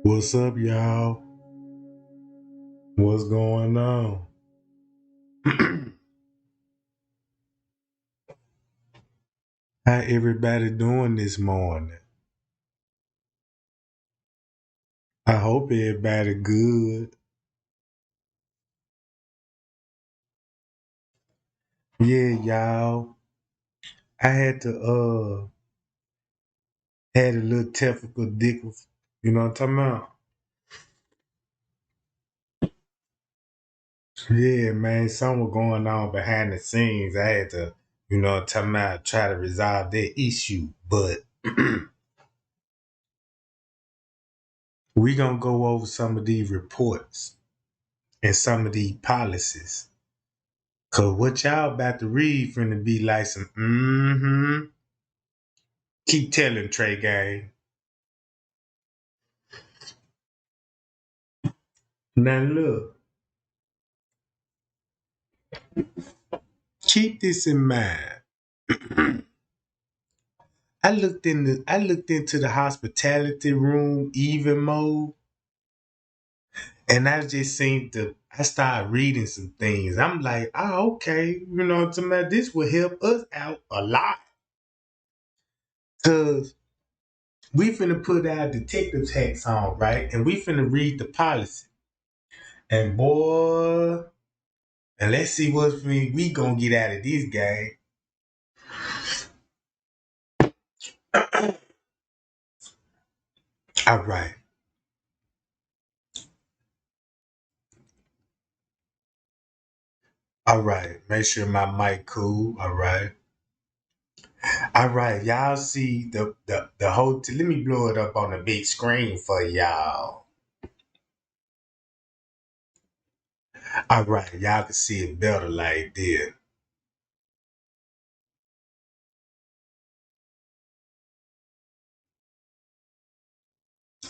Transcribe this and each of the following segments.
What's up, y'all? What's going on? How everybody doing this morning? I hope everybody good. Yeah, y'all. I had a little technical difficulty. You know what I'm talking about? Yeah, man. Something was going on behind the scenes. I had to, you know what I'm talking about, try to resolve that issue. But we gonna go over some of these reports and some of these policies. Cause what y'all about to read finna be like some Keep telling, Trey Gang. Now look, keep this in mind. I looked into the hospitality room even mode, and I started reading some things. I'm like, oh, okay, you know what I'm saying? This will help us out a lot. Cause we finna put our detective hats on, right? And we finna read the policy. And boy, and let's see what we gonna get out of this game. All right. All right. Make sure my mic cool. All right. All right. Y'all see the whole let me blow it up on the big screen for y'all. All right. Y'all can see it better like this.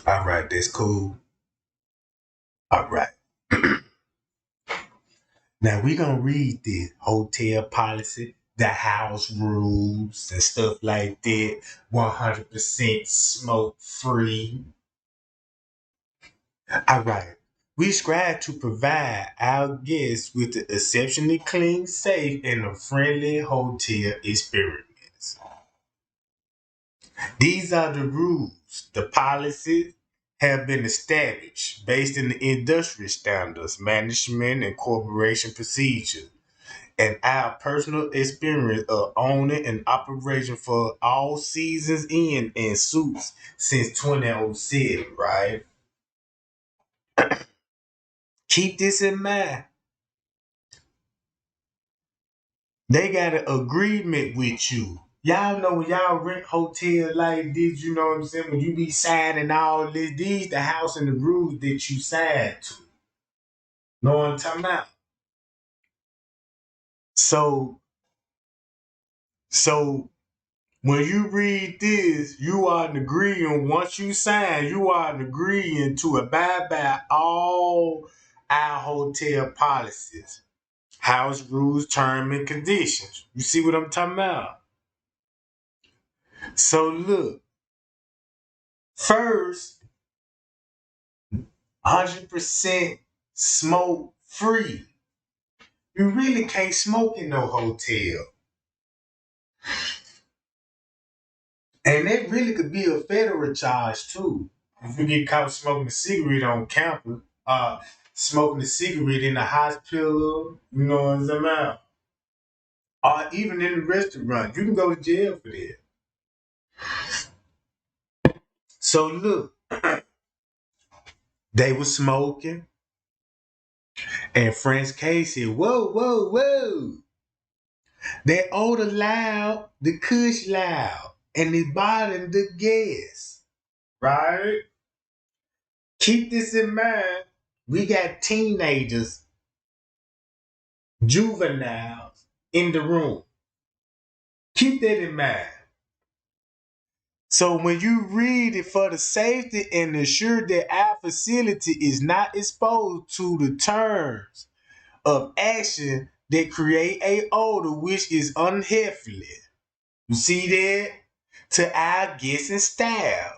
All right. That's cool. All right. Now we gonna read the hotel policy, the house rules and stuff like that. 100% smoke free. All right. We strive to provide our guests with an exceptionally clean, safe, and a friendly hotel experience. These are the rules. The policies have been established based in the industry standards, management, and corporation procedures, and our personal experience of owning and operation for all seasons in and suits since 2007, right? Keep this in mind. They got an agreement with you. Y'all know when y'all rent hotel like this, you know what I'm saying? When you be signing all this, these the house and the rules that you signed to. Know what I'm talking about? So, so when you read this, you are agreeing, once you sign, you are agreeing to abide by all our hotel policies, house rules, terms, and conditions. You see what I'm talking about? So look, first, 100% smoke free. You really can't smoke in no hotel. And that really could be a federal charge too. If you get caught smoking a cigarette on campus, smoking a cigarette in the hospital, you know what I'm saying? About? Or even in the restaurant, you can go to jail for that. So look, they were smoking, and French K said, whoa, whoa, whoa. That odor loud, the kush loud, and it bothering the guests, right? Keep this in mind. We got teenagers, juveniles in the room. Keep that in mind. So when you read it, for the safety and ensure that our facility is not exposed to the terms of action that create a odor which is unhealthy. You see that? To our guests and staff.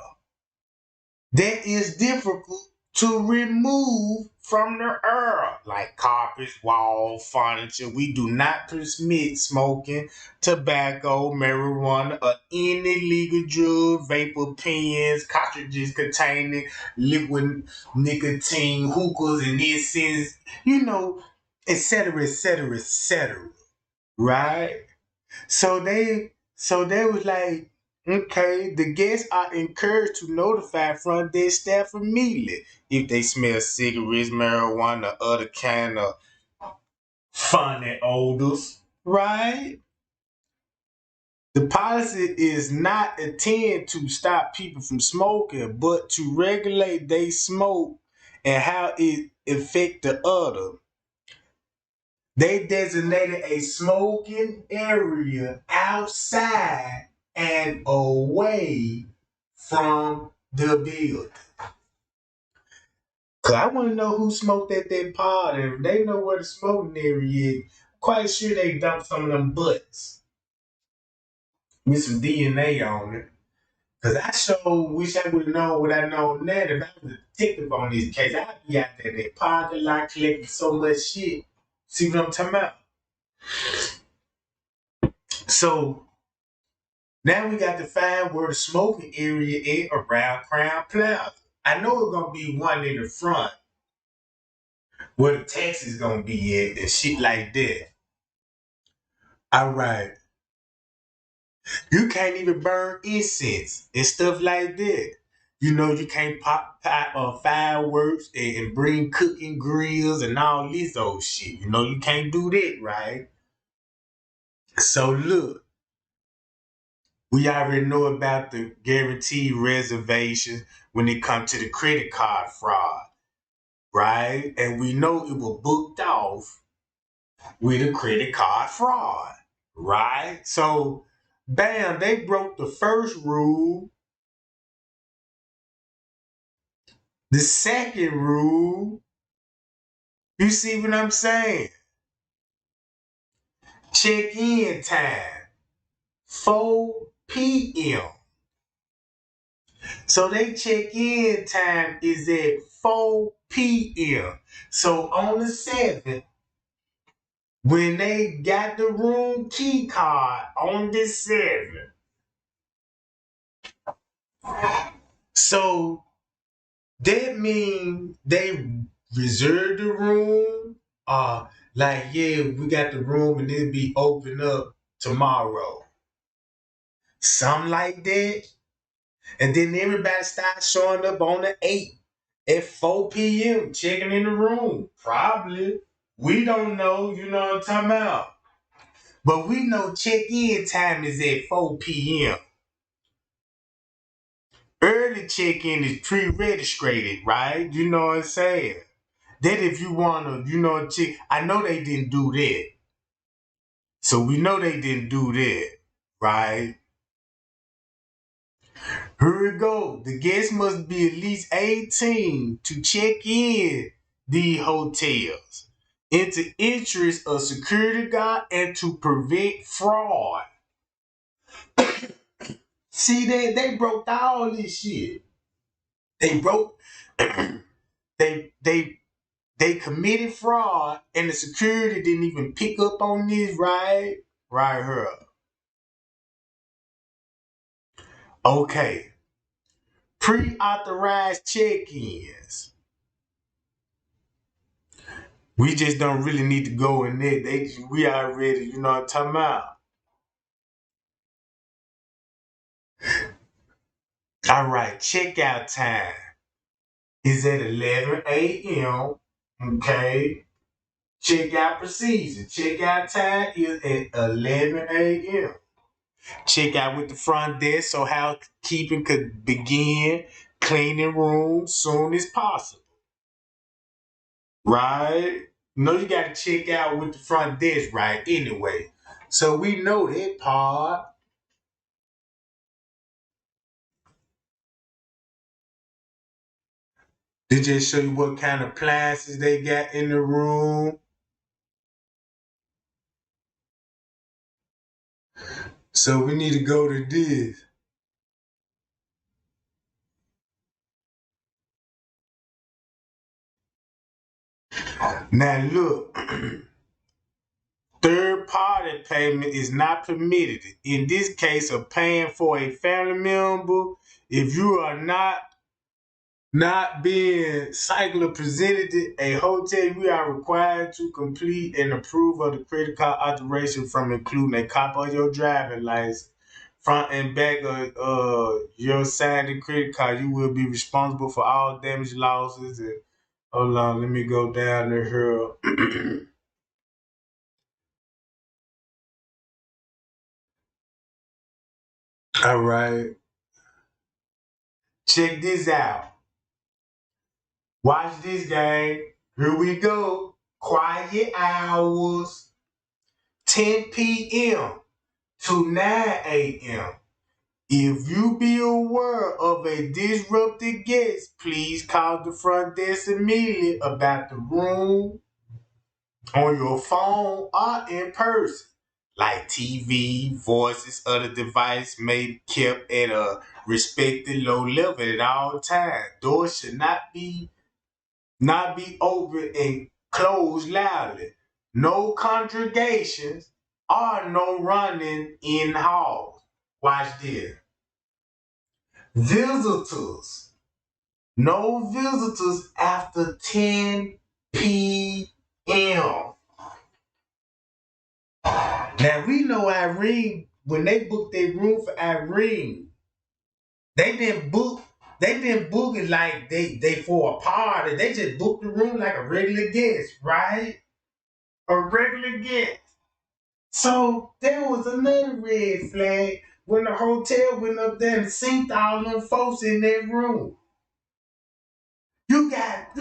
that is difficult to remove from the earth, like carpets, wall, furniture. We do not permit smoking, tobacco, marijuana, or any legal drug, vapor pens, cartridges containing liquid nicotine, hookahs, and incense, etc., etc., etc. Right? So they was like, okay, the guests are encouraged to notify front desk staff immediately if they smell cigarettes, marijuana, or other kind of funny odors. Right? The policy is not intended to stop people from smoking, but to regulate they smoke and how it affect the other. They designated a smoking area outside and away from the building. Cause I want to know who smoked at that party. If they know where the smoking area is, quite sure they dumped some of them butts with some DNA on it. Cause I sure wish I would have known what I know now. If I was a detective on this case, I'd be out there in that parking lot collecting so much shit. See what I'm talking about? So now we got to find where the smoking area is around Crown Plaza. I know it's gonna be one in the front where the taxi is gonna be at and shit like that. All right, you can't even burn incense and stuff like that. You can't pop fireworks and bring cooking grills and all this old shit. You can't do that, right? So look, we already know about the guaranteed reservation when it comes to the credit card fraud, right? And we know it was booked off with a credit card fraud, right? So, bam, they broke the first rule. The second rule, you see what I'm saying? Check-in time, 4 p.m. So they check-in time is at 4 p.m. So on the 7th, when they got the room key card on the 7th, so that means they reserved the room. Like, yeah, we got the room and it'll be open up tomorrow. Something like that. And then everybody starts showing up on the 8th at 4 p.m. checking in the room. Probably. We don't know, you know what I'm talking about. But we know check-in time is at 4 p.m. Early check-in is pre-registered, right? You know what I'm saying? That if you want to, check. I know they didn't do that. So we know they didn't do that, right? Here we go. The guest must be at least 18 to check in the hotels. Into interest of security guard and to prevent fraud. See, they broke all this shit. They broke they they committed fraud and the security didn't even pick up on this, right? Right here. Okay. Pre-authorized check-ins. We just don't really need to go in there. We already, you know what I'm talking about. All right, checkout time is at 11 a.m. Okay. Checkout procedure. Checkout time is at 11 a.m. Check out with the front desk so housekeeping could begin cleaning rooms soon as possible. Right? You got to check out with the front desk, right? Anyway. So we know that part. They just show you what kind of appliances they got in the room. So we need to go to this. Now look, third party payment is not permitted. In this case of paying for a family member, if you are not being cycler presented a hotel, we are required to complete and approve of the credit card authorization from including a copy of your driving license, front and back of your signed credit card. You will be responsible for all damage losses. And hold on, let me go down to here. All right, check this out. Watch this game. Here we go. Quiet hours, 10 p.m. to 9 a.m. If you be aware of a disrupted guest, please call the front desk immediately about the room on your phone or in person. Like TV, voices of the device may be kept at a respected low level at all times. Doors should not be open and closed loudly. No congregations or no running in halls. Watch this. Visitors. No visitors after 10 p.m. Now we know Irene, when they booked their room for Irene, they didn't book it like they for a party. They just booked the room like a regular guest, right? A regular guest. So there was another red flag when the hotel went up there and synced all them folks in that room. You got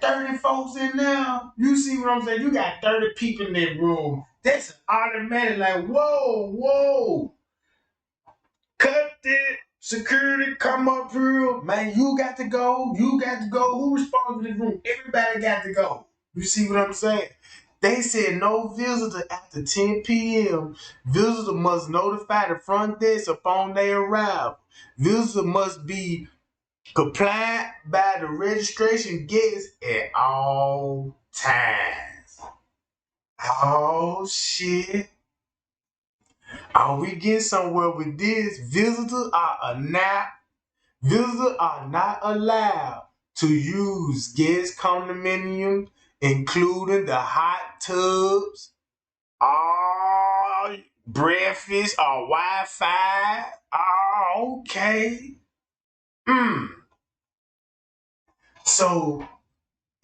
30 folks in there. You see what I'm saying? You got 30 people in that room. That's automatic like, whoa. Cut it. Security, come up here. Man, you got to go. You got to go. Who responsible for this room? Everybody got to go. You see what I'm saying? They said no visitor after 10 p.m. Visitor must notify the front desk upon their arrival. Visitor must be compliant by the registration guest at all times. Oh shit. Are we getting somewhere with this? Visitors are not allowed to use guest condominiums, including the hot tubs, all breakfast or Wi-Fi. Oh, okay. Mm. So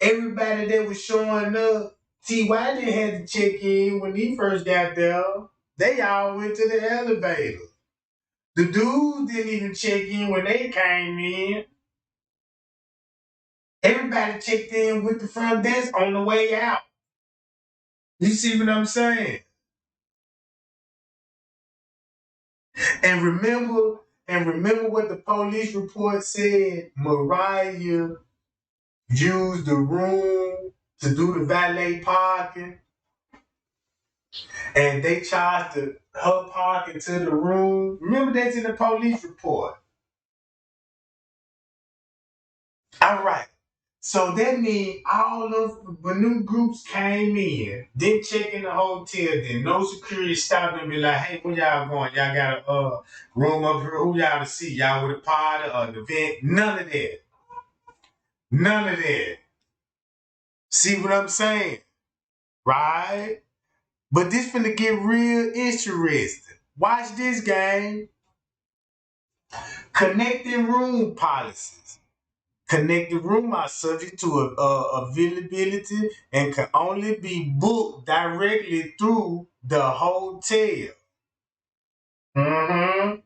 everybody that was showing up, T.Y. didn't have to check in when he first got there. They all went to the elevator. The dudes didn't even check in when they came in. Everybody checked in with the front desk on the way out. You see what I'm saying? And remember what the police report said. Mariah used the room to do the valet parking, and they charged her parking to the room. Remember that's in the police report. All right. So that means all of the new groups came in, didn't check in the hotel, then no security stopped and be like, hey, where y'all going? Y'all got a room up here, who y'all to see? Y'all with a party or an event? None of that. None of that. See what I'm saying? Right? But this finna get real interesting. Watch this game. Connecting room policies. Connected room are subject to availability and can only be booked directly through the hotel. Mm-hmm.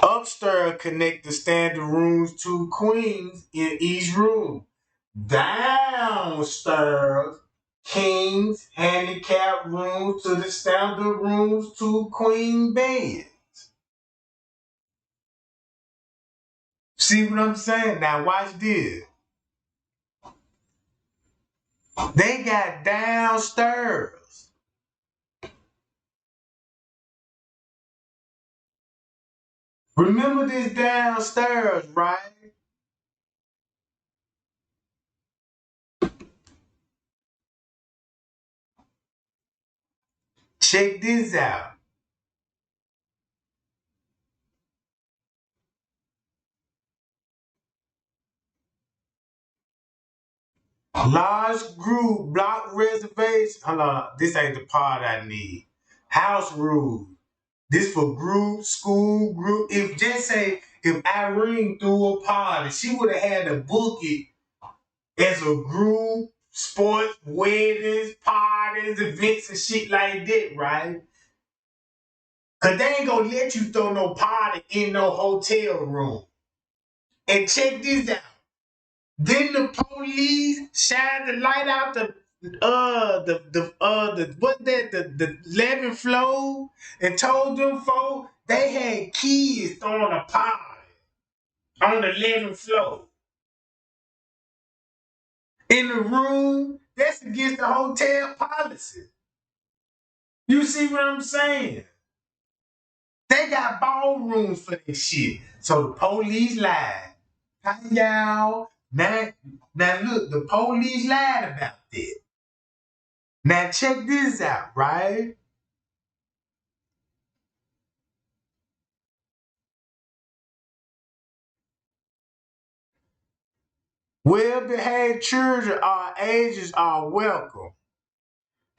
Upstairs connect the standard rooms to queens in each room. Downstairs, kings handicap rooms to the standard rooms to queen bed. See what I'm saying? Now watch this. They got downstairs. Remember this downstairs, right? Check this out. Large group block reservation. Hold on, this ain't the part I need. House rules. This for group, school, group. If just say if Irene threw a party, she would have had to book it as a group, sports, weddings, parties, events, and shit like that, right? Cause they ain't gonna let you throw no party in no hotel room. And check this out. Then the police shine the light out the 11th floor and told them folks they had kids throwing a party on the 11th floor. In the room, that's against the hotel policy. You see what I'm saying? They got ballrooms for this shit. So the police lied. Hi, y'all. Now look, the police lied about that. Now check this out, right? Well-behaved children our ages are welcome.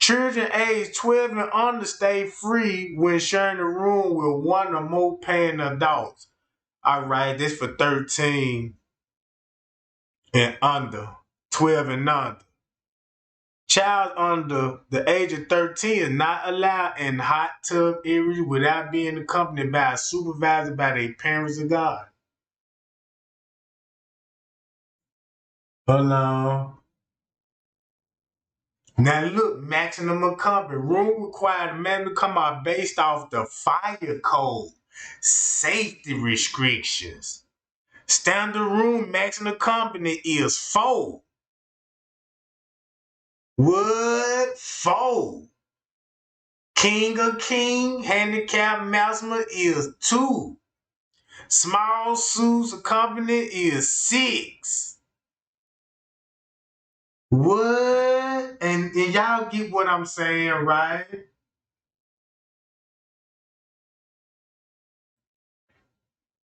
Children aged 12 and under stay free when sharing a room with one or more paying adults. All right, this for 13 and under, 12 and under. Child under the age of 13 is not allowed in hot tub areas without being accompanied by a supervisor by their parents or guard. Hold on. Now look, maximum accompany. Room required maximum come out based off the fire code. Safety restrictions. Standard room maximum company is 4. What? 4. King of king, handicap maximum is 2. Small suits company is 6. What? And y'all get what I'm saying, right?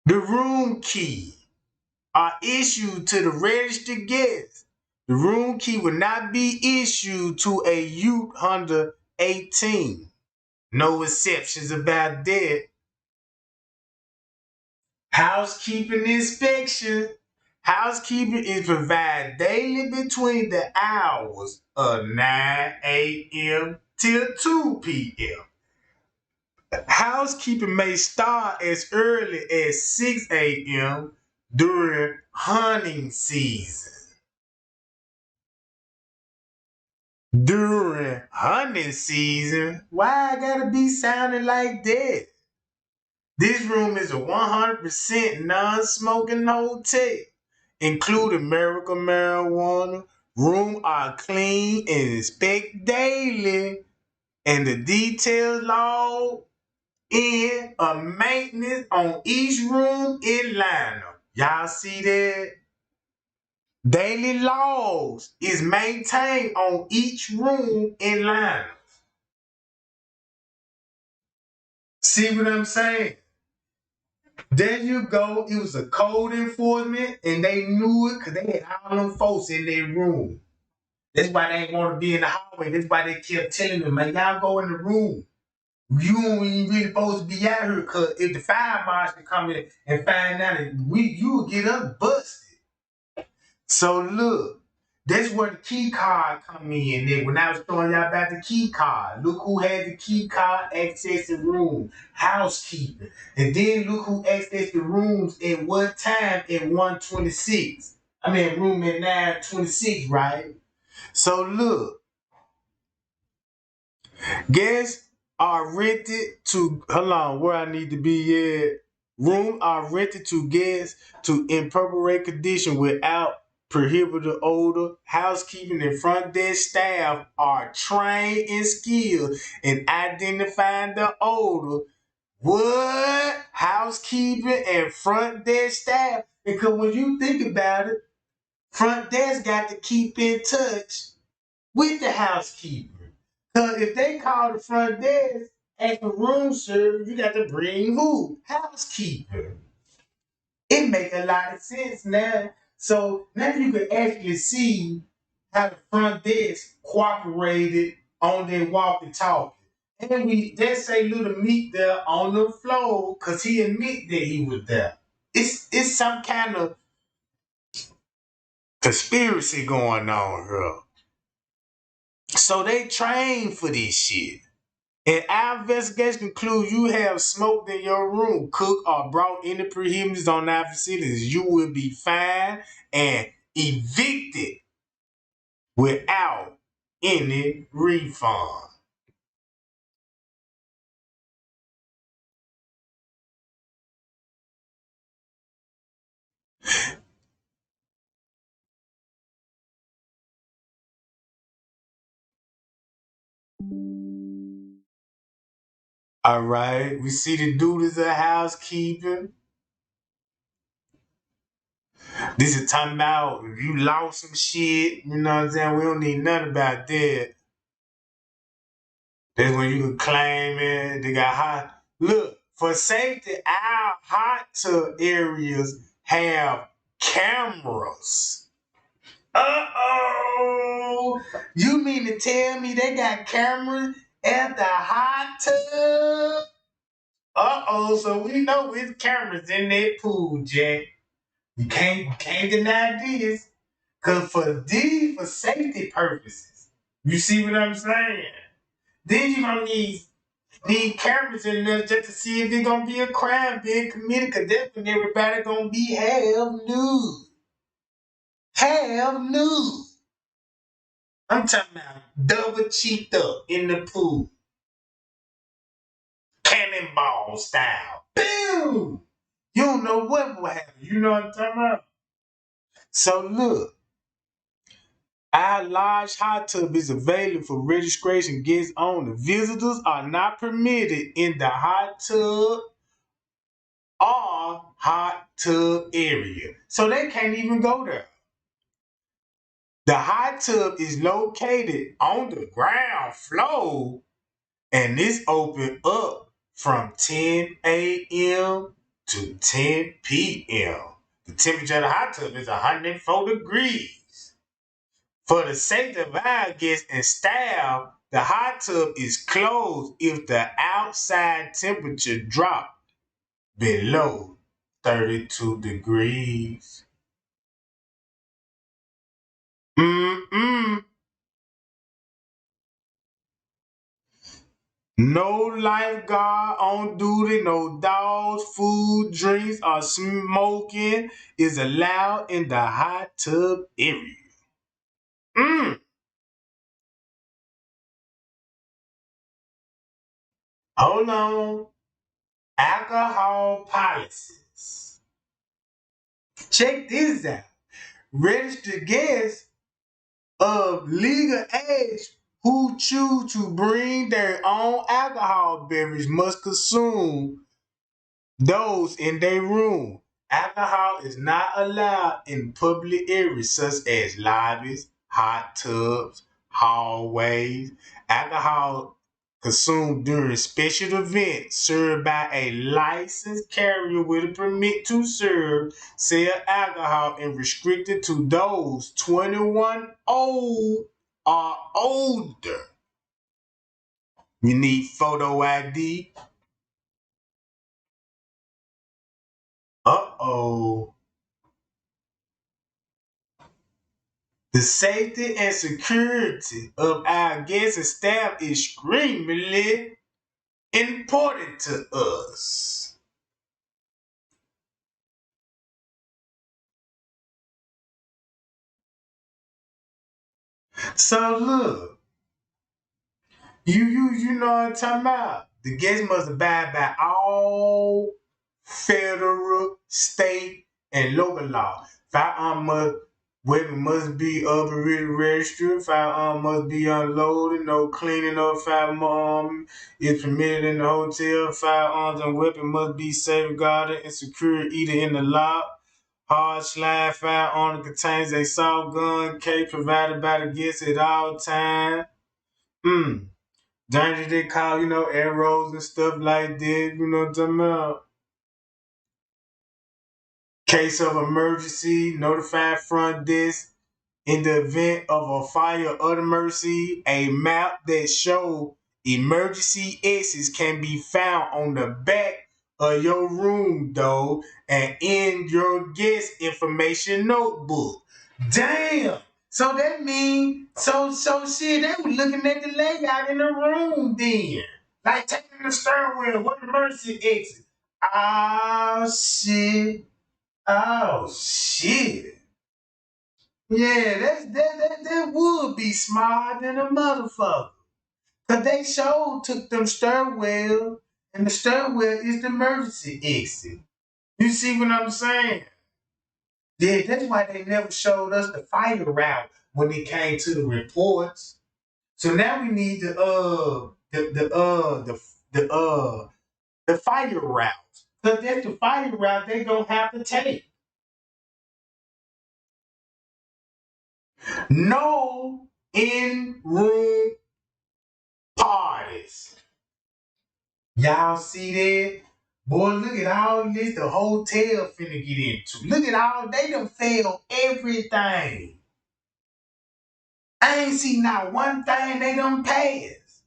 The room key are issued to the registered guests. The room key will not be issued to a youth under 18. No exceptions about that. Housekeeping inspection. Housekeeping is provided daily between the hours of 9 a.m. till 2 p.m. Housekeeping may start as early as 6 a.m. during hunting season. During hunting season? Why I gotta be sounding like that? This room is a 100% non-smoking hotel, including medical marijuana. Rooms are clean and inspected daily, and the details log in a maintenance on each room in line. Y'all see that? Daily logs is maintained on each room in line. See what I'm saying? There you go. It was a code enforcement, and they knew it because they had all them folks in their room. That's why they didn't want to be in the hallway. That's why they kept telling them, man, y'all go in the room. You ain't really supposed to be out here because if the fire marshal come in and find out, you will get us busted. So look, that's where the key card come in. Then when I was telling y'all about the key card, look who had the key card access the room, housekeeping. And then look who accessed the rooms at what time at 126. I mean room at 926, right? So look, guests are rented to, hold on, where I need to be at. Rooms are rented to guests to inappropriate condition without prohibited odor. Housekeeping and front desk staff are trained and skilled in identifying the odor. What? Housekeeping and front desk staff. Because when you think about it, front desk got to keep in touch with the housekeeper. Cause if they call the front desk as the room service, you got to bring who? Housekeeper. It make a lot of sense now. So now you can actually see how the front desk cooperated on their walkie talkie. And we just say little meat there on the floor because he admit that he was there. It's some kind of conspiracy going on here. So they train for this shit. And our investigation concludes you have smoked in your room, cooked, or brought any prohibitions on our facilities. You will be fined and evicted without any refund. All right, we see the dude is a housekeeping. This is talking about if you lost some shit, you know what I'm saying? We don't need nothing about that. That's when you can claim it. They got hot. Look, for safety, our hot tub areas have cameras. Uh-oh. You mean to tell me they got cameras at the hot tub? Uh-oh, so we know it's cameras in that pool, Jack. You can't deny this. Cause for safety purposes. You see what I'm saying? Then you gonna need cameras in there just to see if it's gonna be a crime being committed, cause that's when everybody gonna be half nude. Half nude. I'm talking about double cheeked up in the pool. Cannonball style. Boom! You don't know what will happen. You know what I'm talking about? So look, our large hot tub is available for registration guests only. Visitors are not permitted in the hot tub or hot tub area. So they can't even go there. The hot tub is located on the ground floor and it's open up from 10 a.m. to 10 p.m. The temperature of the hot tub is 104 degrees. For the safety of our guests and staff, the hot tub is closed if the outside temperature drops below 32 degrees. Mm-mm. No lifeguard on duty, no dogs, food, drinks, or smoking is allowed in the hot tub area. Mm. Hold on. Alcohol policies. Check this out. Registered guests of legal age who choose to bring their own alcohol beverage must consume those in their room. Alcohol is not allowed in public areas such as lobbies, hot tubs, hallways. Alcohol consumed during special events served by a licensed carrier with a permit to serve sell alcohol and restricted to those 21 old or older. You need photo ID. Uh-oh. The safety and security of our guests and staff is extremely important to us. So look, you know what I'm talking about. The guests must abide by all federal, state, and local law. Weapon must be operated registered. Firearm must be unloaded. No cleaning of firearm is permitted in the hotel. Firearms and weapons must be safeguarded and secured either in the lock. Hard slide firearm that contains a soft gun case provided by the guest at all times. Danger they call, arrows and stuff like that, what I'm talking about? Case of emergency, notify front desk. In the event of a fire or emergency, a map that shows emergency exits can be found on the back of your room door and in your guest information notebook. Damn! So that means so shit, they were looking at the layout in the room then. Like taking the steering wheel, what emergency exit? Oh shit. Oh shit. Yeah, that would be smart than a motherfucker. Cause they sure took them steering wheel, and the steering wheel is the emergency exit. You see what I'm saying? Yeah, that's why they never showed us the fire route when it came to the reports. So now we need the fire route. Cause that's the fire route they gonna have to take. No in room parties. Y'all see that? Boy, look at all this the hotel finna get into. Look at all, they done failed everything. I ain't seen not one thing they done pass.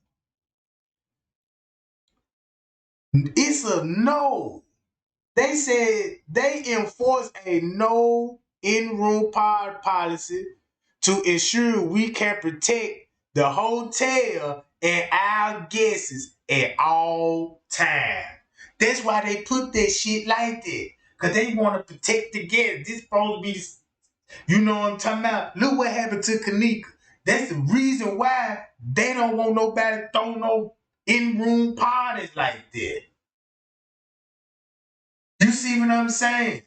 It's a no. They said they enforce a no in-room pod policy to ensure we can protect the hotel and our guests at all times. That's why they put that shit like that. Cause they want to protect the guests. This supposed to be, you know what I'm talking about? Look what happened to Kenneka. That's the reason why they don't want nobody throw no in-room parties like that. You see what I'm saying?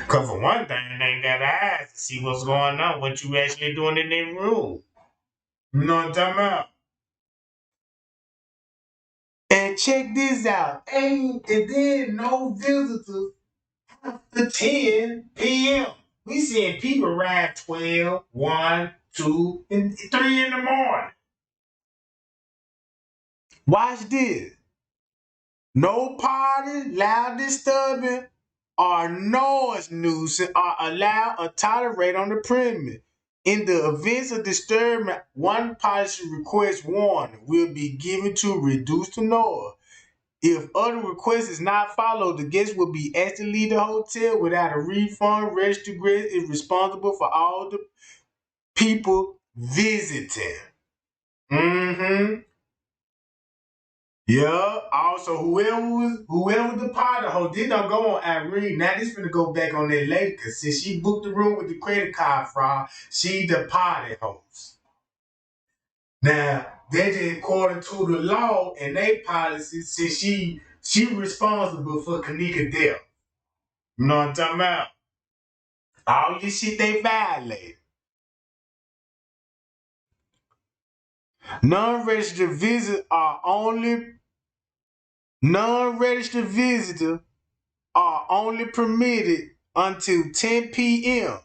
Cause for one thing, they got eyes to see what's going on, what you actually doing in their room. You know what I'm talking about? And check this out. Ain't and then no visitors after 10 p.m. We seeing people ride 12, 1, 2, and 3 in the morning. Watch this. No party, loud disturbing, or noise nuisance are allowed or tolerated on the premise. In the events of disturbance, one policy request warning will be given to reduce the noise. If other request is not followed, the guest will be asked to leave the hotel without a refund. Registered guest is responsible for all the people visiting. Mm-hmm. Yeah. Also, whoever the party host, this don't go on Irene. Now this gonna go back on that lady, cause since she booked the room with the credit card fraud, she the party host. Now that is according to the law and they policy, since she responsible for Kenneka death. You know what I'm talking about? All this shit they violate. Non-registered visitors are only non-registered visitors are only permitted until 10 p.m.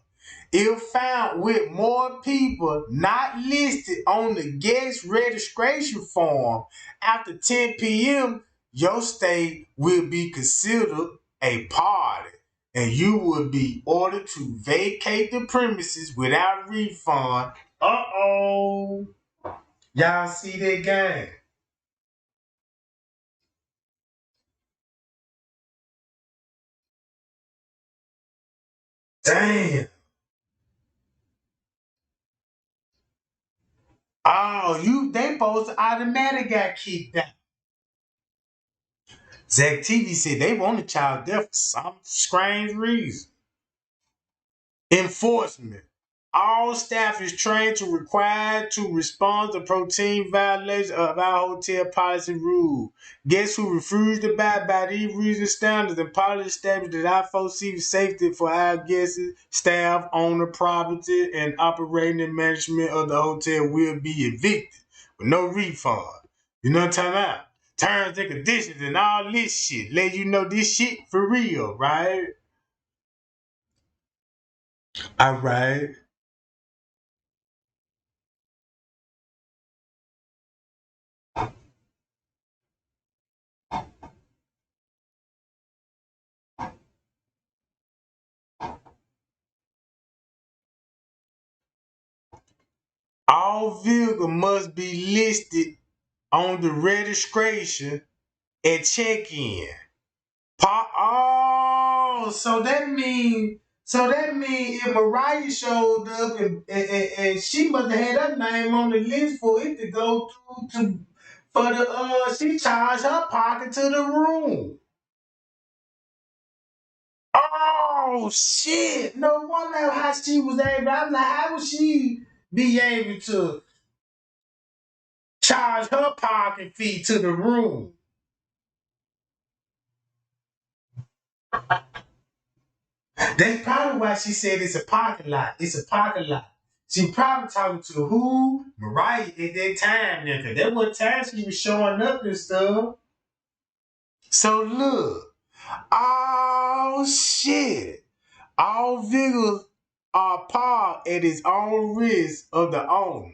If found with more people not listed on the guest registration form after 10 p.m., your stay will be considered a party and you will be ordered to vacate the premises without refund. Uh-oh. Y'all see that game? Damn. Oh, they supposed to automatic got kicked out. Zach TV said they wanted child death for some strange reason. Enforcement. All staff is trained to required to respond to routine violations of our hotel policy rule. Guests who refuse to abide by these reasonable standards and policy establish that I foresee safety for our guests, staff, owner, property, and operating and management of the hotel will be evicted with no refund. You know what I'm talking about? Terms and conditions and all this shit. Let you know this shit for real, right? All right. All vehicles must be listed on the registration at check-in. So that mean if Mariah showed up and she must have had her name on the list for it to go through to for the she charged her pocket to the room. Oh shit! No wonder how she was able. I'm like, how would she be able to charge her parking fee to the room? That's probably why she said it's a parking lot. It's a parking lot. She probably talking to who? Mariah at that time, nigga. That was time she was showing up and stuff. So look. Oh shit. All vehicles are parked at its own risk of the owner.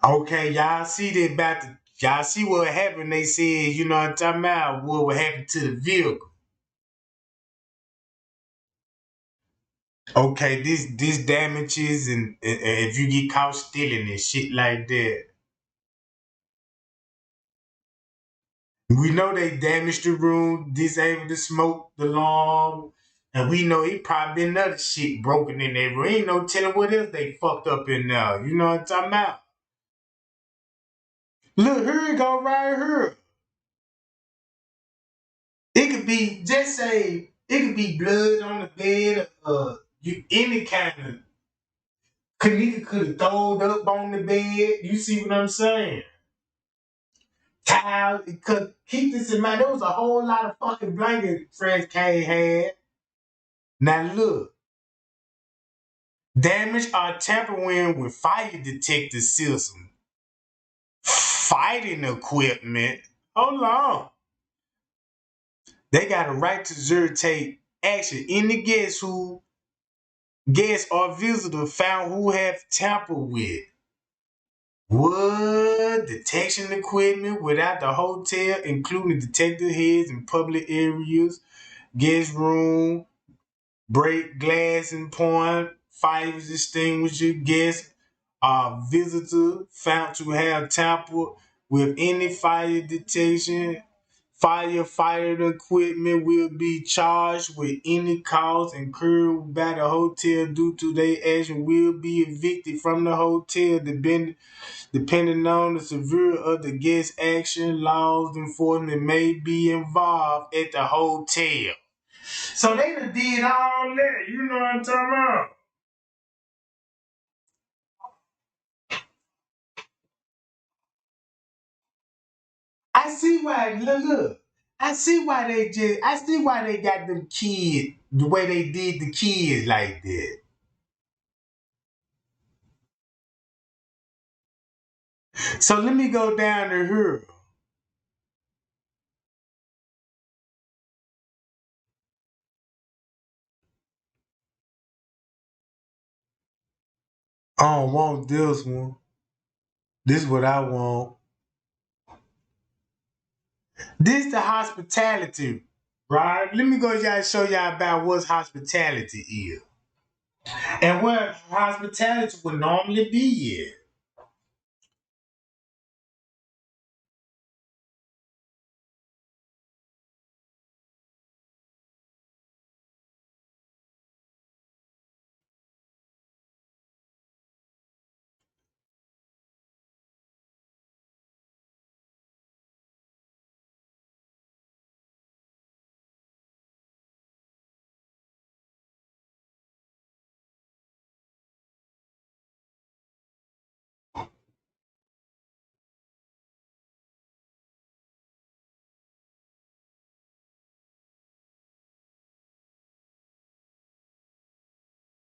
Okay, y'all see that about the y'all see what happened. They said, you know what I'm talking about, what happened to the vehicle. Okay, this damages and if you get caught stealing and shit like that. We know they damaged the room, disabled the smoke, the alarm, and we know it probably been other shit broken in there. Room. Ain't no telling what else they fucked up in there. You know what I'm talking about? Look, here it go right here. It could be just say it could be blood on the bed, you any kind of Kenneka could have thrown up on the bed. You see what I'm saying? Towel, could keep this in mind. There was a whole lot of fucking blanket Fred K had. Now look, damage or tampering with fire detector system, fighting equipment. Hold on. They got a right to take action. Any guest or visitor found who have tampered with wood detection equipment without the hotel, including detector heads in public areas, guest room, break glass and point, fire extinguisher, guest visitor found to have tampered with any fire detection. Firefighter equipment will be charged with any cost incurred by the hotel due to their action will be evicted from the hotel depending on the severity of the guest action. Laws enforcement may be involved at the hotel. So they done did all that. You know what I'm talking about? I see why. Look. I see why they got them kids the way they did the kids like that. So let me go down to here. I don't want this one. This is what I want. This the hospitality, right? Let me go y'all show y'all about what hospitality is. And what hospitality would normally be is.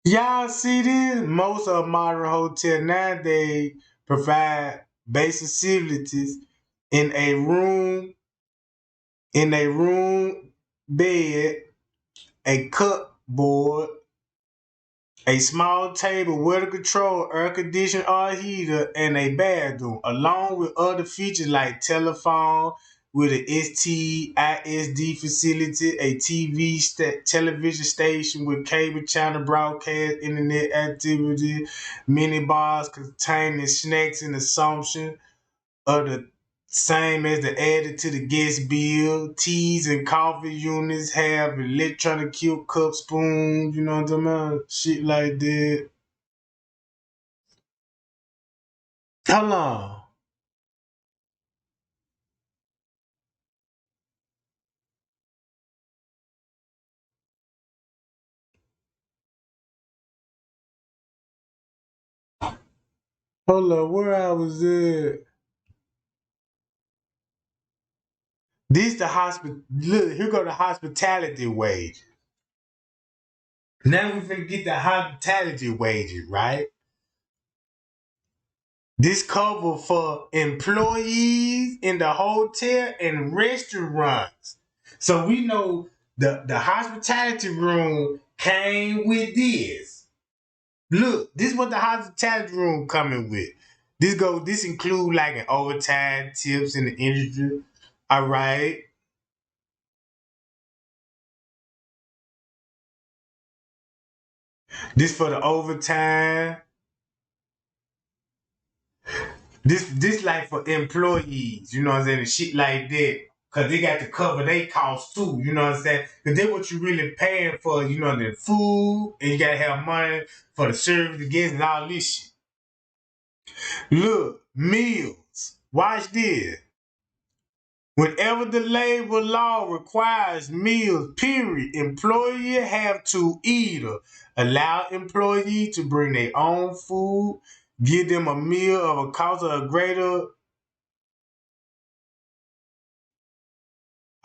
Y'all see this? Most of modern hotels nowadays provide basic facilities in a room, bed, a cupboard, A small table, weather control, air conditioner or heater, and a bathroom, along with other features like telephone with an STISD facility, a television station with cable channel broadcast, internet activity, mini bars containing snacks and assumption of the same as the added to the guest bill. Teas and coffee units have electronic cute cup spoons, you know what I'm talking about? Shit like that. How long? Hold on, where I was at? This the hospital. Look, here go the hospitality wage. Now we finna get the hospitality wages, right? This cover for employees in the hotel and restaurants. So we know the hospitality room came with this. Look, this is what the hospitality room coming with. This include like an overtime tips in the industry. All right. This for the overtime. This like for employees, you know what I'm saying, and shit like that. Cause they got to cover their costs too, you know what I'm saying? Cause they what you really paying for, you know, the food, and you gotta have money for the service, the guests, and all this shit. Look, meals. Watch this. Whenever the labor law requires meals, period, employer have to either allow employee to bring their own food, give them a meal of a cost of a greater.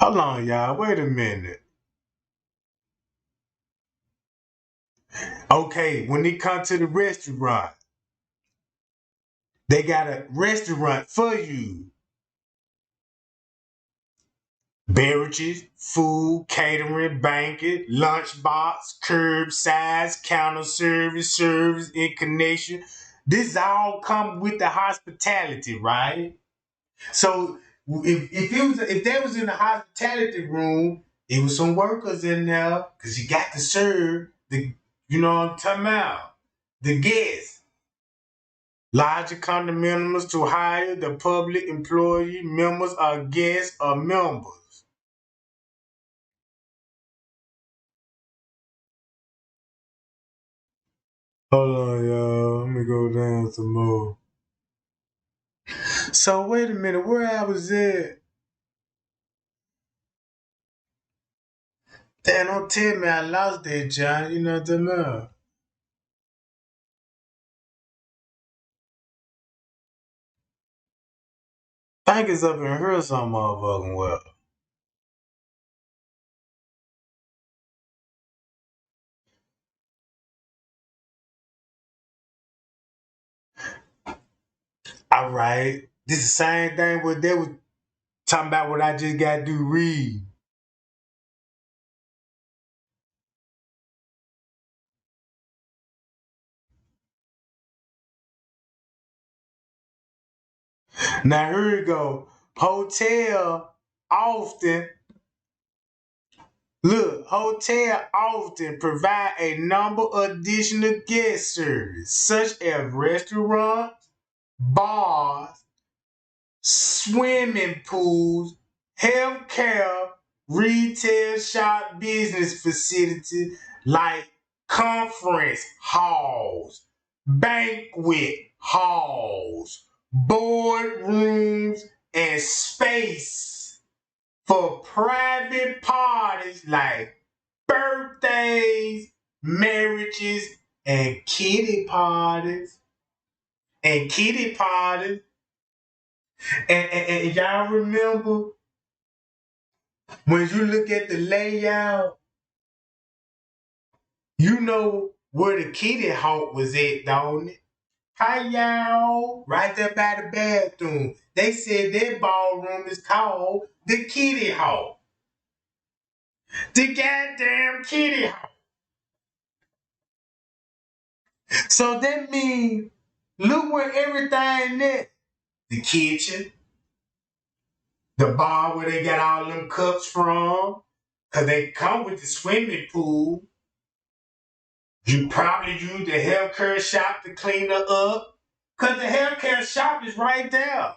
Hold on, y'all. Wait a minute. Okay, when they come to the restaurant, they got a restaurant for you. Beverages, food, catering, banquet, lunchbox, curbside, counter service in connection. This all come with the hospitality, right? So if they was in the hospitality room, it was some workers in there because you got to serve the, you know what I'm talking about, the guests. Larger condominiums to hire the public employee members or guests or members. Hold on, y'all. Let me go down some more. So wait a minute, where I was at? Damn, don't tell me I lost that, John. You know what I'm talking about? Think it's up in here some motherfucking well. All right. This is the same thing what they was talking about what I just got to do read. Now here we go. Hotel often hotel often provide a number of additional guest service, such as restaurants, bars, swimming pools, healthcare, retail shop business facilities like conference halls, banquet halls, boardrooms, and space for private parties like birthdays, marriages, and kitty parties. And kitty parties. And y'all remember when you look at the layout, you know where the kitty hawk was at, don't it? Hi y'all, right there by the bathroom. They said their ballroom is called the kitty hawk. The goddamn kitty hawk. So that means, look where everything is. The kitchen, the bar where they got all them cups from, because they come with the swimming pool. You probably use the healthcare shop to clean her up, because the healthcare shop is right there.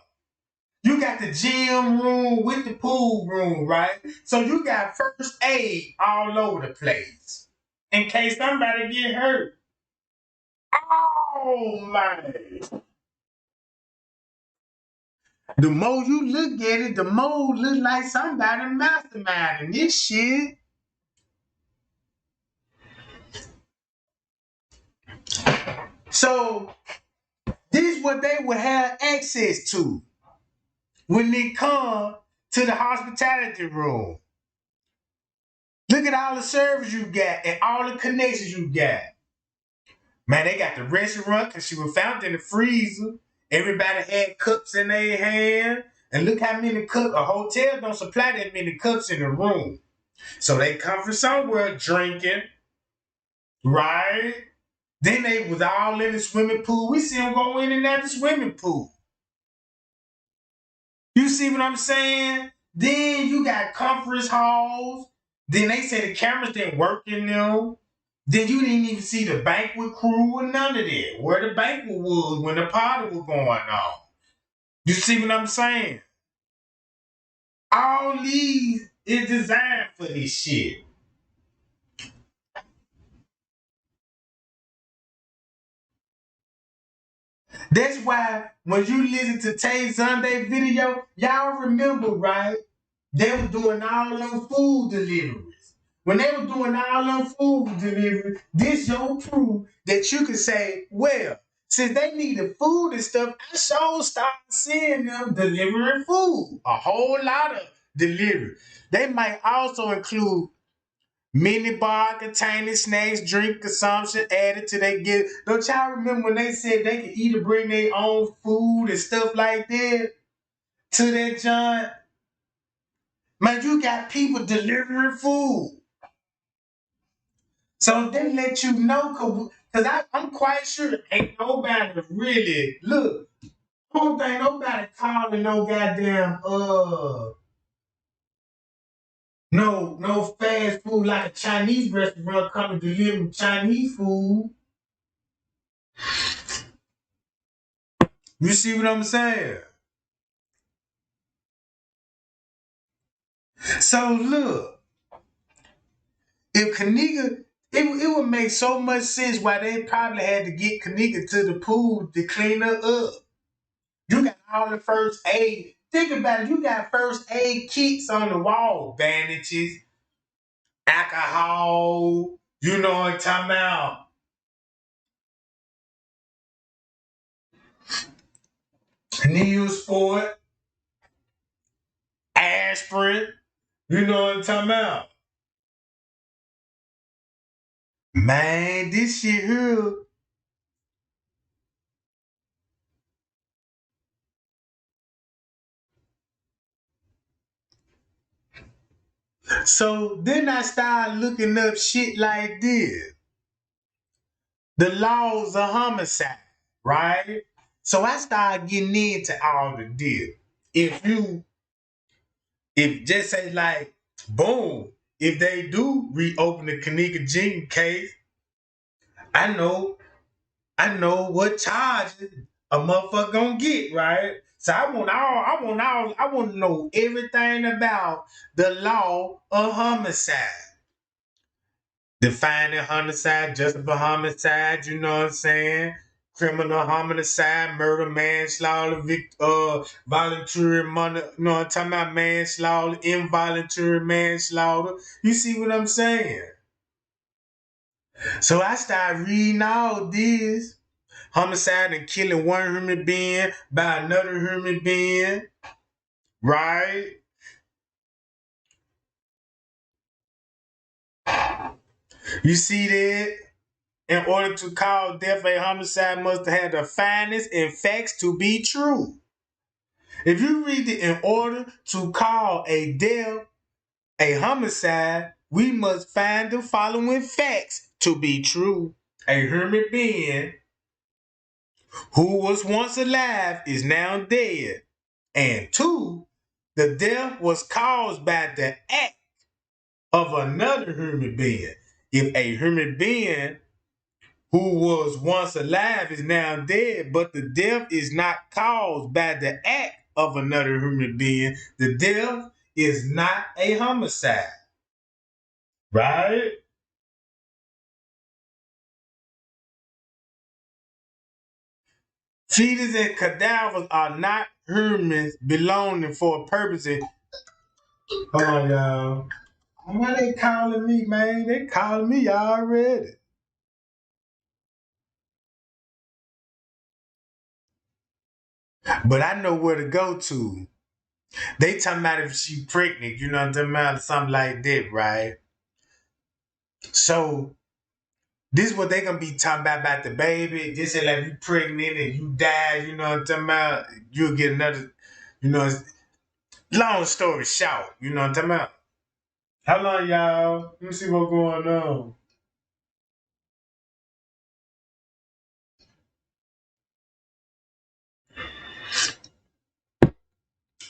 You got the gym room with the pool room, right? So you got first aid all over the place in case somebody get hurt. Oh man. The more you look at it, the more it look like somebody masterminding this shit. So this is what they would have access to when they come to the hospitality room. Look at all the service you got and all the connections you got. Man, they got the restaurant because she was found in the freezer. Everybody had cups in their hand. And look how many cups. A hotel don't supply that many cups in the room. So they come from somewhere drinking, right? Then they was all in the swimming pool. We see them go in and out the swimming pool. You see what I'm saying? Then you got conference halls. Then they say the cameras didn't work in them. Then you didn't even see the banquet crew or none of that. Where the banquet was when the party was going on. You see what I'm saying? All these is designed for this shit. That's why when you listen to Tay Sunday video, y'all remember, right? They were doing all them food deliveries. When they were doing all them food deliveries, this your proof that you can say, well, since they needed food and stuff, I sure started seeing them delivering food. A whole lot of delivery. They might also include mini bar containing snacks, drink consumption added to their gift. Don't y'all remember when they said they could either bring their own food and stuff like that to that joint? Man, you got people delivering food. So they let you know, because I'm quite sure ain't nobody really, look, I don't think nobody calling no goddamn, no fast food like a Chinese restaurant coming delivering Chinese food. You see what I'm saying? So look, if Kenneka, it would make so much sense why they probably had to get Kenneka to the pool to clean her up. You got all the first aid. Think about it. You got first aid kits on the wall. Bandages, alcohol. You know what I'm talking about. Needles for it. Aspirin. You know what I'm talking about. Man, this shit here. So then I started looking up shit like this. The laws of homicide, right? So I started getting into all the deal. If you, if just say like, boom, if they do reopen the Kenneka Jenkins case, I know, I know what charges a motherfucker gonna get, right? So I want to know everything about the law of homicide. Defining homicide, justifiable homicide, you know what I'm saying? Criminal homicide, murder, manslaughter, voluntary murder, you know what I'm talking about? Manslaughter, involuntary manslaughter. You see what I'm saying? So I started reading all this. Homicide and killing one human being by another human being, right? You see that? In order to call death a homicide, must have the findings and facts to be true. If you read it, in order to call a death a homicide, we must find the following facts to be true. a human being who was once alive is now dead. And two, the death was caused by the act of another human being. If a human being who was once alive is now dead, but the death is not caused by the act of another human being, the death is not a homicide. Right? Fetus and cadavers are not humans belonging for a purpose. Hold on, y'all. Why they calling me, man? They calling me already. But I know where to go to. They talking about if she pregnant, you know what I'm talking about? Something like that, right? So this is what they gonna be talking about the baby. Just say like you pregnant and you die, you know what I'm talking about? You'll get another, you know, long story short, you know what I'm talking about? How long, y'all? Let me see what's going on.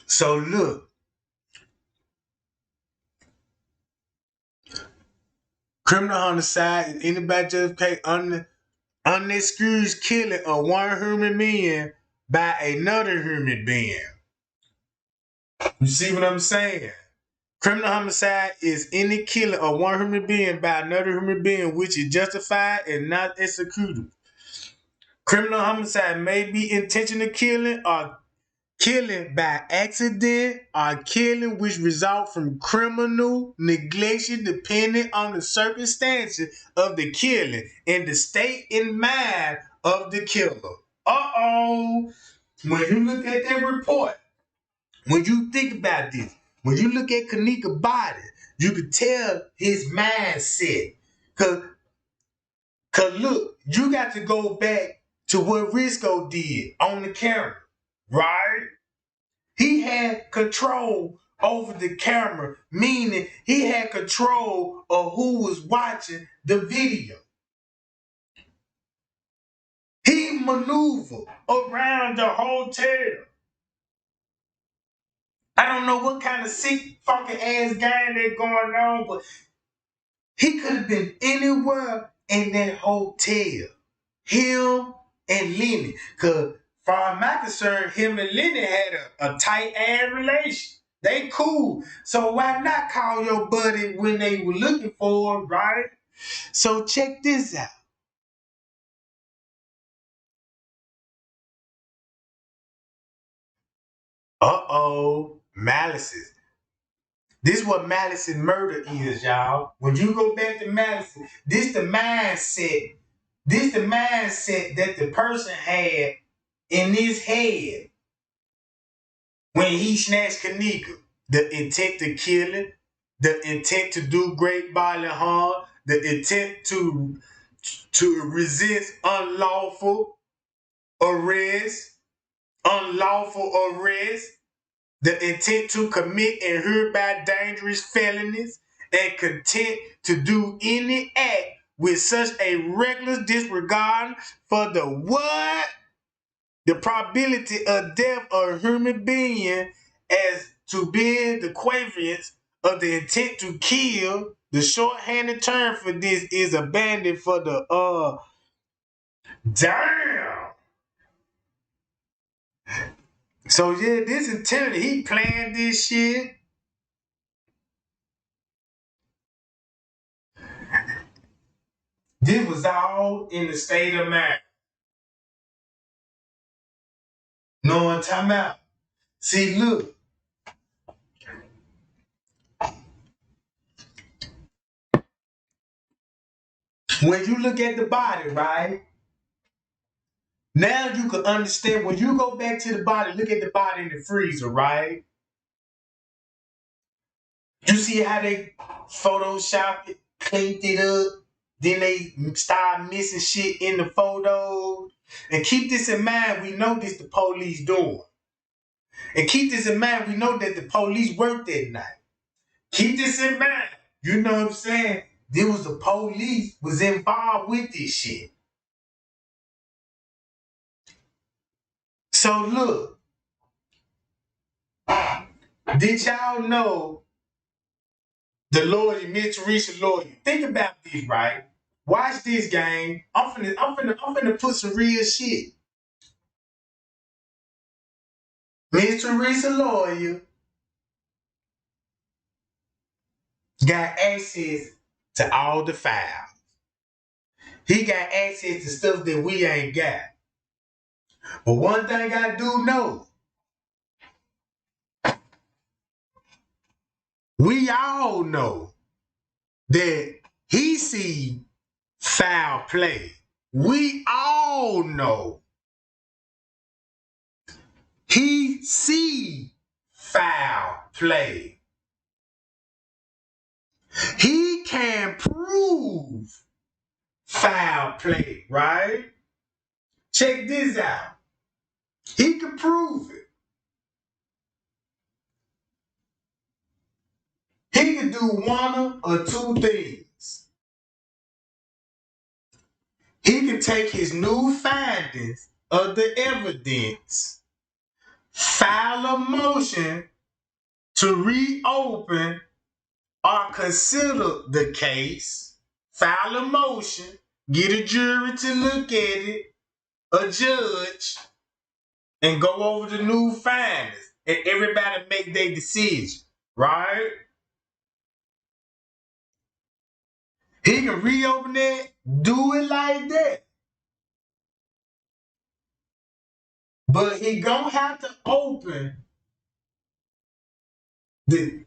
So look, criminal homicide is anybody just pay unexcused killing of one human being by another human being. You see what I'm saying? Criminal homicide is any killing of one human being by another human being which is justified and not executable. Criminal homicide may be intentional killing or killing by accident or killing which result from criminal neglection depending on the circumstances of the killing and the state in mind of the killer. Uh-oh. When you look at that report, when you think about this, when you look at Kenneka's body, you can tell his mindset. Cause look, you got to go back to what Risco did on the camera, right? He had control over the camera, meaning he had control of who was watching the video. He maneuvered around the hotel. I don't know what kind of sick fucking ass game they going on, but he could have been anywhere in that hotel. Him and Lenny. Cause far as my concern, him and Lenny had a tight ass relation. They cool. So why not call your buddy when they were looking for him, right? So check this out. Uh-oh. Malices. This is what malice and murder is, y'all. When you go back to malice, this the mindset. This the mindset that the person had in his head when he snatched Kenneka. The intent to kill him, the intent to do great bodily harm, the intent to resist unlawful arrest, the intent to commit and hereby dangerous felonies, and content to do any act with such a reckless disregard for the what? The probability of death of a human being as to be the equivalence of the intent to kill. The shorthanded term for this is abandoned for the damn. So yeah, this intent, he planned this shit. This was all in the state of mind. No one time out. See, look. When you look at the body, right? Now you can understand when you go back to the body, look at the body in the freezer, right? You see how they Photoshop it, cleaned it up, then they start missing shit in the photos. And keep this in mind, we know this the police doing. And keep this in mind, we know that the police worked that night. Keep this in mind. You know what I'm saying? there was the police was involved with this shit. So look, did y'all know the lawyer, Mitch Teresa lawyer? Think about this, right? Watch this game. I'm finna put some real shit. Mitch Teresa lawyer got access to all the files. He got access to stuff that we ain't got. But one thing I do know, we all know that he see foul play. We all know he see foul play. He can prove foul play, right? Check this out. He can prove it. He can do one or two things. He can take his new findings of the evidence, file a motion to reopen or consider the case, file a motion, get a jury to look at it, a judge, and go over the new findings, and everybody make their decision, right? He can reopen it, do it like that. But he gonna have to open the...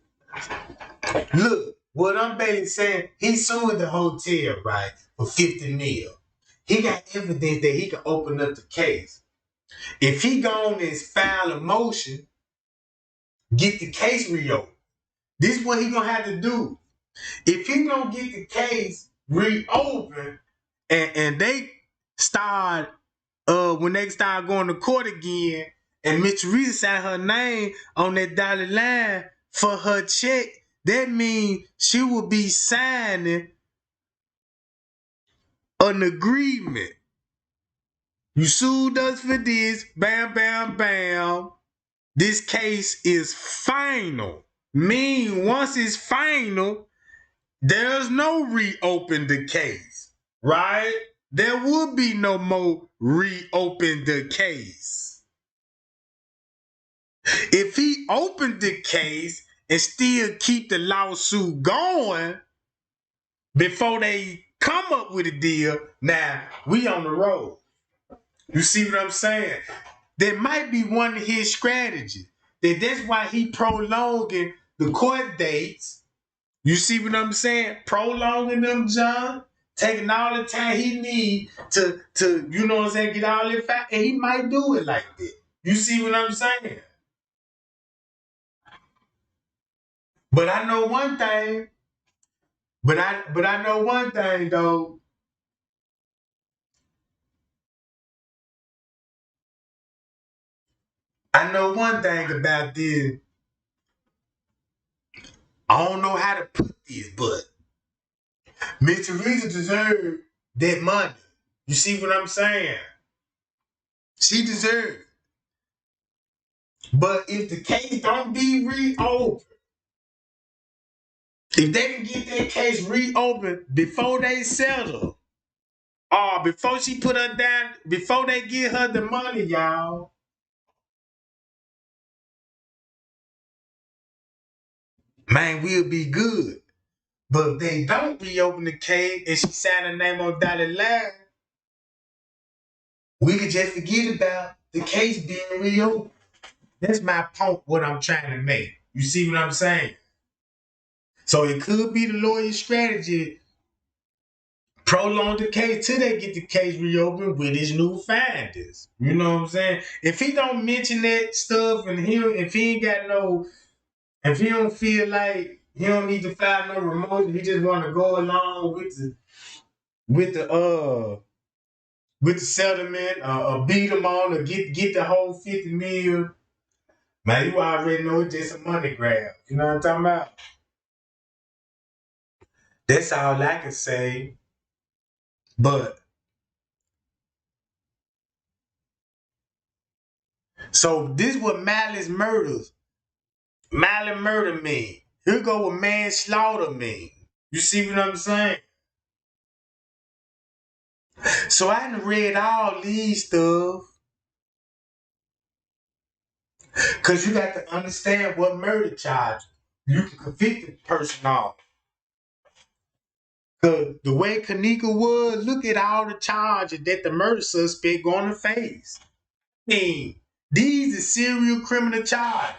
Look, what I'm basically saying, he sued the hotel, right, for 50 mil. He got evidence that he can open up the case. If he go on and file a motion, get the case reopened. This is what he gonna have to do. If he gonna get the case reopened and they start when they start going to court again and Miss Teresa signed her name on that dotted line for her check, that means she will be signing an agreement. You sued us for this, bam, bam, bam. This case is final. Mean once it's final, there's no reopen the case, right? There will be no more reopen the case. If he opened the case and still keep the lawsuit going before they come up with a deal, now we on the road. You see what I'm saying? There might be one of his strategies. That's why he prolonging the court dates. You see what I'm saying? Prolonging them, John. Taking all the time he need to you know what I'm saying, get all that fact. And he might do it like that. You see what I'm saying? But I know one thing. But I know one thing though. I know one thing about this. I don't know how to put this, but Miss Teresa deserved that money. You see what I'm saying? She deserved it. But if the case don't be reopened, if they can get that case reopened before they settle, or before she put her down, before they give her the money, y'all, man, we'll be good. But if they don't reopen the case and she signed her name on dotted line, we could just forget about the case being reopened. That's my point, what I'm trying to make. You see what I'm saying? So it could be the lawyer's strategy, prolong the case till they get the case reopened with his new findings. You know what I'm saying? If he don't mention that stuff and if he ain't got no, if he don't feel like he don't need to file no remote, he just want to go along with the settlement, or beat him on, or get the whole 50 mil. Man, you already know it's just a money grab. You know what I'm talking about? That's all I can say. But so this what malice murder mean. Here go what manslaughter mean. You see what I'm saying? So I done read all these stuff. Cause you got to understand what murder charge you can convict the person off. Cause the way Kenneka was, look at all the charges that the murder suspect gonna face. I mean, these are serial criminal charges.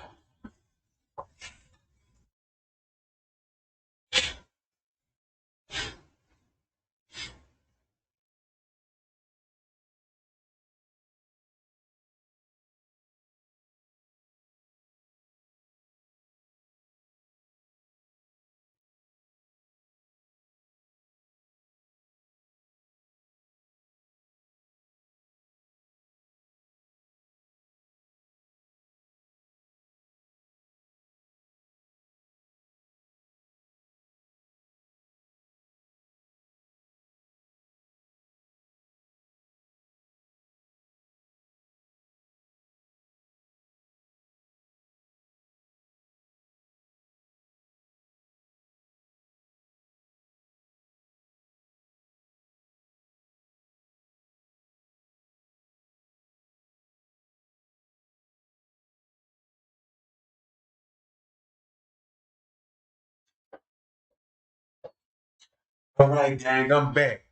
All right, gang, I'm back.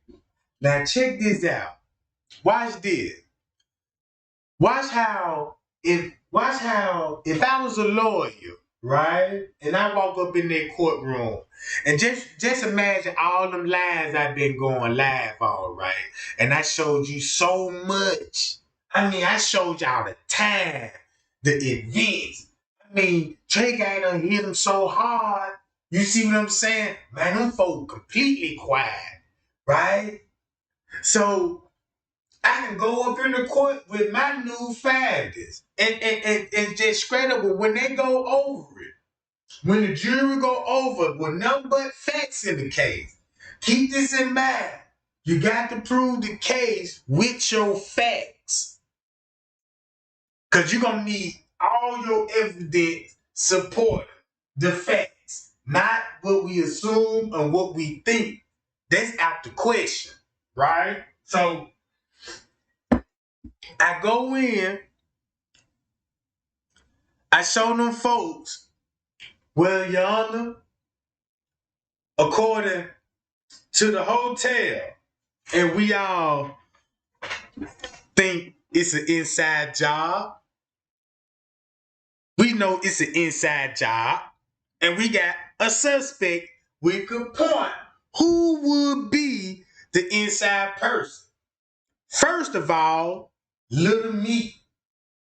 Now check this out. Watch this. Watch how if I was a lawyer, right, and I walk up in that courtroom, and just imagine all them lines I've been going live on, right? And I showed you so much. I mean, I showed y'all the time, the events. I mean, Trey guy done hit him so hard. You see what I'm saying? Man, them folk completely quiet, right? So I can go up in the court with my new findings and just straight up. But when they go over it, when the jury go over with nothing but facts in the case, keep this in mind. You got to prove the case with your facts. Because you're going to need all your evidence support the facts, not what we assume and what we think. That's out the question, right? So I go in, I show them folks, well, Your Honor, according to the hotel, and we all think it's an inside job. We know it's an inside job, and we got a suspect we could point who would be the inside person. First of all, Little Meat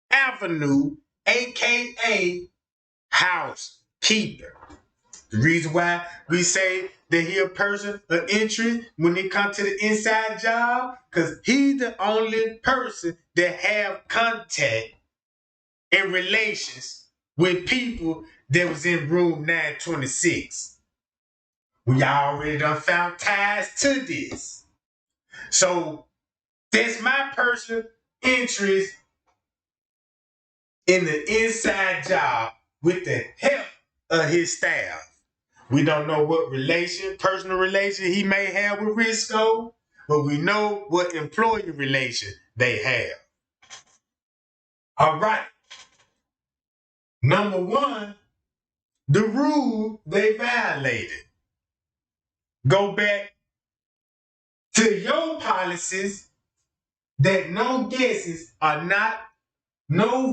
Avenue, aka Housekeeping. The reason why we say that he a person of interest when it comes to the inside job, because he's the only person that have contact and relations with people that was in room 926. We already done found ties to this. So that's my personal interest in the inside job with the help of his staff. We don't know what personal relation he may have with Risco, but we know what employee relation they have. All right. Number one, the rule they violated. Go back to your policies that no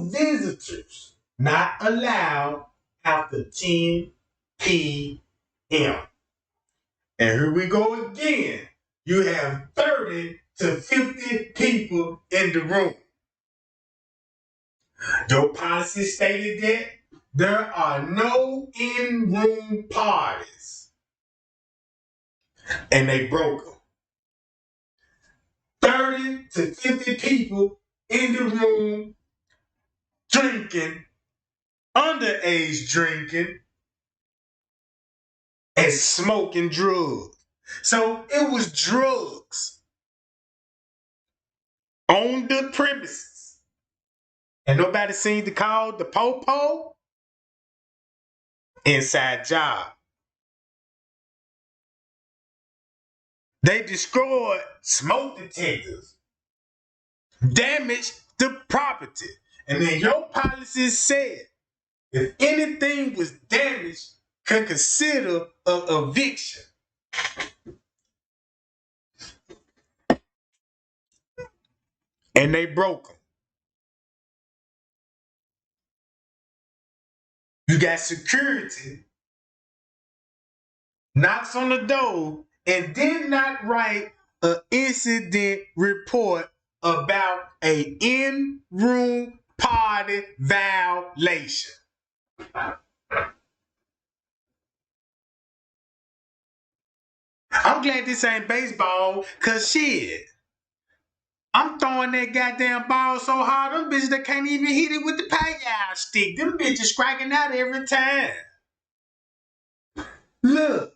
visitors not allowed after 10 p.m. And here we go again. You have 30 to 50 people in the room. Your policy stated that there are no in-room parties. And they broke them. 30 to 50 people in the room drinking, underage drinking, and smoking drugs. So it was drugs on the premises. And nobody seemed to call the po-po. Inside job. They destroyed smoke detectors, damaged the property. And then your policy said if anything was damaged, could consider an eviction. And they broke them. You got security, knocks on the door, and did not write an incident report about a in-room party violation. I'm glad this ain't baseball, cause shit, I'm throwing that goddamn ball so hard, them bitches that can't even hit it with the payout stick. Them bitches striking out every time. Look,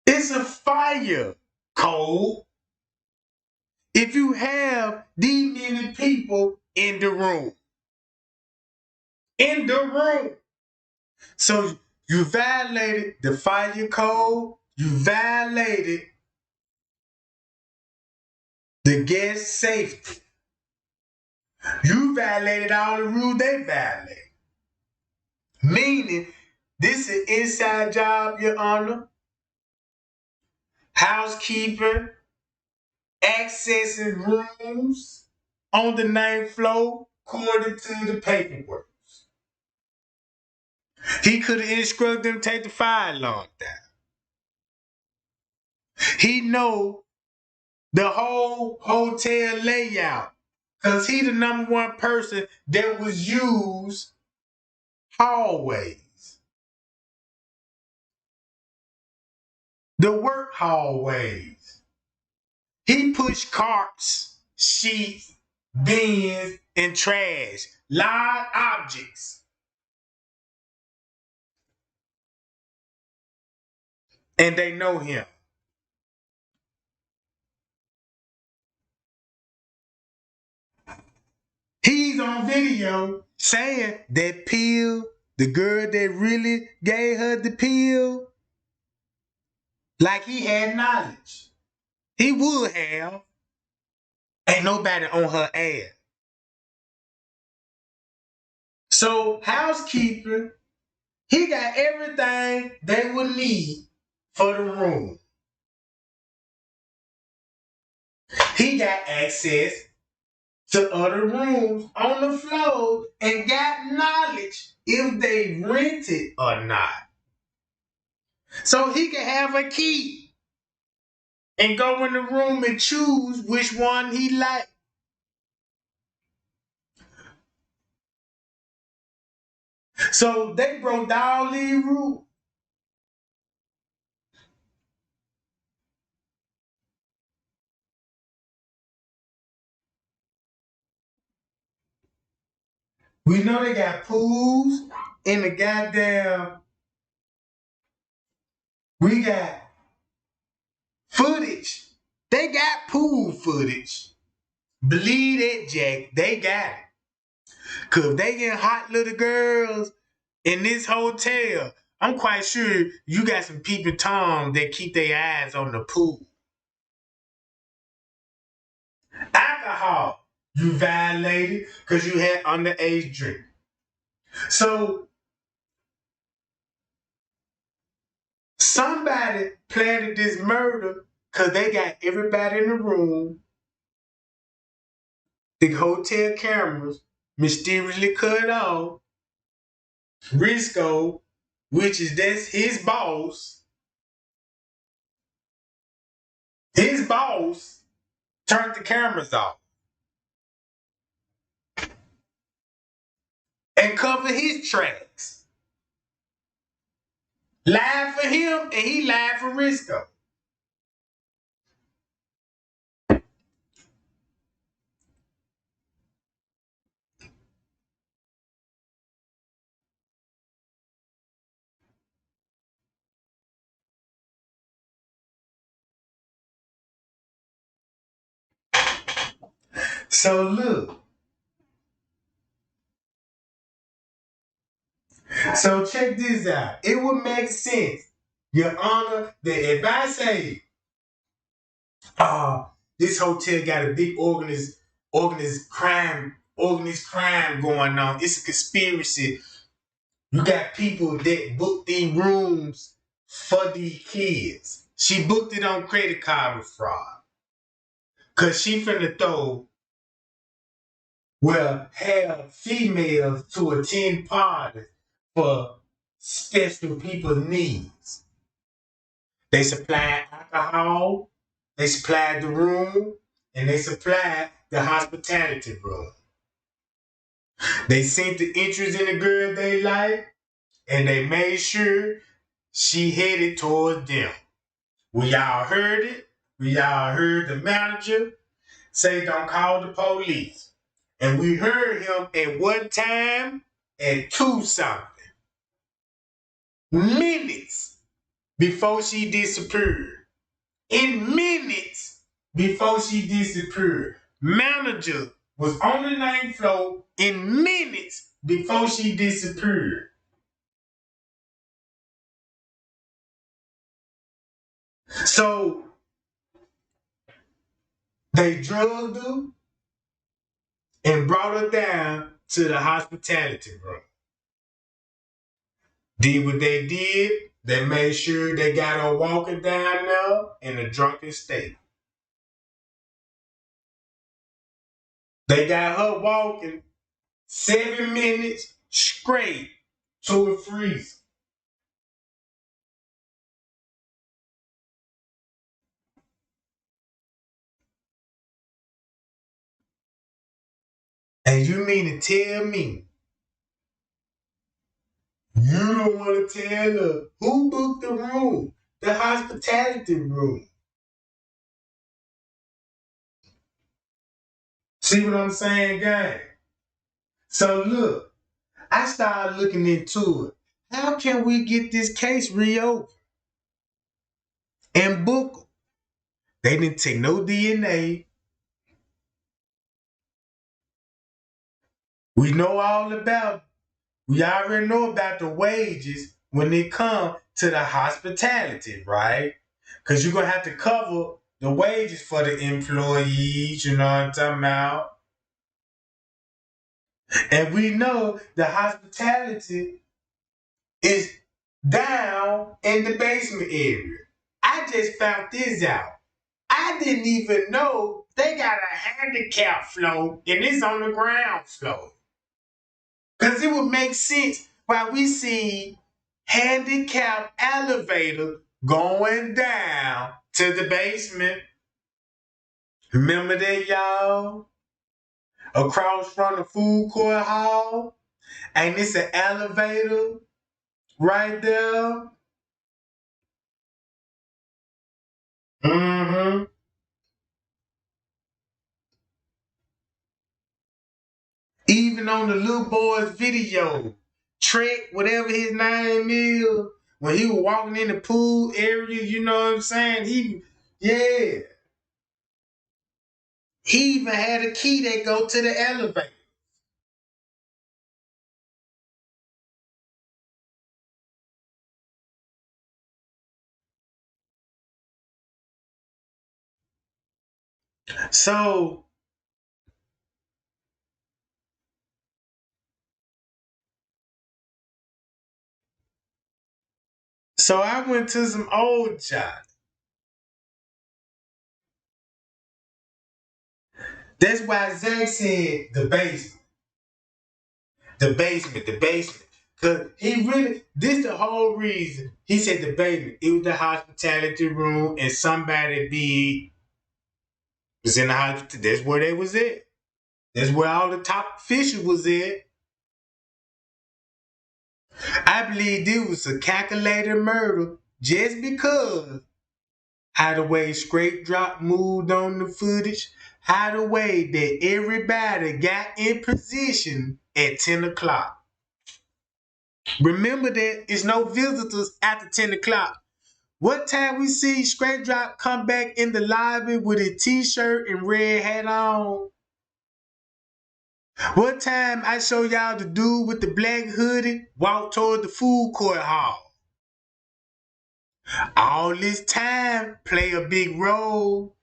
it's a fire code if you have these many people in the room. In the room. So you violated the fire code, you violated the guest safety. You violated all the rules they violated. Meaning, this is an inside job, Your Honor. Housekeeping, accessing rooms on the 9th floor, according to the paperwork. He could have instructed them to take the fire alarm down. He know the whole hotel layout because he the number one person that was used hallways. The work hallways. He pushed carts, sheets, bins, and trash, live objects. And they know him. He's on video saying that pill, the girl that really gave her the pill, like he had knowledge. He would have. Ain't nobody on her ass. So housekeeping, he got everything they would need for the room. He got access to other rooms on the floor and got knowledge if they rented or not. So he can have a key and go in the room and choose which one he liked. So they broke all these rules. We know they got pools in the goddamn. We got footage. They got pool footage. Believe that, Jack. They got it. Cause if they get hot little girls in this hotel, I'm quite sure you got some peeping Tom that keep their eyes on the pool. Alcohol, you violated because you had underage drink. So somebody planted this murder because they got everybody in the room. The hotel cameras mysteriously cut off. Risco, that's his boss. His boss turned the cameras off and covered his tracks. Lied for him and he lied for Risco. So look, so check this out. It would make sense, Your Honor, that if I say, this hotel got a big organized crime going on. It's a conspiracy. You got people that book these rooms for these kids. She booked it on credit card fraud. Cause she finna have females to attend parties for special people's needs. They supplied alcohol, they supplied the room, and they supplied the hospitality room. They sent the interest in the girl they like, and they made sure she headed towards them. We all heard it. We all heard the manager say, "Don't call the police." And we heard him at one time at 2 something minutes before she disappeared. In minutes before she disappeared. Manager was on the 9th floor in minutes before she disappeared. So they drugged her and brought her down to the hospitality room. Did what they did. They made sure they got her walking down there in a drunken state. They got her walking 7 minutes straight to a freeze. And you mean to tell me you don't want to tell her who booked the room, the hospitality room? See what I'm saying, gang? So look, I started looking into it. How can we get this case reopened and book them? They didn't take no DNA. We know all about, we already know about the wages when they come to the hospitality, right? Because you're going to have to cover the wages for the employees, you know what I'm talking about? And we know the hospitality is down in the basement area. I just found this out. I didn't even know they got a handicap floor and it's on the ground floor. Because it would make sense why we see handicap elevator going down to the basement. Remember that, y'all? Across from the food court hall. And it's an elevator right there. Mm-hmm. Even on the little boy's video, Trek, whatever his name is, when he was walking in the pool area, you know what I'm saying? He even had a key that go to the elevator. So, so I went to some old job. That's why Zach said the basement, the basement. Cause he really, this the whole reason. He said the basement. It was the hospitality room and somebody big was in the hospital. That's where they was at. That's where all the top officials was at. I believe this was a calculated murder just because how the way Straight Drop moved on the footage, how the way that everybody got in position at 10 o'clock. Remember that it's no visitors after 10 o'clock. What time we see Straight Drop come back in the lobby with his t-shirt and red hat on? What time I show y'all the dude with the black hoodie walk toward the food court hall? All this time play a big role.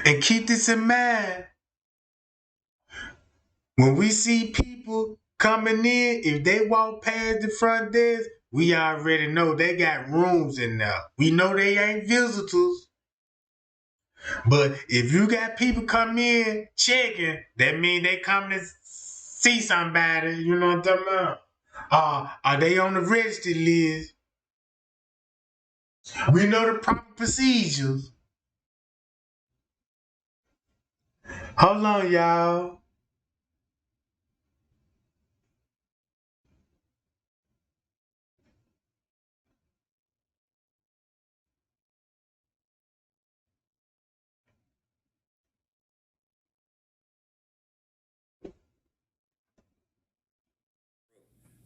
And keep this in mind. When we see people coming in, if they walk past the front desk, we already know they got rooms in there. We know they ain't visitors. But if you got people come in checking, that mean they come to see somebody. You know what I'm talking about? Are they on the register list? We know the proper procedures. Hold on, y'all.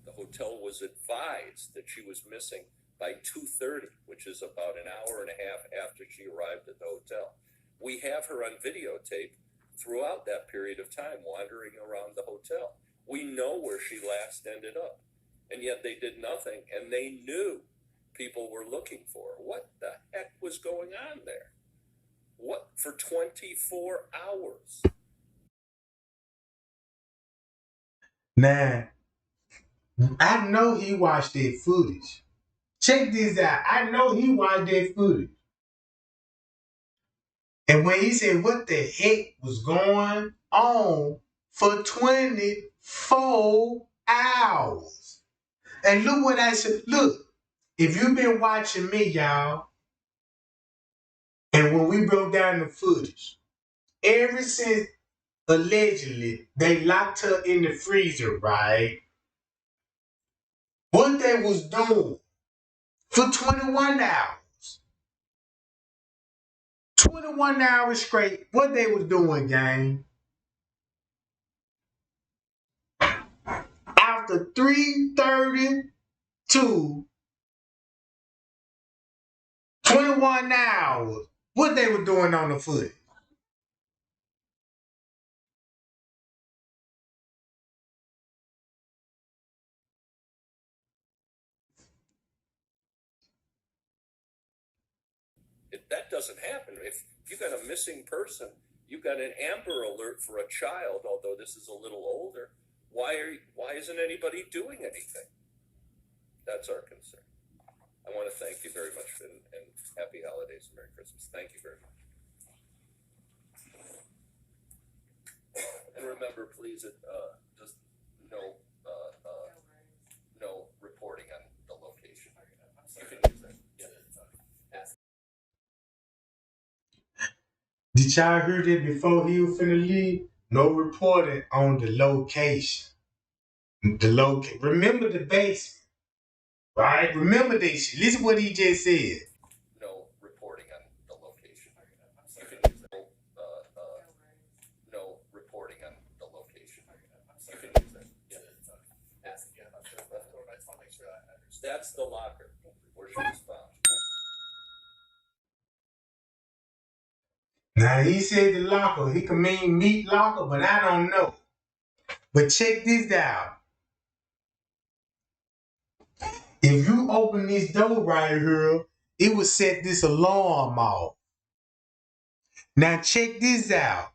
The hotel was advised that she was missing by 2:30, which is about an hour and a half after she arrived at the hotel. We have her on videotape throughout that period of time wandering around the hotel. We know where she last ended up, and yet they did nothing, and they knew people were looking for her. What the heck was going on there? What, for 24 hours? Now, I know he watched that footage. Check this out. I know he watched that footage. And when he said what the heck was going on for 24 hours. And look what I said. Look, if you've been watching me, y'all, and when we broke down the footage, ever since allegedly they locked her in the freezer, right? What they was doing for 21 hours. 21 hours straight. What they was doing, gang. After 3:30 to 21 hours, what they were doing on the foot. That doesn't happen. If you got a missing person, you got an Amber Alert for a child, although this is a little older. Why isn't anybody doing anything? That's our concern. I want to thank you very much and happy holidays and Merry Christmas. Thank you very much. And remember, please, just no no reporting on the location. You can use that. Yeah. Did y'all hear that before he was finna leave? No reporting on the location. Remember the basement, right? Remember this shit. Listen what he just said. No reporting on the location. You can use that. No reporting on the location. You can use that. Yeah. That's the locker where she was found. Now he said the locker. He can mean meat locker, but I don't know. But check this out. If you open this door right here, it will set this alarm off. Now check this out.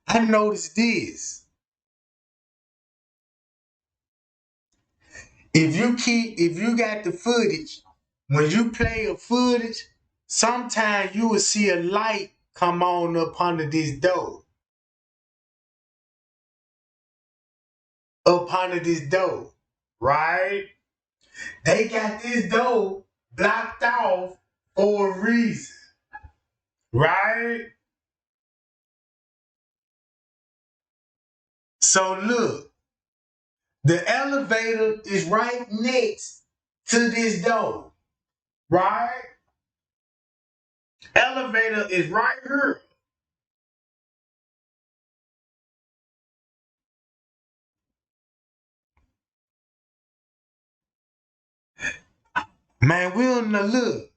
I noticed this. If you got the footage, when you play a footage, sometimes you will see a light come on up under this door. Up under this door, right? They got this door blocked off for a reason, right? So look, the elevator is right next to this door, right? Elevator is right here. Man, we don't know. Look,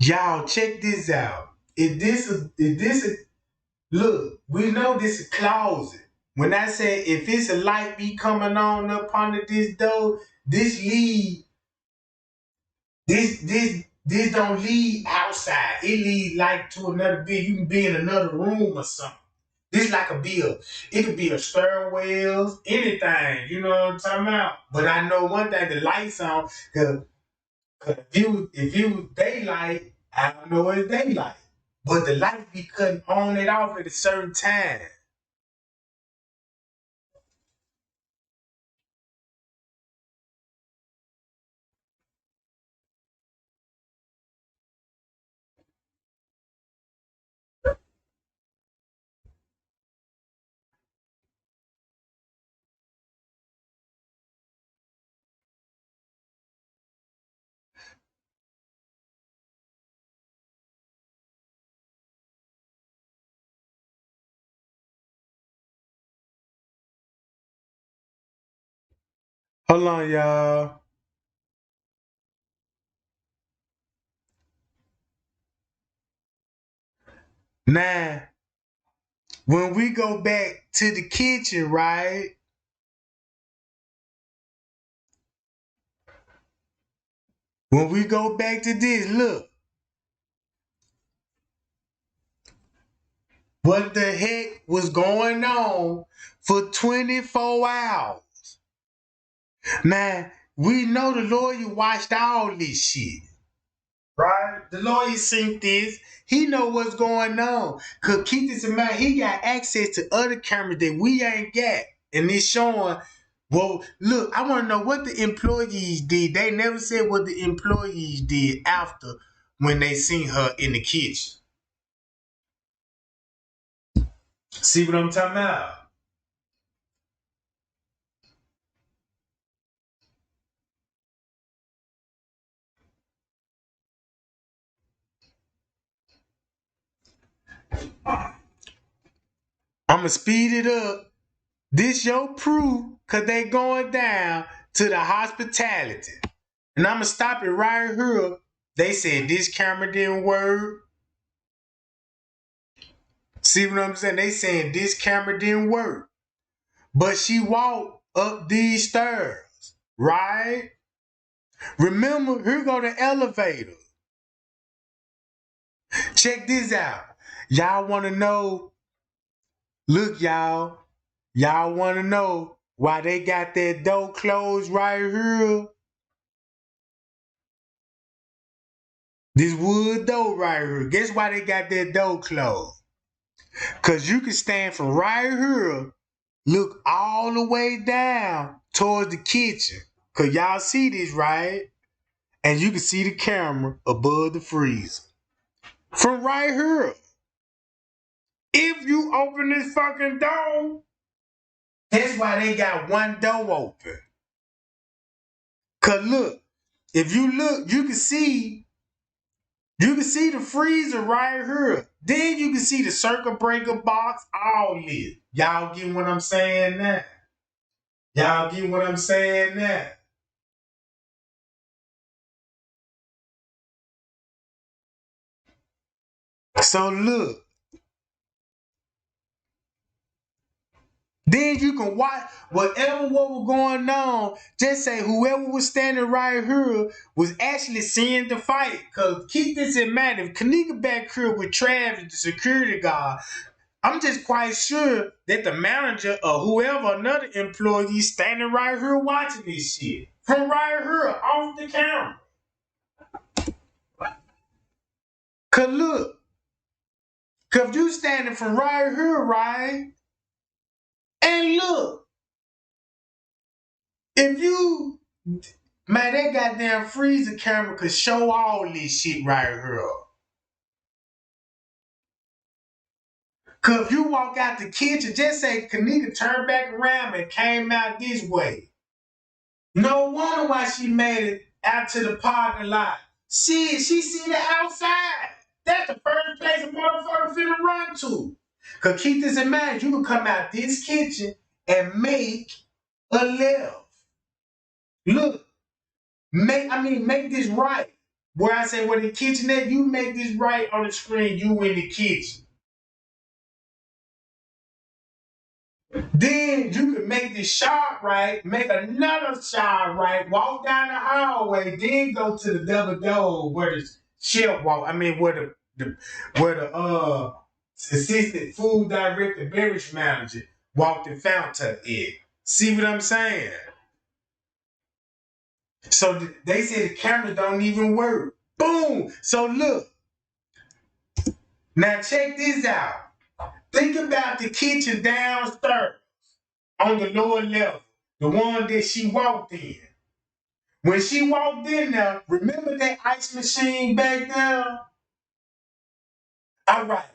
Y'all check this out. Look, we know this is closet. When I say if it's a light be coming on up under this door, this lead, this don't lead outside. It lead like to another bit. You can be in another room or something. This like it could be a stairwell, anything. You know what I'm talking about? But I know one thing: the lights on. Cause if you daylight, I don't know it's daylight. But the light be cutting on and off at a certain time. Hold on, y'all. Now, when we go back to the kitchen, right? When we go back to this, look, what the heck was going on for 24 hours? Now, we know the lawyer watched all this shit. Right? The lawyer seen this. He know what's going on. Cause keep this in mind, he got access to other cameras that we ain't got. And it's showing, well, look, I want to know what the employees did. They never said what the employees did after when they seen her in the kitchen. See what I'm talking about? I'ma speed it up. This your proof, cause they going down to the hospitality. And I'ma stop it right here. They said this camera didn't work. See what I'm saying? They saying this camera didn't work. But she walked up these stairs, right? Remember, here go the elevator. Check this out. Y'all wanna know, look, y'all wanna know why they got that door closed right here? This wood door right here. Guess why they got that door closed? Cause you can stand from right here, look all the way down towards the kitchen. Cause y'all see this, right? And you can see the camera above the freezer. From right here. If you open this fucking door, that's why they got one door open. Cause look, if you look, you can see the freezer right here. Then you can see the circuit breaker box, all this. Y'all get what I'm saying now? Y'all get what I'm saying now? So look, then you can watch whatever what was going on. Just say whoever was standing right here was actually seeing the fight. Cause keep this in mind, if Kenneka back here with Travis, the security guard, I'm just quite sure that the manager or whoever, another employee standing right here watching this shit. From right here, off the camera. Cause look, cause you standing from right here, right? And look, if you, man, that goddamn freezer camera could show all this shit right here. Cause if you walk out the kitchen, just say Kenneka turned back around and came out this way. No wonder why she made it out to the parking lot. She see the outside. That's the first place a motherfucker finna run to. Cause keep this in mind, you can come out this kitchen and make a left. Look, make this right. Where I say, where the kitchen at, you make this right on the screen, you in the kitchen. Then you can make this shot right, make another shot right, walk down the hallway, then go to the double door where the chef walk. I mean, where the assistant food director, beverage manager walked the fountain in. See what I'm saying? So they say the cameras don't even work. Boom. So look. Now check this out. Think about the kitchen downstairs on the lower level, the one that she walked in. When she walked in there, remember that ice machine back there? All right.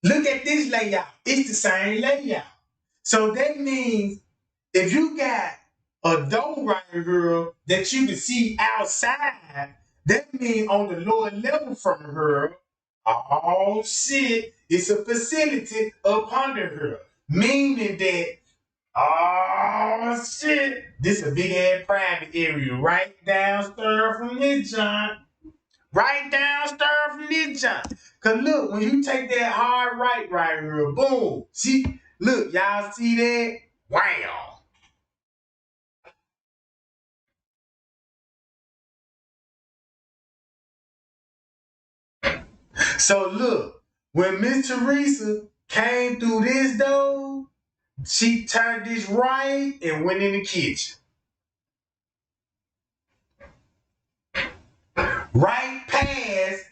Look at this layout. It's the same layout. So that means if you got a door right here that you can see outside, that means on the lower level from her, oh shit, it's a facility up under her. Meaning that, oh shit, this is a big ass private area right downstairs from this joint. Right downstairs from this joint. Cause look, when you take that hard right here, boom. See, look, y'all see that? Wow. So look, when Miss Teresa came through this door, she turned this right and went in the kitchen. Right past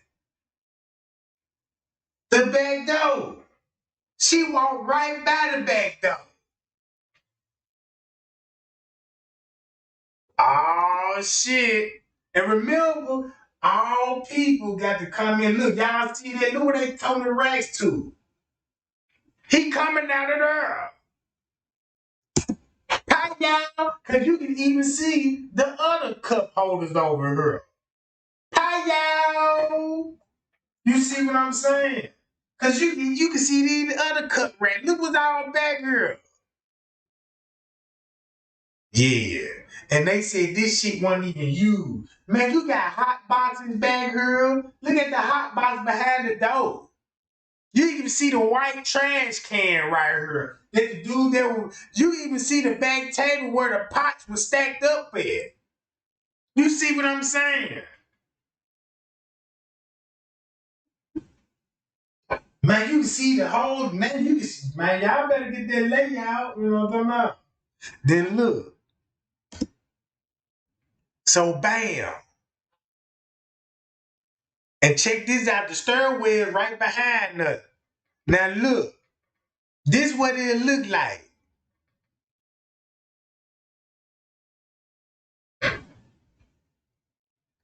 the back door. She walked right by the back door. Oh shit. And remember, all people got to come in. Look, y'all see that? Look where they Tony Rex to. He coming out of there. Hi y'all. Cause you can even see the other cup holders over here. Hi y'all. You see what I'm saying? Cause you can see the other cup rack. Look what's all back here. Yeah. And they said this shit wasn't even used. Man, you got hot boxes back here. Look at the hot box behind the door. You even see the white trash can right here. That the dude you even see the back table where the pots were stacked up at. You see what I'm saying? Man, you can see the whole, man, man, y'all better get that layout, you know what I'm talking about? Then look. So bam. And check this out, the stairway is right behind us. Now look, this what it look like.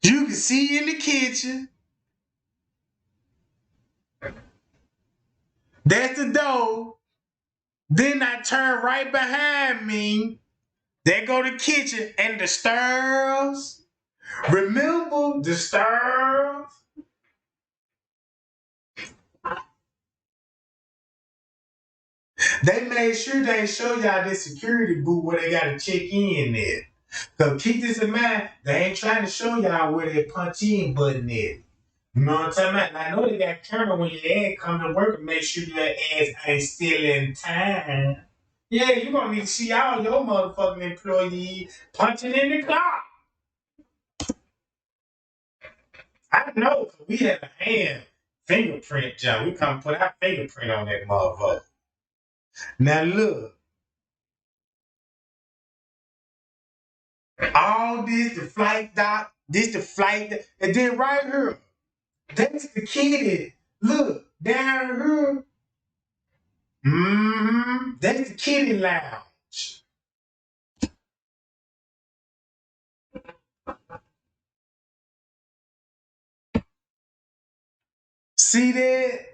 You can see in the kitchen. That's the door. Then I turn right behind me. There go the kitchen and the stairs. Remember the stairs? They made sure they show y'all this security booth where they gotta check in at. So keep this in mind, they ain't trying to show y'all where that punch in button is. You know what I'm talking about? And I know they got camera when your ass come to work and make sure your ass ain't still in time. Yeah, you gonna need to see all your motherfucking employees punching in the clock. I know, 'cause we had a hand fingerprint job. We come put our fingerprint on that motherfucker. Now look, all this, the flight doc, this the flight, and then right here, that's the kitty. Look, down here, that's the kitty lounge. See that?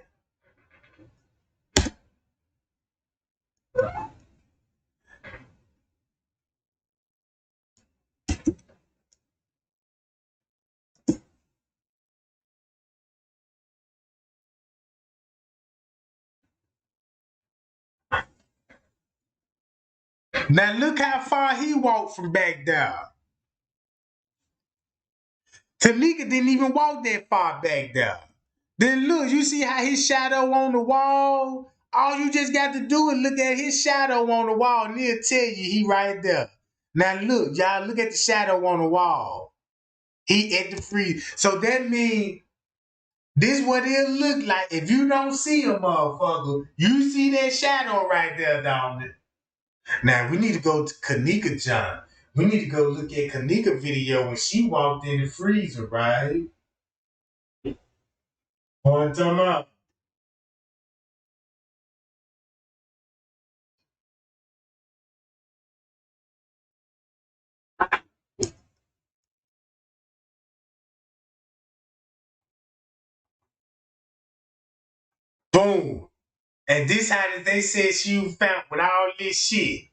Now look how far he walked from back there. Kenneka didn't even walk that far back there. Then look, you see how his shadow on the wall? All you just got to do is look at his shadow on the wall and he'll tell you he right there. Now look, y'all, look at the shadow on the wall. He at the freeze. So that means this what it'll look like if you don't see a motherfucker. You see that shadow right there, don't it? Now we need to go to Kenneka, John. We need to go look at Kenneka video when she walked in the freezer, right? One time out. Boom. And this how they said she was found with all this shit.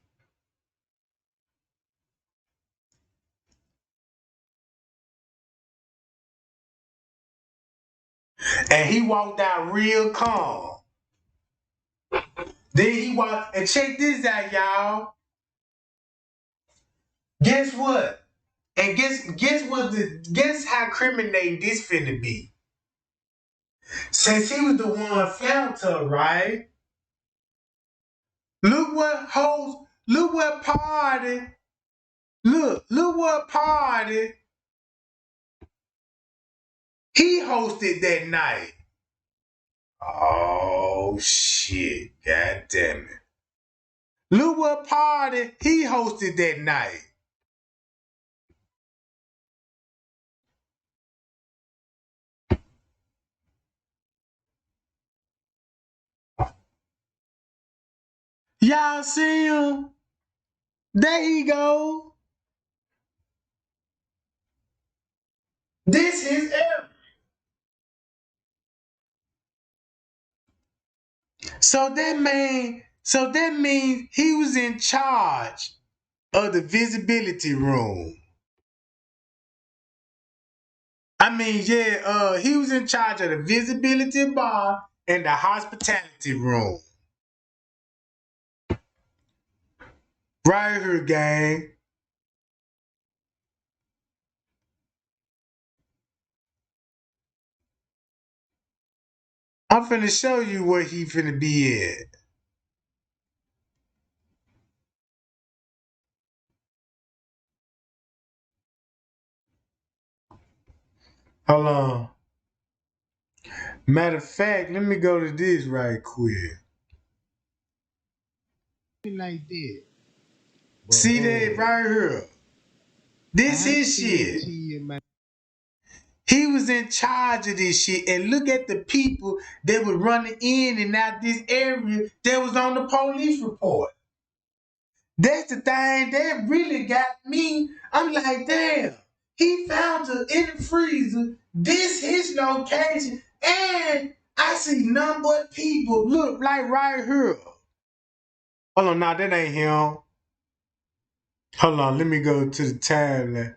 And he walked out real calm. Then he walked, and check this out, y'all. Guess what? And guess how criminating this finna be. Since he was the one found her, right? Look what party, look what party he hosted that night. Oh shit, god damn it. Look what party he hosted that night. Y'all see him? There he go. This is Eric. So that means he was in charge of the visibility room. I mean, yeah, he was in charge of the visibility bar and the hospitality room. Right here, gang. I'm finna show you where he finna be at. Hold on. Matter of fact, let me go to this right quick. Like that. See that right here? This is shit. He was in charge of this shit. And look at the people that were running in and out this area that was on the police report. That's the thing that really got me. I'm like, damn, he found her in the freezer. This his location. And I see none but people. Look, like right here. Hold on, nah, that ain't him. Hold on, let me go to the timeline.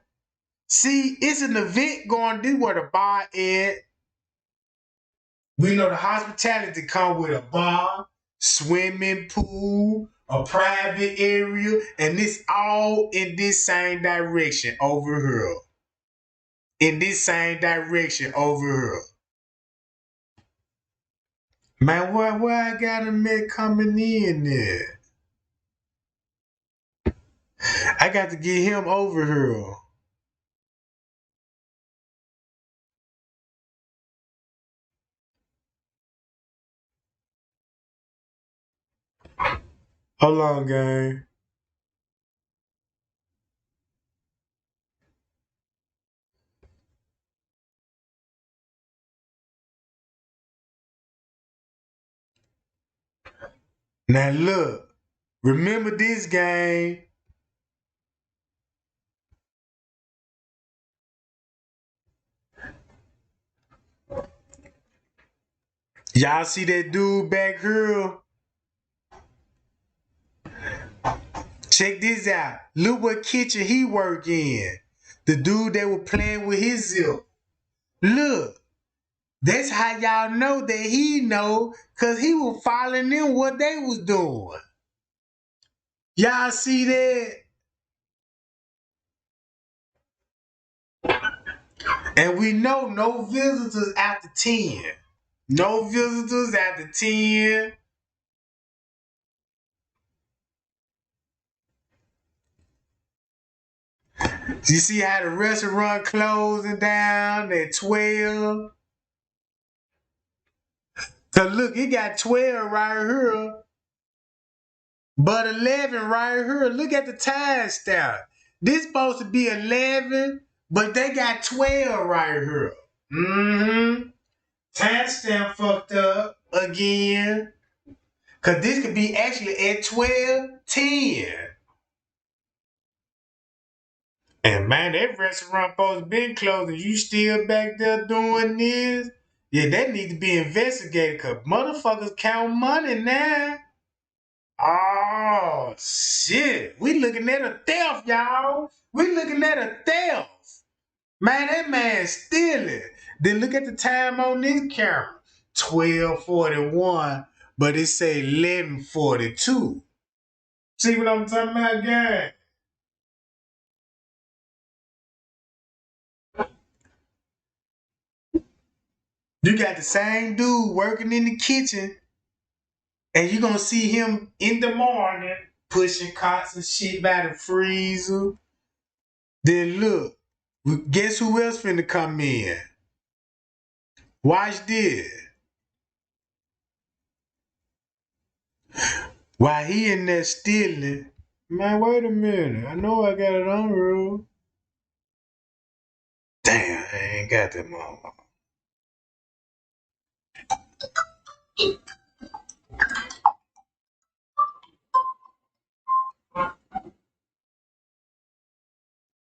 See, it's an event going. This where the bar is. We know the hospitality come with a bar, swimming pool, a private area, and this all in this same direction over here. In this same direction over here. Man, where I got a man coming in there? I got to get him over here. Hold on, gang. Now look, remember this game. Y'all see that dude back here? Check this out. Look what kitchen he work in. The dude that was playing with his zip. Look, that's how y'all know that he know, cause he was following them what they was doing. Y'all see that? And we know no visitors after 10. No visitors after 10. You see how the restaurant closing down at 12? Cause look, it got 12 right here, but 11 right here. Look at the time stamp. This supposed to be 11, but they got 12 right here. Mm-hmm. Time stamp fucked up again. Cause this could be actually at 12:10. And man, that restaurant supposed to been closed and you still back there doing this? Yeah, that needs to be investigated because motherfuckers count money now. Oh, shit. We looking at a theft, y'all. We looking at a theft. Man, that man stealing. Then look at the time on this camera. 12:41, but it say 11:42. See what I'm talking about, gang? You got the same dude working in the kitchen, and you gonna see him in the morning pushing cots and shit by the freezer. Then look, guess who else finna come in? Watch this. While he in there stealing, man, wait a minute. I know I got it on roll. Damn, I ain't got that motherfucker.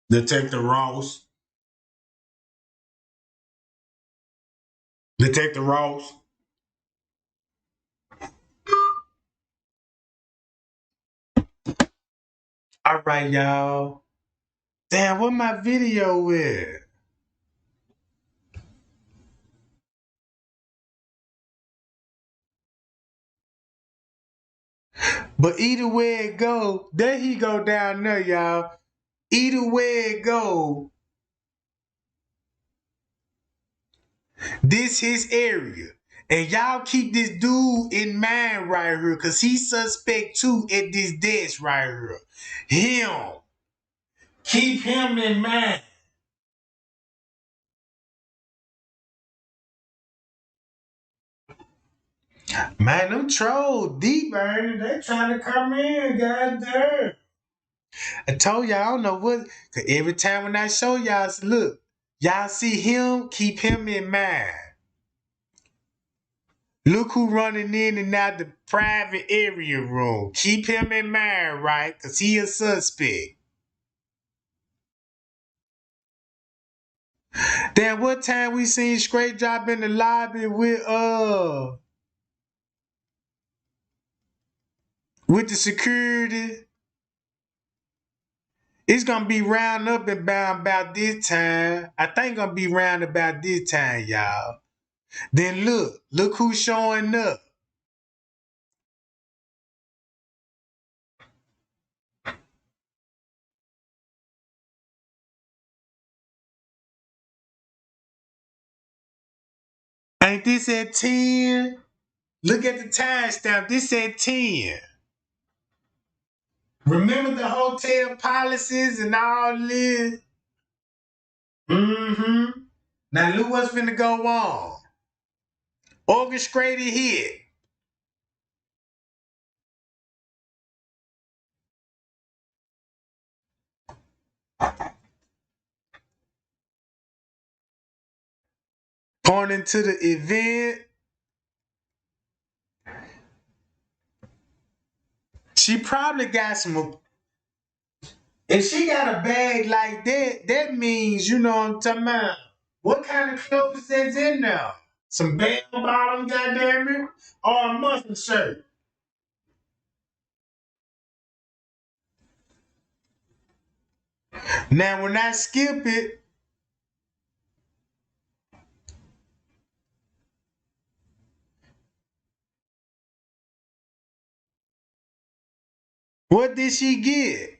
Detective Ross. Detective Ross. All right, y'all. Damn, what my video with? But either way it go, there he go down there, y'all. Either way it go, this his area. And y'all keep this dude in mind right here, cause he's suspect too at this desk right here. Him. Keep him in mind. Man, them trolls deep, man. They trying to come in, goddamn. I told y'all, I don't know what, cause every time when I show y'all, look, y'all see him, keep him in mind. Look who running in and out the private area room. Keep him in mind, right? Cause he a suspect. Damn, what time we seen Straight Drop in the lobby with the security? It's gonna be round up and bound about this time. I think gonna be round about this time, y'all. Then look who's showing up. Ain't this at 10? Look at the timestamp. This at 10. Remember the hotel policies and all this? Mm-hmm. Now look what's finna go on. Orchestrated hit. Pointing to the event. She probably got some. If she got a bag like that, that means, you know what I'm talking about. What kind of clothes that's in there? Some bell bottom, goddamn it, or a mustard shirt. Now, when I skip it, what did she get?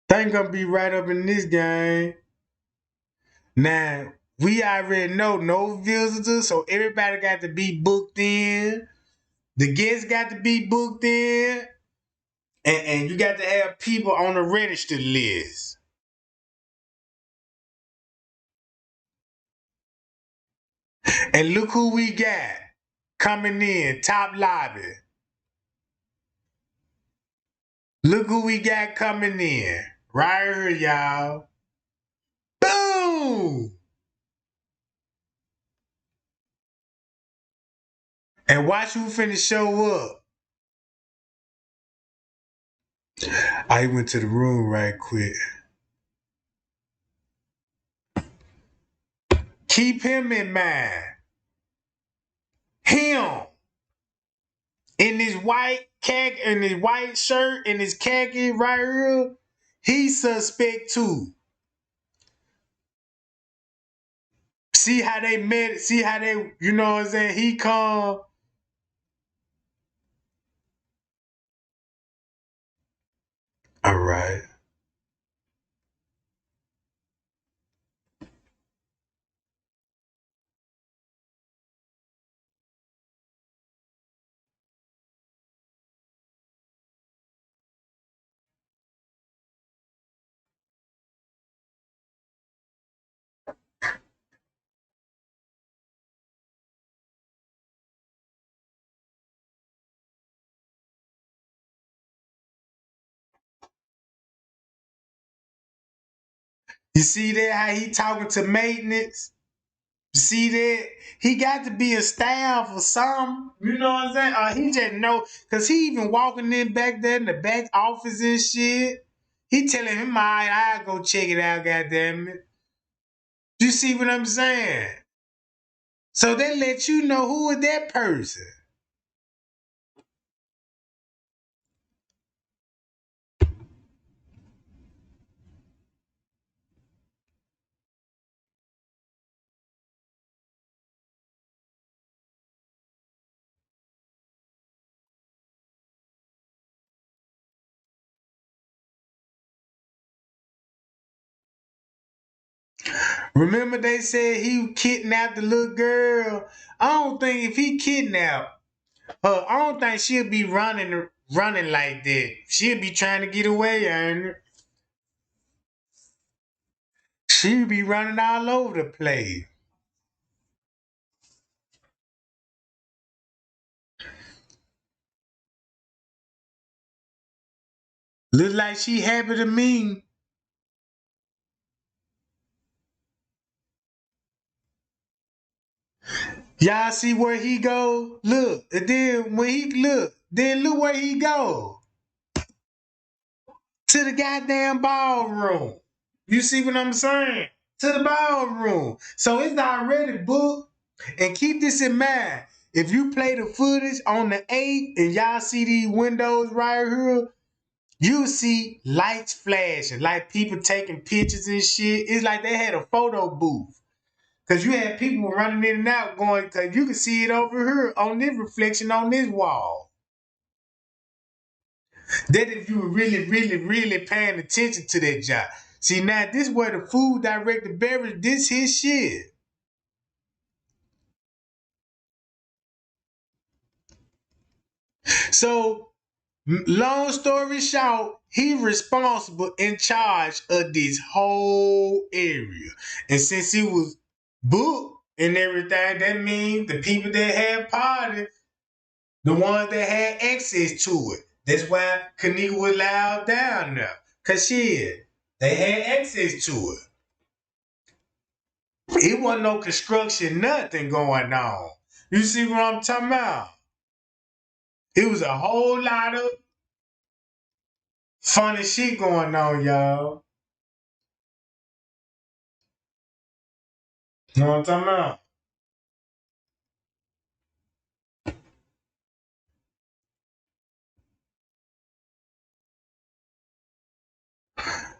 Thing gonna be right up in this game. Now, we already know no visitors, so everybody got to be booked in. The guests got to be booked in. And you got to have people on the registered list. And look who we got coming in, top lobby. Look who we got coming in. Right here, y'all. Boom! And watch who finna show up. I went to the room right quick. Keep him in mind. Him in his white khaki, in his white shirt, in his khaki right here. He's suspect too. See how they met, see how they, you know what I'm saying? He come. All right. You see that how he talking to maintenance? You see that? He got to be a staff or something. You know what I'm saying? Or he just know, cause he even walking in back there in the back office and shit. He telling him, all right, I'll go check it out, goddamn it. You see what I'm saying? So they let you know who is that person. Remember they said he kidnapped the little girl? I don't think if he kidnapped her, I don't think she'll be running like that. She'll be trying to get away, and she'll be running all over the place. Look like she happy to me. Y'all see where he go? Look, and then when he look, then look where he go. To the goddamn ballroom. You see what I'm saying? To the ballroom. So it's already booked. And keep this in mind. If you play the footage on the 8th and y'all see these windows right here, you see lights flashing, like people taking pictures and shit. It's like they had a photo booth. Cause you had people running in and out going, cause you can see it over here on this reflection on this wall. That if you were really, really, really paying attention to that job. See now this where the food director beverage, this his shit. So long story short, he responsible in charge of this whole area. And since he was booked and everything, that means the people that had parties, the ones that had access to it. That's why Kenneka was allowed down there. Cause shit, they had access to it. It wasn't no construction, nothing going on. You see what I'm talking about? It was a whole lot of funny shit going on, y'all. You know what I'm talking about?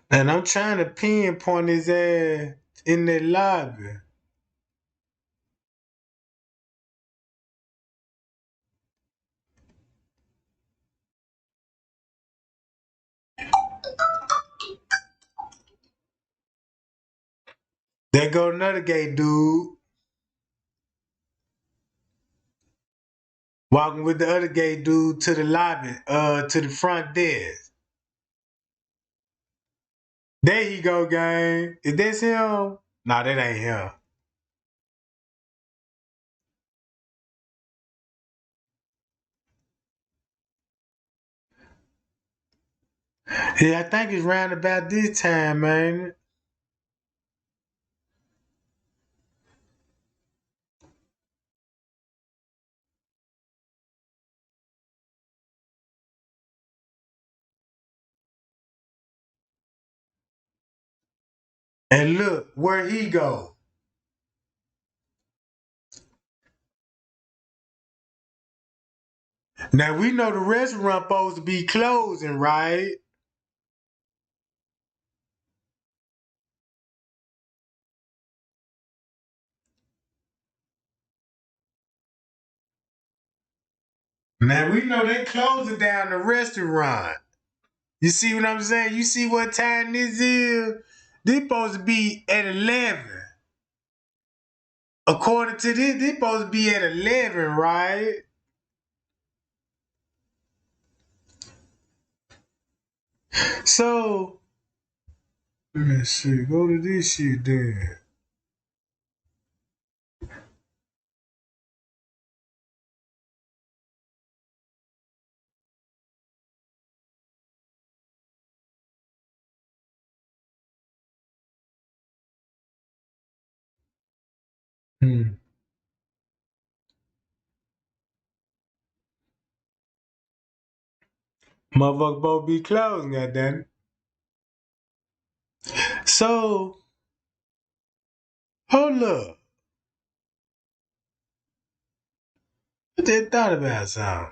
And I'm trying to pinpoint his ass in the lobby. There go another gay dude walking with the other gay dude to the lobby, to the front desk. There he go, gang. Is this him? Nah, that ain't him. Yeah, I think it's round about this time, man. And look where he go. Now we know the restaurant supposed to be closing, right? Now we know they closing down the restaurant. You see what I'm saying? You see what time this is? They supposed to be at 11. According to this, they supposed to be at 11, right? So, let's see. Go to this shit then. Hmm. Motherfucker supposed to be closing, goddamn. So, hold up. I just thought about something.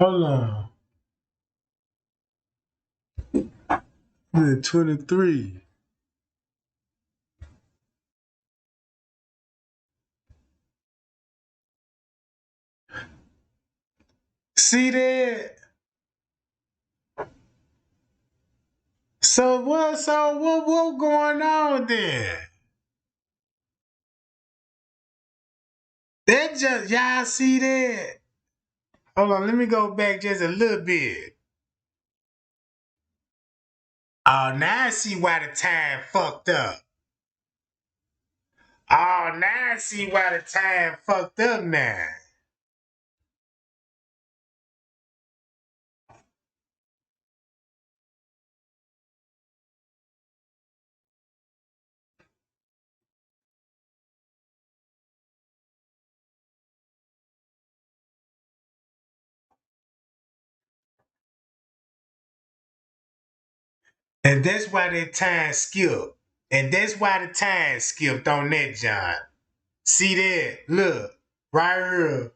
Hold on. 23. See that? So what going on there? That just y'all see that? Hold on, let me go back just a little bit. Oh, now I see why the time fucked up. Oh, now I see why the time fucked up now. And that's why that time skipped. And that's why the time skipped on that, John. See that? Look, right here.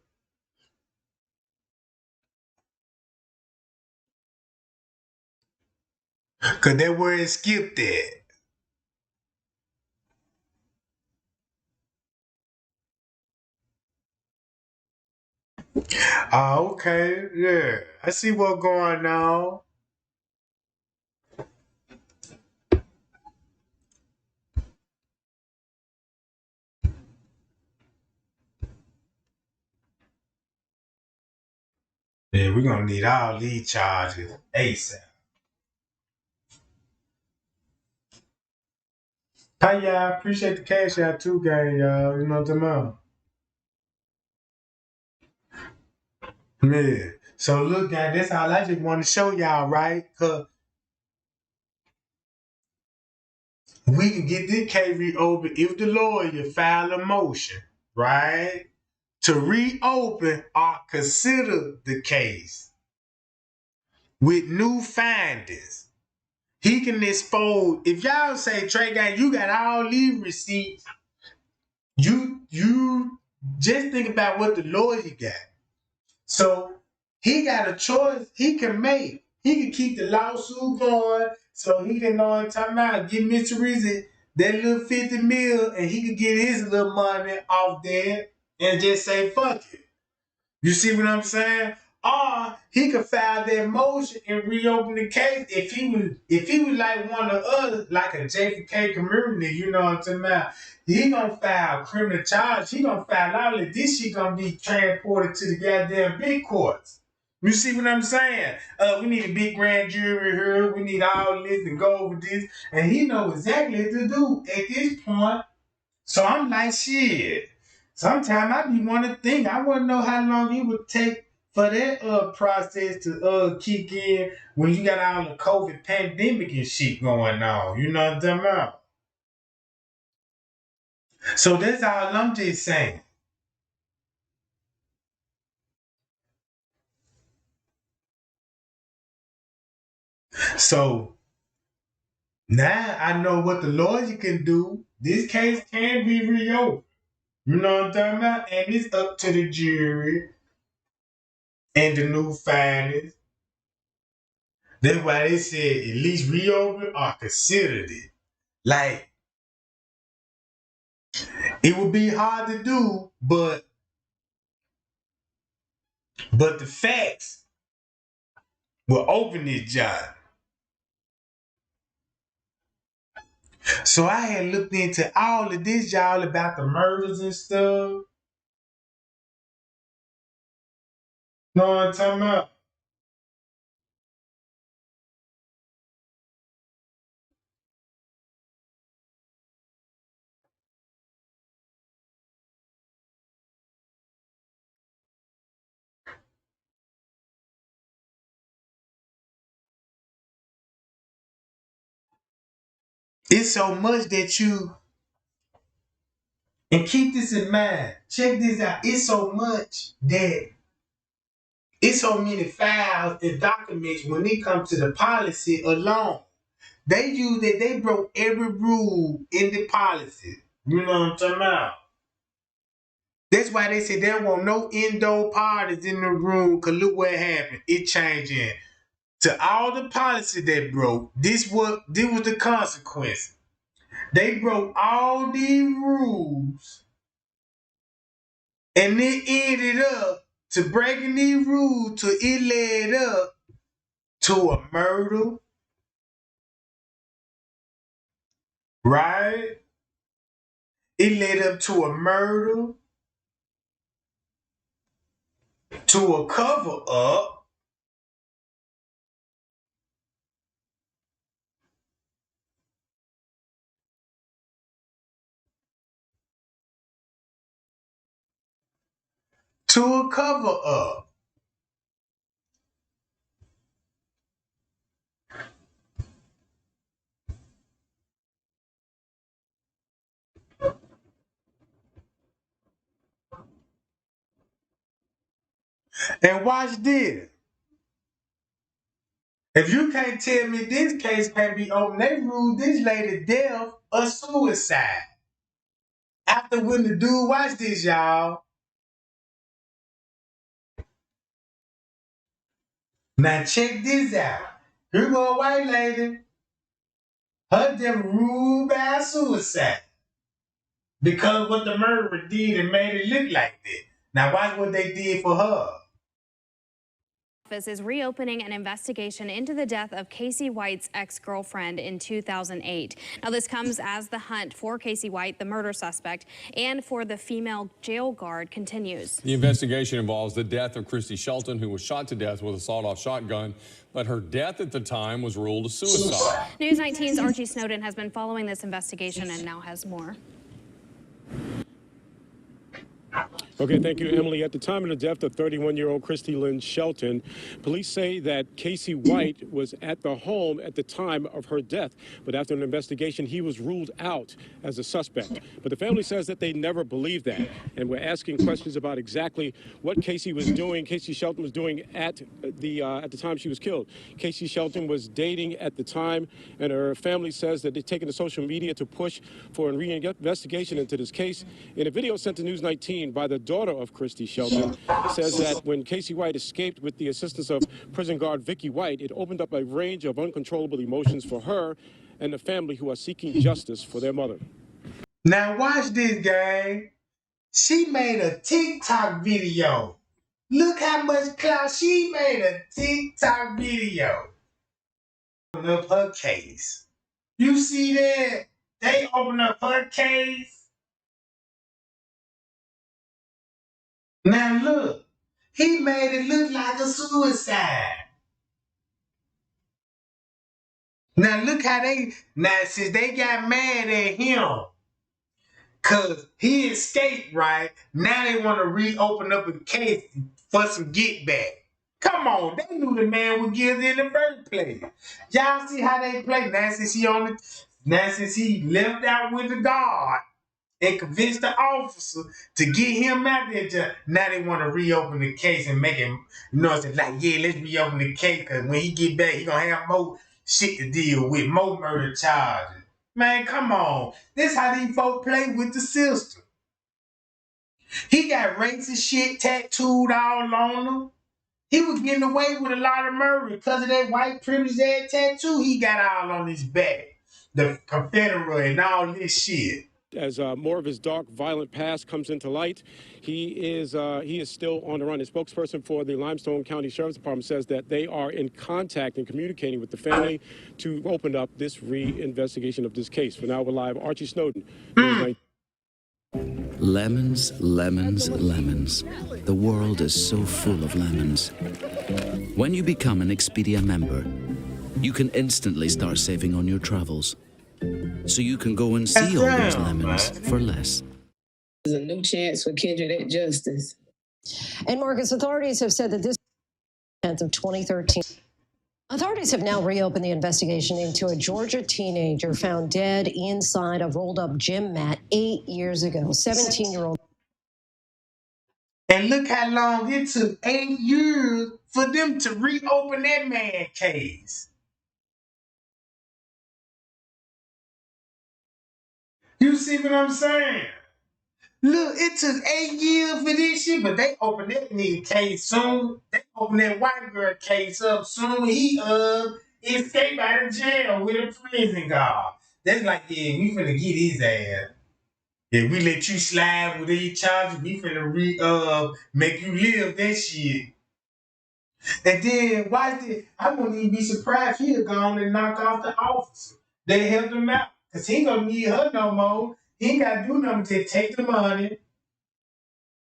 Cause that where it skipped at. Oh, okay. Yeah. I see what's going on. Yeah, we're gonna need all these charges ASAP. Hi y'all, appreciate the cash out too, gang, y'all. You know what I'm talking about? Yeah. So look, gang, that's all I just want to show y'all, right? Cause we can get this case reopened if the lawyer file a motion, right? To reopen or consider the case with new findings. He can expose, if y'all say, Trey Gang, you got all these receipts, you just think about what the lawyer got. So he got a choice he can make. He can keep the lawsuit going so he can know what I'm talking about, give Mr. Rizzi that little 50 mil and he could get his little money off there and just say fuck it. You see what I'm saying? Or he could file that motion and reopen the case if he was like one of the others, like a JFK community, you know what I'm talking about? He gonna file criminal charge. He gonna file all of this shit gonna be transported to the goddamn big courts. You see what I'm saying? We need a big grand jury here. We need all this and go over this. And he know exactly what to do at this point. So I'm like, shit. Sometimes I be want to think. I want to know how long it would take for that process to kick in when you got all the COVID pandemic and shit going on. You know what I'm talking about? So that's all I'm just saying. So now I know what the lawyer can do. This case can be reopened. You know what I'm talking about? And it's up to the jury and the new findings. That's why they said at least reopen or considered it. Like, it would be hard to do, but the facts will open this job. So I had looked into all of this, y'all, about the murders and stuff. Know what I'm talking about? It's so much that you, and keep this in mind. Check this out. It's so much that it's so many files and documents when it comes to the policy alone. They use that they broke every rule in the policy. You know what I'm talking about? That's why they said there won't no indoor parties in the room. Cause look what happened. It changing to all the policy they broke. This was the consequence. They broke all these rules, and it ended up to breaking these rules. To it led up to a murder, right? It led up to a murder, to a cover up, to a cover up. And watch this. If you can't tell me this case can be open, they ruled this lady death a suicide. After when the dude, watch this, y'all. Now check this out. Here go a white lady. Her death ruled by suicide. Because what the murderer did and made it look like that. Now watch what they did for her. Office is reopening an investigation into the death of Casey White's ex-girlfriend in 2008. Now, this comes as the hunt for Casey White, the murder suspect, and for the female jail guard continues. The investigation involves the death of Christy Shelton, who was shot to death with a sawed-off shotgun, but her death at the time was ruled a suicide. News 19's Archie Snowden has been following this investigation and now has more. Okay, thank you, Emily. At the time of the death of 31-year-old Christy Lynn Shelton, police say that Casey White was at the home at the time of her death. But after an investigation, he was ruled out as a suspect. But the family says that they never believed that. And we're asking questions about exactly what Casey Shelton was doing at the time she was killed. Casey Shelton was dating at the time, and her family says that they've taken to social media to push for a reinvestigation into this case. In a video sent to News 19 by the daughter of Christy Shelton, says that when Casey White escaped with the assistance of prison guard Vicky White, it opened up a range of uncontrollable emotions for her and the family who are seeking justice for their mother. Now watch this, gang. She made a TikTok video Look how much clout she made a TikTok video. Open up her case. You see that? They open up her case. Now look, he made it look like a suicide. Now look how since they got mad at him, cause he escaped, right? Now they want to reopen up a case for some get back. Come on, they knew the man was guilty in the first place. Y'all see how they play. Now since he left out with the guard and convinced the officer to get him out there, now they want to reopen the case and make him, it's like, yeah, let's reopen the case, because when he get back, he gonna have more shit to deal with, more murder charges. Man, come on. This how these folk play with the system. He got racist shit tattooed all on him. He was getting away with a lot of murder because of that white privilege tattoo he got all on his back. The Confederate and all this shit. As more of his dark, violent past comes into light, he is still on the run. A spokesperson for the Limestone County Sheriff's Department says that they are in contact and communicating with the family to open up this re-investigation of this case. For now, we're live. Archie Snowden. Lemons, lemons, lemons. The world is so full of lemons. When you become an Expedia member, you can instantly start saving on your travels. So you can go and see all those lemons for less. There's a new chance for Kendrick at justice. And Marcus, authorities have said that this 10th of 2013. Authorities have now reopened the investigation into a Georgia teenager found dead inside a rolled-up gym mat 8 years ago. 17-year-old. And look how long it took, 8 years, for them to reopen that man case. You see what I'm saying? Look, it took 8 years for this shit, but they opened that nigga case soon. They opened that white girl case up soon. He escaped out of jail with a prison guard. That's like, yeah, we finna get his ass. If we let you slide with these charges, we finna make you live that shit. And then watch this. I wouldn't even be surprised if he'd gone and knock off the officer. They helped him out. Because he ain't gonna need her no more. He ain't gotta do nothing to take the money.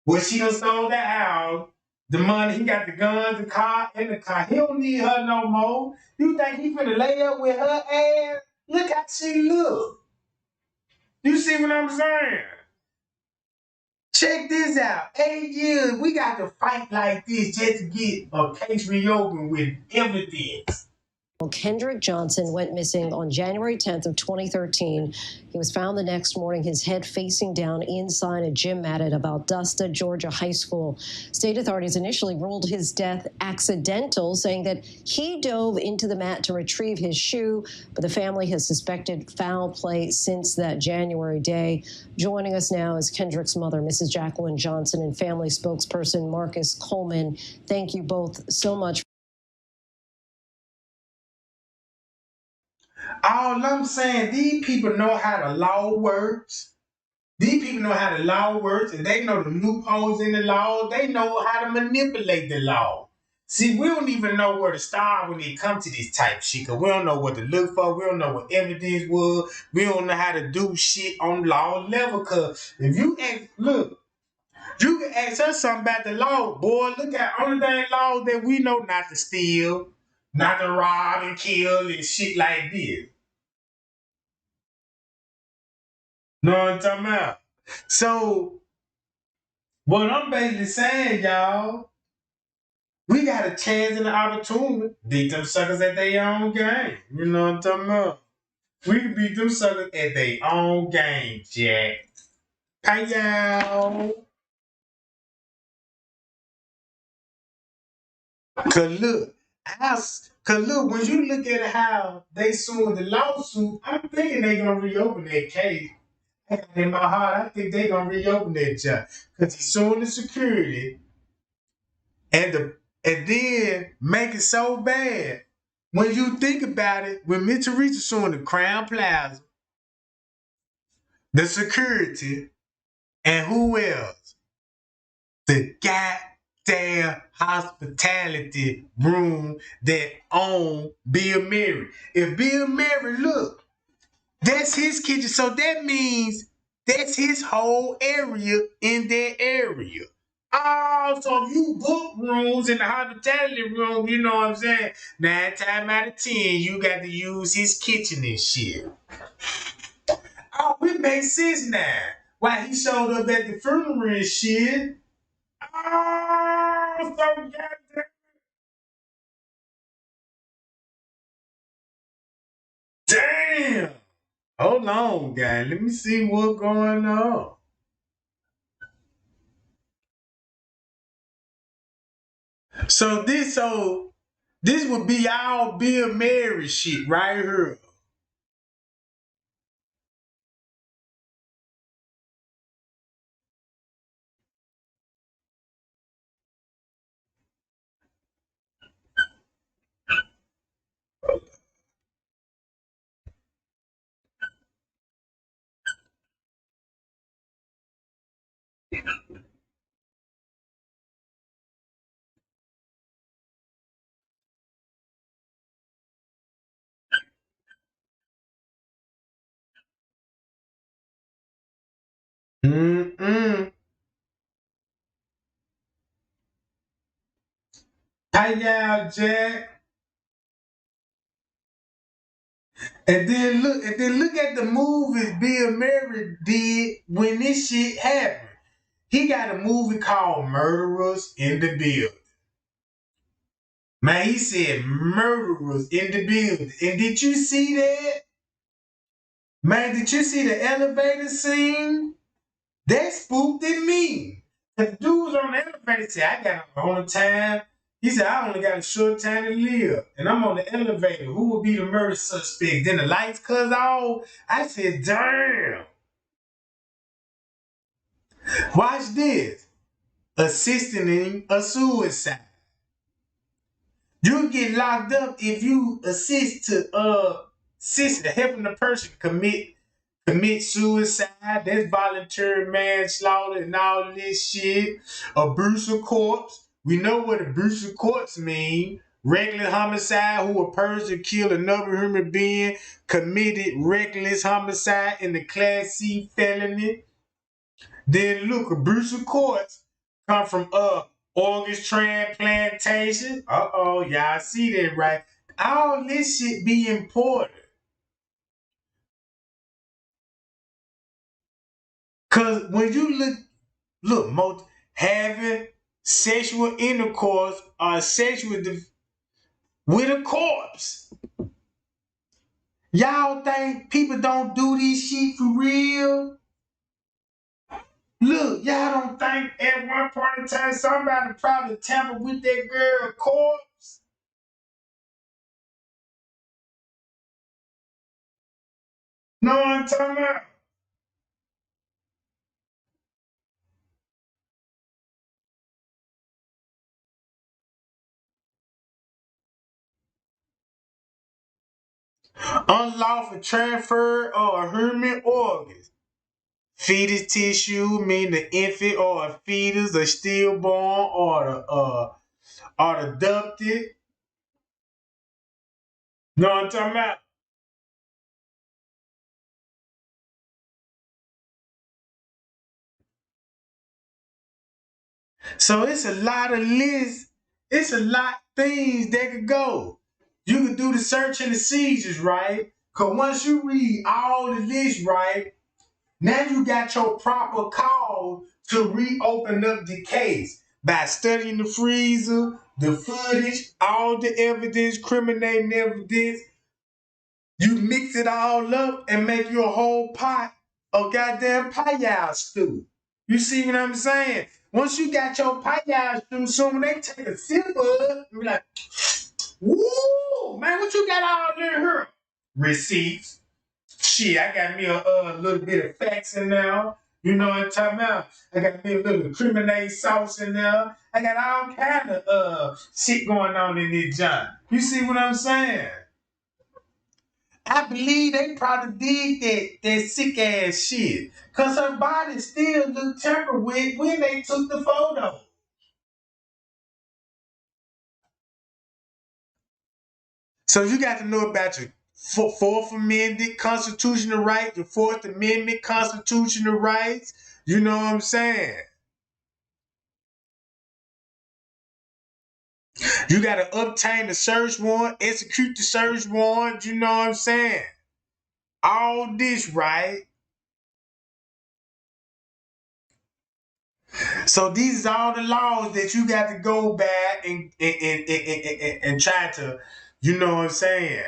Well, she done sold the house. The money, he got the guns, the car, and the car. He don't need her no more. You think he finna lay up with her ass? Look how she look. You see what I'm saying? Check this out. 8 years, we got to fight like this just to get a case reopened with evidence. Kendrick Johnson went missing on January 10th of 2013. He was found the next morning, his head facing down inside a gym mat at Valdosta, Georgia High School. State authorities initially ruled his death accidental, saying that he dove into the mat to retrieve his shoe, but the family has suspected foul play since that January day. Joining us now is Kendrick's mother, Mrs. Jacqueline Johnson, and family spokesperson Marcus Coleman. Thank you both so much. All I'm saying, these people know how the law works. These people know how the law works, and they know the loopholes in the law. They know how to manipulate the law. See, we don't even know where to start when it comes to this type shit, because we don't know what to look for. We don't know what evidence was. We don't know how to do shit on law level, because if you ask, look, you can ask us something about the law, boy. Look at only thing law that we know: not to steal, not to rob and kill and shit like this. Know what I'm talking about? So, what I'm basically saying, y'all, we got a chance and an opportunity to beat them suckers at their own game. You know what I'm talking about? We can beat them suckers at their own game, Jack. Hey, y'all. Cause look, when you look at how they suing the lawsuit, I'm thinking they gonna reopen that case. In my heart, I think they gonna reopen that job. Cause he's suing the security and then make it so bad. When you think about it, when Mitch Reese suing the Crown Plaza, the security, and who else? The damn hospitality room that own Bill Murray. If Bill Murray, look, that's his kitchen. So that means that's his whole area in that area. Oh, so if you book rooms in the hospitality room, you know what I'm saying? 9 times out of 10, you got to use his kitchen and shit. Oh, it makes sense now. Why he showed up at the funeral and shit. Oh, so goddamn. Damn. Hold on, guy. Let me see what's going on. So this would be all Bill Murray shit right here. Mm-mm. Hey y'all, Jack. And then look at the movies Bill Murray did when this shit happened. He got a movie called Murderers in the Building. Man, he said murderers in the building. And did you see that? Man, did you see the elevator scene? That spooked at me. The dude was on the elevator said, I got a long time. He said, I only got a short time to live. And I'm on the elevator. Who will be the murder suspect? Then the lights cut off. I said, damn. Watch this. Assisting in a suicide. You get locked up if you assist helping the person commit suicide. That's voluntary manslaughter and all this shit. Abuse of corpse. We know what abuse of corpse mean. Reckless homicide, who a person killed another human being, committed reckless homicide in the Class C felony. Then look, abuse of corpse come from organs transplantation. Uh-oh, y'all see that, right? All this shit be important. Cause when you having sexual intercourse or sex with a corpse. Y'all think people don't do this shit for real? Look, y'all don't think at one point in time somebody probably tampered with that girl corpse? Know what I'm talking about? Unlawful transfer of human organs. Fetus tissue, mean the infant or a fetus, a stillborn or the adopted. Know what I'm talking about? So it's a lot of lists. It's a lot of things that could go. You can do the search and the seizures, right? Because once you read all of this, right, now you got your proper call to reopen up the case by studying the freezer, the footage, all the evidence, criminating evidence. You mix it all up and make you a whole pot of goddamn payal stew. You see what I'm saying? Once you got your payal stew, soon they take a sip of it and be like, woo, man, what you got all in here? Receipts. Shit, I got me a little bit of facts in there. You know what I'm talking about? I got me a little criminal sauce in there. I got all kind of shit going on in this joint. You see what I'm saying? I believe they probably did that sick ass shit. Cause her body still looked tempered with when they took the photo. So you got to know about your Fourth Amendment constitutional rights, your Fourth Amendment constitutional rights. You know what I'm saying? You got to obtain the search warrant, execute the search warrant. You know what I'm saying? All this, right? So these are all the laws that you got to go back and try to, you know what I'm saying?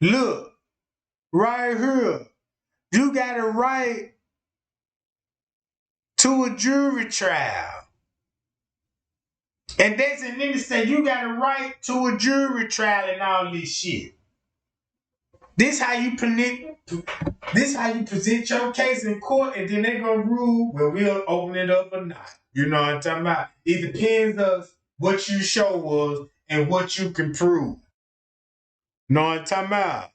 Look, right here, you got a right to a jury trial. And that's an say you got a right to a jury trial and all this shit. This how you present your case in court, and then they gonna rule whether we'll open it up or not. You know what I'm talking about? It depends on what you show us and what you can prove. Know what I'm talking about?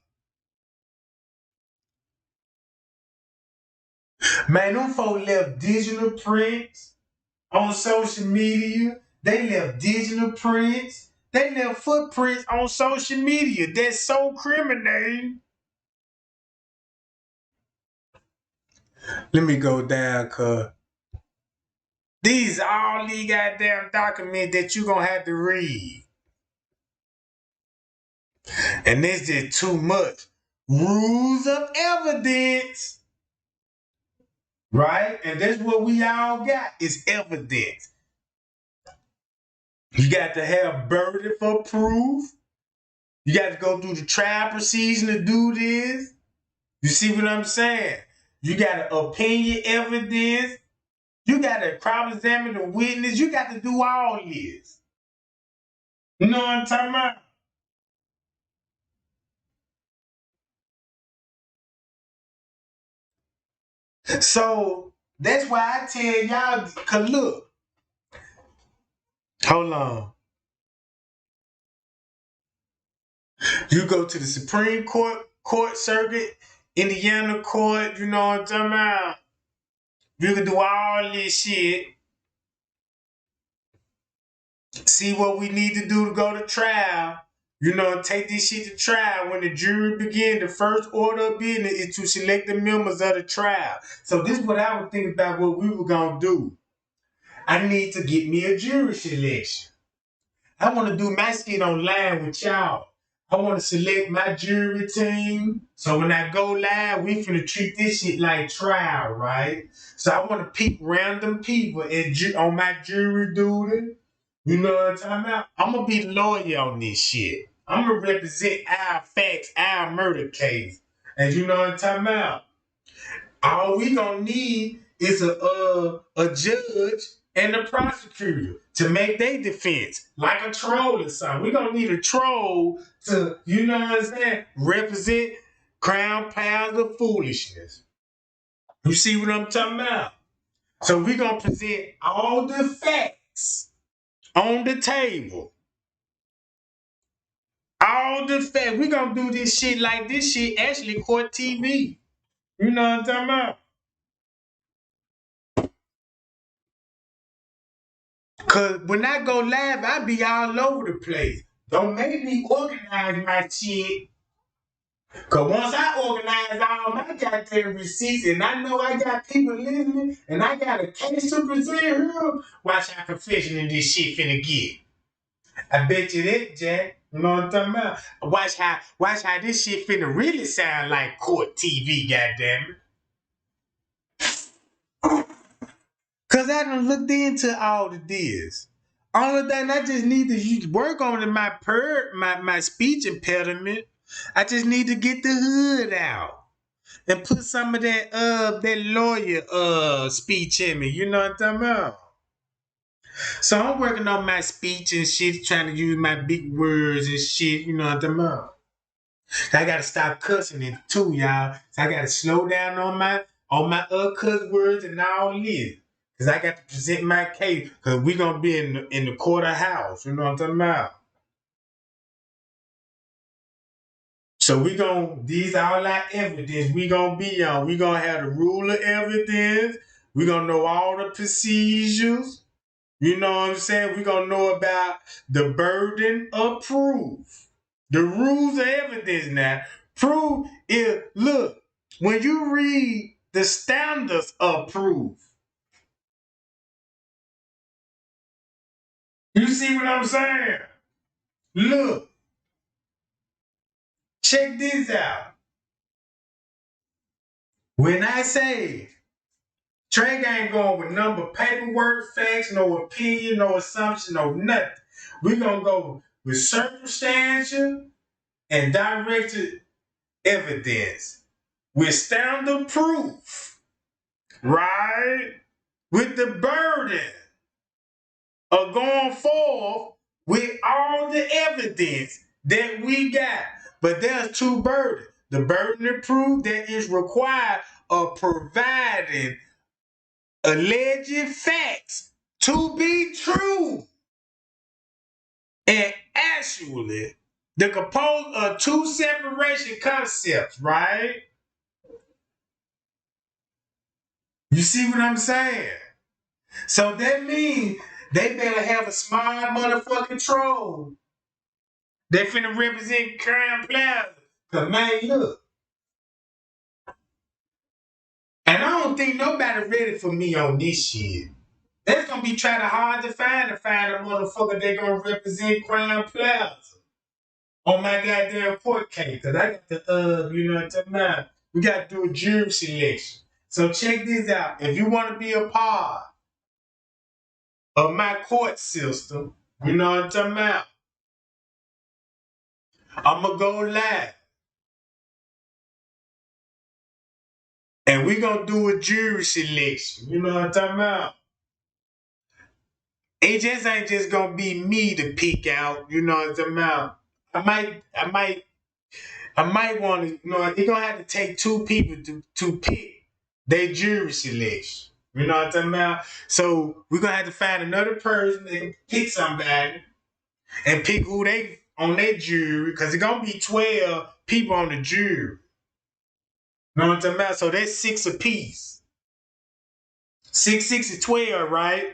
Man, them folks left digital prints on social media. They left digital prints. They left footprints on social media. That's so criminal. Let me go down, cuz these all these goddamn documents that you gonna have to read. And this just too much. Rules of evidence. Right? And that's what we all got is evidence. You got to have burden for proof. You got to go through the trial procedure to do this. You see what I'm saying? You got to opinion evidence. You got to cross-examine the witness. You got to do all this. You know what I'm talking about? So that's why I tell y'all, cause look, hold on. You go to the Supreme Court circuit, Indiana court, you know what I'm talking about? You can do all this shit. See what we need to do to go to trial. You know, take this shit to trial. When the jury begin, the first order of business is to select the members of the trial. So this is what I was thinking about what we were gonna do. I need to get me a jury selection. I want to do my skit online with y'all. I want to select my jury team. So when I go live, we finna treat this shit like trial, right? So I want to pick random people on my jury duty. You know what I'm talking about? I'm going to be the lawyer on this shit. I'm going to represent our facts, our murder case. And you know what I'm talking about? All we going to need is a judge and a prosecutor to make their defense, like a troll or something. We're going to need a troll to, you know what I'm saying, represent crown piles of foolishness. You see what I'm talking about? So we're going to present all the facts on the table. All the facts. We're going to do this shit like this shit actually court TV. You know what I'm talking about? Cause when I go live, I be all over the place. Don't make me organize my shit. Cause once I organize all my goddamn receipts and I know I got people listening and I got a case to present here, watch how professional this shit finna get. I bet you that, Jack. You know what I'm talking about? Watch how this shit finna really sound like court TV, goddamn it. Cause I done looked into all of this. Only thing I just need to work on in my speech impediment. I just need to get the hood out and put some of that lawyer speech in me. You know what I'm talking about? So I'm working on my speech and shit, trying to use my big words and shit. You know what I'm talking about? I gotta stop cussing it too, y'all. So I gotta slow down on my cuss words and all this. Cause I got to present my case. Cause we gonna be in the court of house. You know what I'm talking about? So these all our evidence we gonna be on. We gonna have the rule of evidence. We gonna know all the procedures. You know what I'm saying? We gonna know about the burden of proof. The rules of evidence now. Proof is, look, when you read the standards of proof, you see what I'm saying? Look, check this out. When I say Trey ain't going with number paperwork, facts, no opinion, no assumption, no nothing. We're going to go with circumstantial and directed evidence with standard proof, right? With the burden of going forth with all the evidence that we got. But there's two burdens. The burden of proof that is required of providing alleged facts to be true. And actually, the composed of two separation concepts, right? You see what I'm saying? So that means they better have a smart motherfucking troll. They finna represent Crown Plaza. Cause man, look. And I don't think nobody ready for me on this shit. That's gonna be trying to hard to find a motherfucker they gonna represent Crown Plaza on my goddamn court case. Cause I got the you know what I'm talking about? We gotta do a jury selection. So check this out. If you wanna be a part of my court system, you know what I'm talking about? I'ma go live. And we gonna do a jury selection. You know what I'm talking about? It just ain't just gonna be me to pick out, you know what I'm talking about? I might want to, you know, you're gonna have to take two people to pick their jury selection. You know what I'm talking about? So we're gonna have to find another person and pick somebody and pick who they on their jury, because it's gonna be 12 people on the jury. You know what I'm talking about? So that's 6 apiece. 6 is 12, right?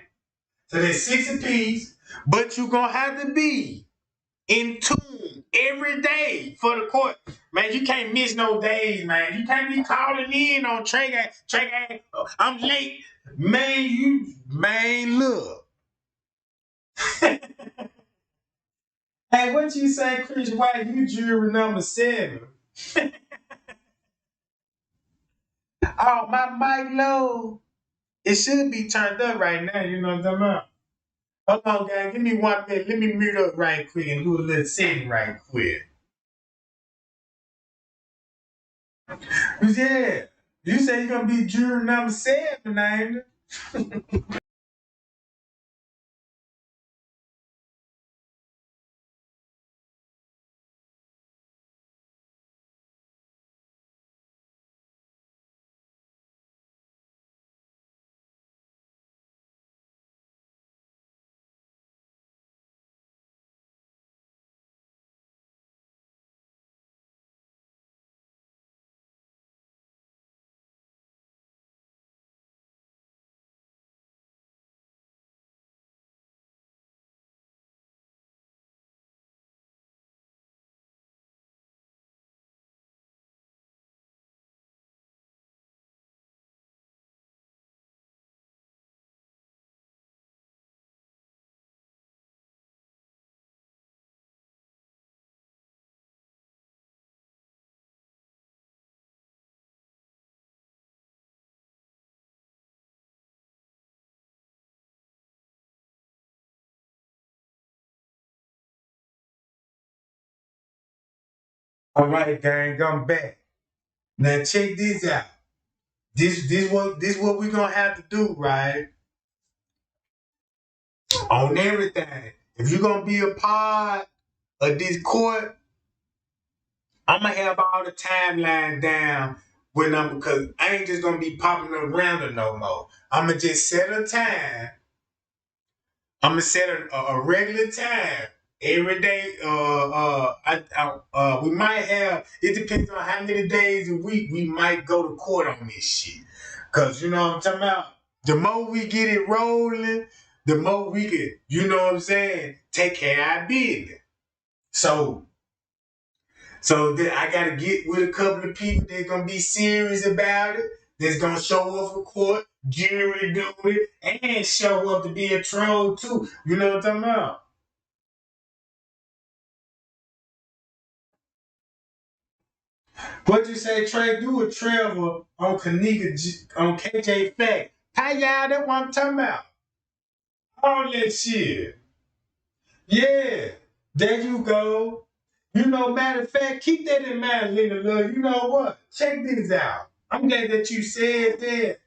So there's 6 apiece, but you're gonna have to be in tune every day for the court. Man, you can't miss no days, man. You can't be calling in on Trey, I'm late. Man, look. Hey, what you say, Chris White? You jury number 7. Oh, my mic low. It should be turned up right now, you know what I'm talking about? Hold on, guys. Give me 1 minute. Let me mute up right quick and do a little setting right quick. Yeah. You say you're going to be jury number 7, ain't it? All right, gang, I'm back. Now check this out. This what we gonna have to do, right? On everything. If you're gonna be a part of this court, I'm gonna have all the timeline down because I ain't just gonna be popping up random no more. I'm gonna just set a time. I'm gonna set a regular time every day. We might have. It depends on how many days a week we might go to court on this shit. Cause you know what I'm talking about. The more we get it rolling, the more we can, you know what I'm saying, take care of our business. So So I gotta get with a couple of people that's gonna be serious about it, that's gonna show up for court, jury duty, and show up to be a troll too. You know what I'm talking about? What you say, Trey? Do a Trevor on Kenneka, on KJ Fact. How y'all, that's what I'm talking about. All that shit. Yeah, there you go. You know, matter of fact, keep that in mind, little love. You know what? Check this out. I'm glad that you said that.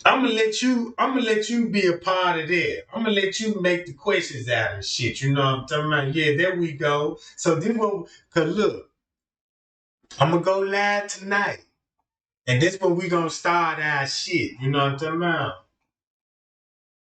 I'm gonna let you be a part of that. I'm gonna let you make the questions out and shit. You know what I'm talking about? Yeah, there we go. So this what, cause look, I'm gonna go live tonight. And this when we gonna start our shit. You know what I'm talking about?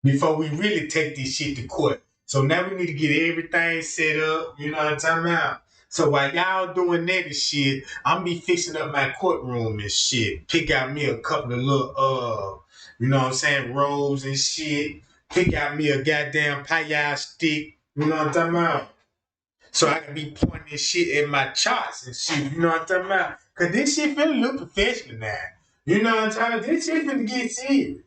Before we really take this shit to court. So now we need to get everything set up. You know what I'm talking about? So while y'all doing that and shit, I'm be fixing up my courtroom and shit. Pick out me a couple of little you know what I'm saying, robes and shit. Pick out me a goddamn pie stick. You know what I'm talking about? So I can be pointing this shit in my charts and shit. You know what I'm talking about? Cause this shit finna look professional now. You know what I'm talking about? This shit finna get serious.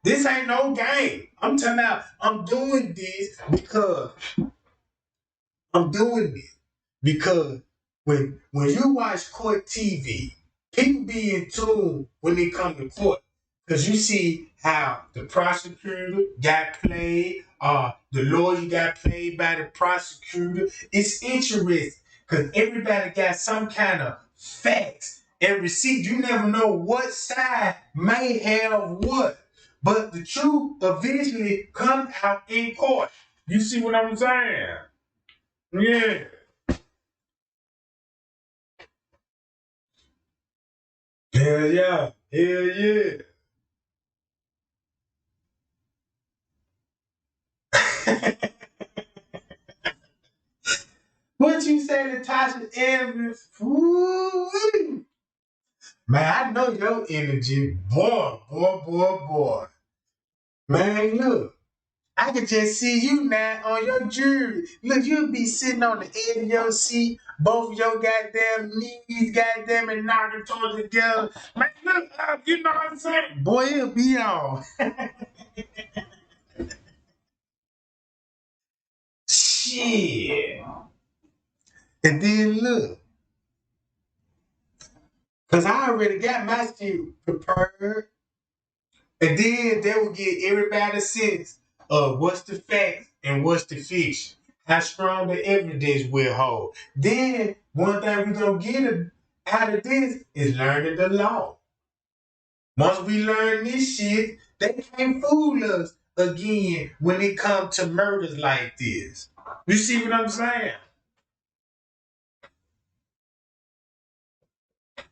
This ain't no game. I'm talking about I'm doing this because when you watch court TV, people be in tune when they come to court. Because you see how the prosecutor got played, the lawyer got played by the prosecutor. It's interesting because everybody got some kind of facts and receipt. You never know what side may have what. But the truth eventually comes out in court. You see what I'm saying? Yeah. Hell yeah. Hell yeah. What you say, Natasha Evans? Ooh. Man, I know your energy. Boy. Man, look. I can just see you now on your jury. Look, you'll be sitting on the edge of your seat, both of your goddamn knees, goddamn it, knocking towards together. Man, look up, you know what I'm saying? Boy, it'll be on. Shit. And then look, because I already got my shit prepared. And then they will get everybody's sense of what's the fact and what's the fiction. How strong the evidence will hold. Then one thing we're gonna get out of this is learning the law. Once we learn this shit, they can't fool us again when it comes to murders like this. You see what I'm saying?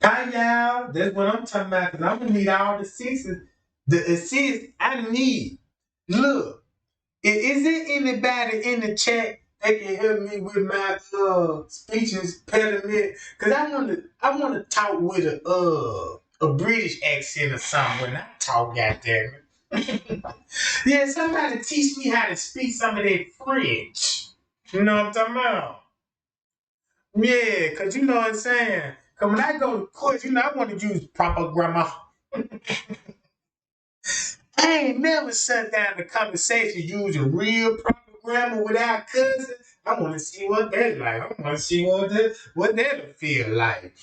Hi y'all, that's what I'm talking about. Cause I'm gonna need all the assists I need. Look. Is there anybody in the chat that can help me with my speech impediment? Cause I wanna talk with a British accent or something when I talk, goddamn it. Yeah, somebody teach me how to speak some of that French. You know what I'm talking about? Yeah, cause you know what I'm saying. Cause when I go to court, I want to use proper grammar. I ain't never sat down in a conversation using real proper grammar without cussing. I want to see what that's like. I want to see what that'll feel like.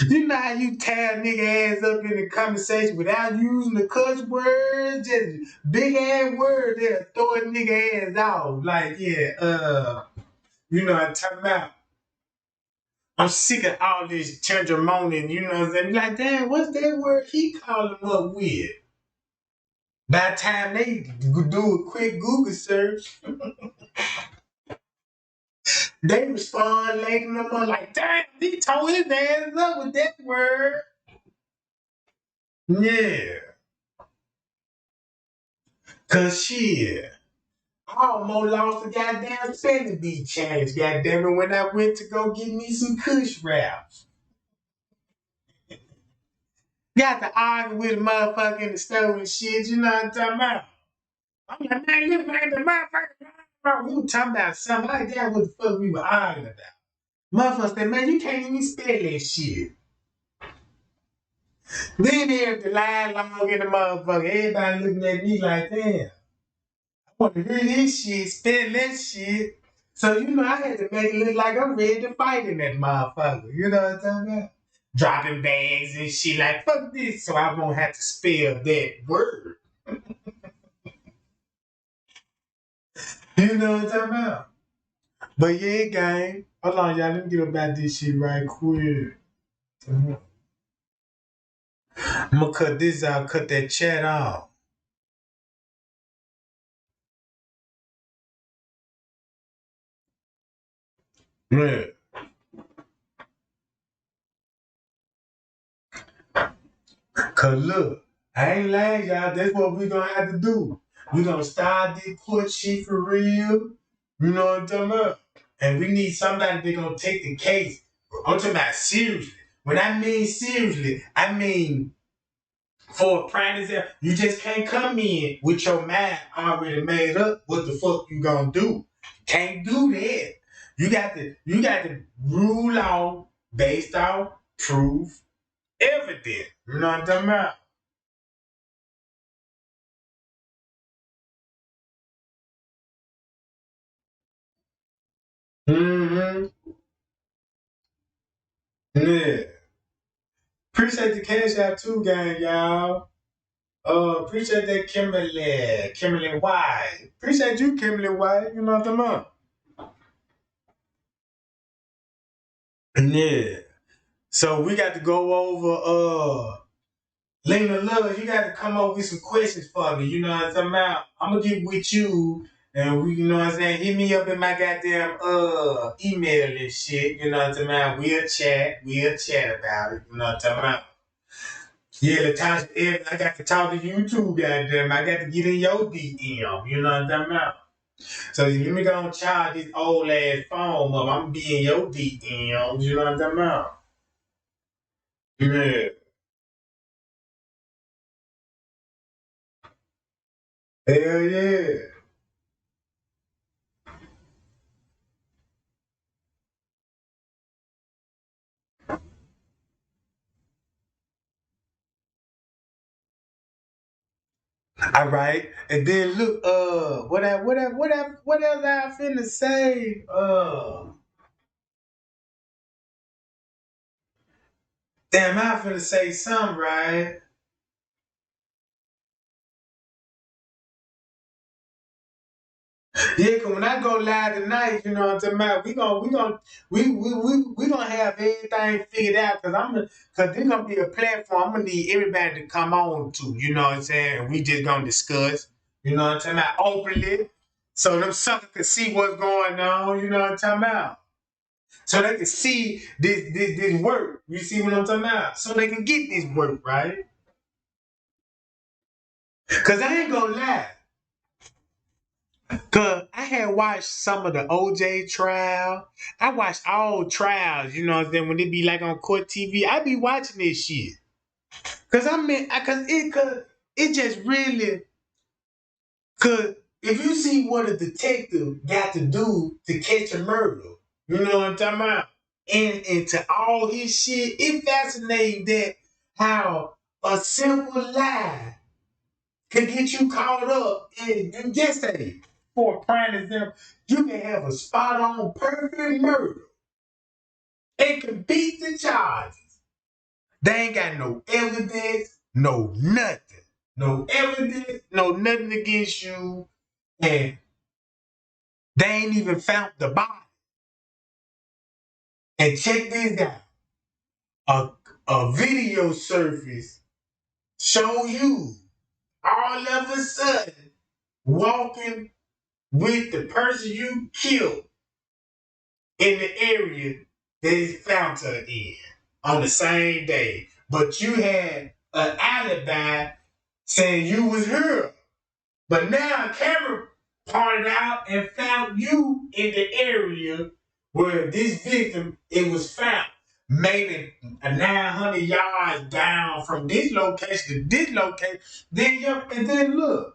You know how you tear a nigga ass up in a conversation without using the cuss words, just big ass words that'll throw a nigga ass off. Like, yeah, you know what I'm talking about. I'm sick of all this changermoning, you know what I'm saying? Like, damn, what's that word he calling him up with? By the time they do a quick Google search, they respond later and I'm like, damn, he tore his ass up with that word. Yeah. Cause shit, I almost lost a goddamn spelling bee challenge, goddamn it, when I went to go get me some Kush wraps. Got to argue with a motherfucker in the store and shit, you know what I'm talking about? I'm like, man, look, man, the motherfucker. We were talking about something like that. What the fuck we were arguing about? Motherfucker said, man, you can't even spell that shit. Then there's the line long in the motherfucker. Everybody looking at me like, damn, I want to hear this shit, spell that shit. So, you know, I had to make it look like I'm ready to fight in that motherfucker. You know what I'm talking about? Dropping bags and shit like, fuck this, so I won't have to spell that word. You know what I'm talking about? But yeah, gang. Hold on, y'all. Let me get about this shit right quick. I'm gonna cut this out, cut that chat off. Yeah. Cause look, I ain't lying, y'all. That's what we gonna have to do. We gonna start this court shit for real. You know what I'm talking about? And we need somebody that gonna take the case. I'm talking about seriously. When I mean seriously, I mean for a prime example, you just can't come in with your mind already made up what the fuck you gonna do. Can't do that. You got to rule out based on proof, evidence. You know what I'm talking about? Mm-hmm. Yeah. Appreciate the cash out too, gang, y'all. Appreciate that Kimberly White. Appreciate you, Kimberly White. You know what I'm talking about? Yeah. So we got to go over Lena Love, you got to come up with some questions for me. You know what I'm talking about? I'm gonna get with you and we, you know what I'm saying, hit me up in my goddamn email and shit. You know what I'm talking about? We'll chat about it. You know what I'm talking about? Yeah, Latasha, I got to talk to you too, goddamn. I got to get in your DM. You know what I'm talking about? So let me go and charge this old ass phone up. I'm gonna be in your DM. You know what I'm talking about? Yeah. Hell yeah. All right, and then look, what else I finna say? Damn, I finna say something, right? Yeah, cause when I go live tonight, you know what I'm talking about. We gonna have everything figured out. Cause there's gonna be a platform. I'm gonna need everybody to come on to. You know what I'm saying? And we just gonna discuss. You know what I'm talking about openly, so them suckers can see what's going on. You know what I'm talking about? So they can see this work. You see what I'm talking about? So they can get this work, right? Cause I ain't gonna lie. Cause I had watched some of the OJ trial. I watched all trials, you know what I'm saying? When they be like on court TV, I be watching this shit. Cause it just really, cause if you see what a detective got to do to catch a murder, you know what I'm talking about? And to all his shit, it fascinates that how a simple lie can get you caught up in just say, for a prime example, you can have a spot on perfect murder. It can beat the charges. They ain't got no evidence, no nothing. No evidence, no nothing against you. And they ain't even found the body. And check this out. A video surface show you all of a sudden walking with the person you killed in the area they found her in on the same day. But you had an alibi saying you was her. But now a camera parted out and found you in the area where this victim it was found. Maybe 900 yards down from this location to this location. And then look.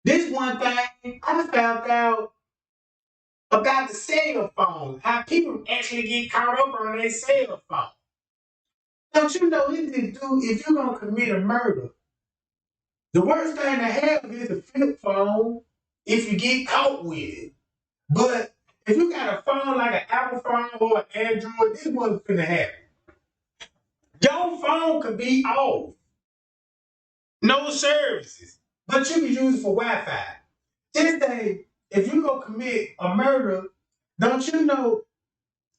This one thing I found out about the cell phone, how people actually get caught up on their cell phone. Don't you know if you're gonna commit a murder, the worst thing to have is a flip phone if you get caught with it. But if you got a phone like an Apple phone or an Android, this wasn't finna happen. Your phone could be off, no services, but you can use it for Wi-Fi. Just say, if you go commit a murder, don't you know,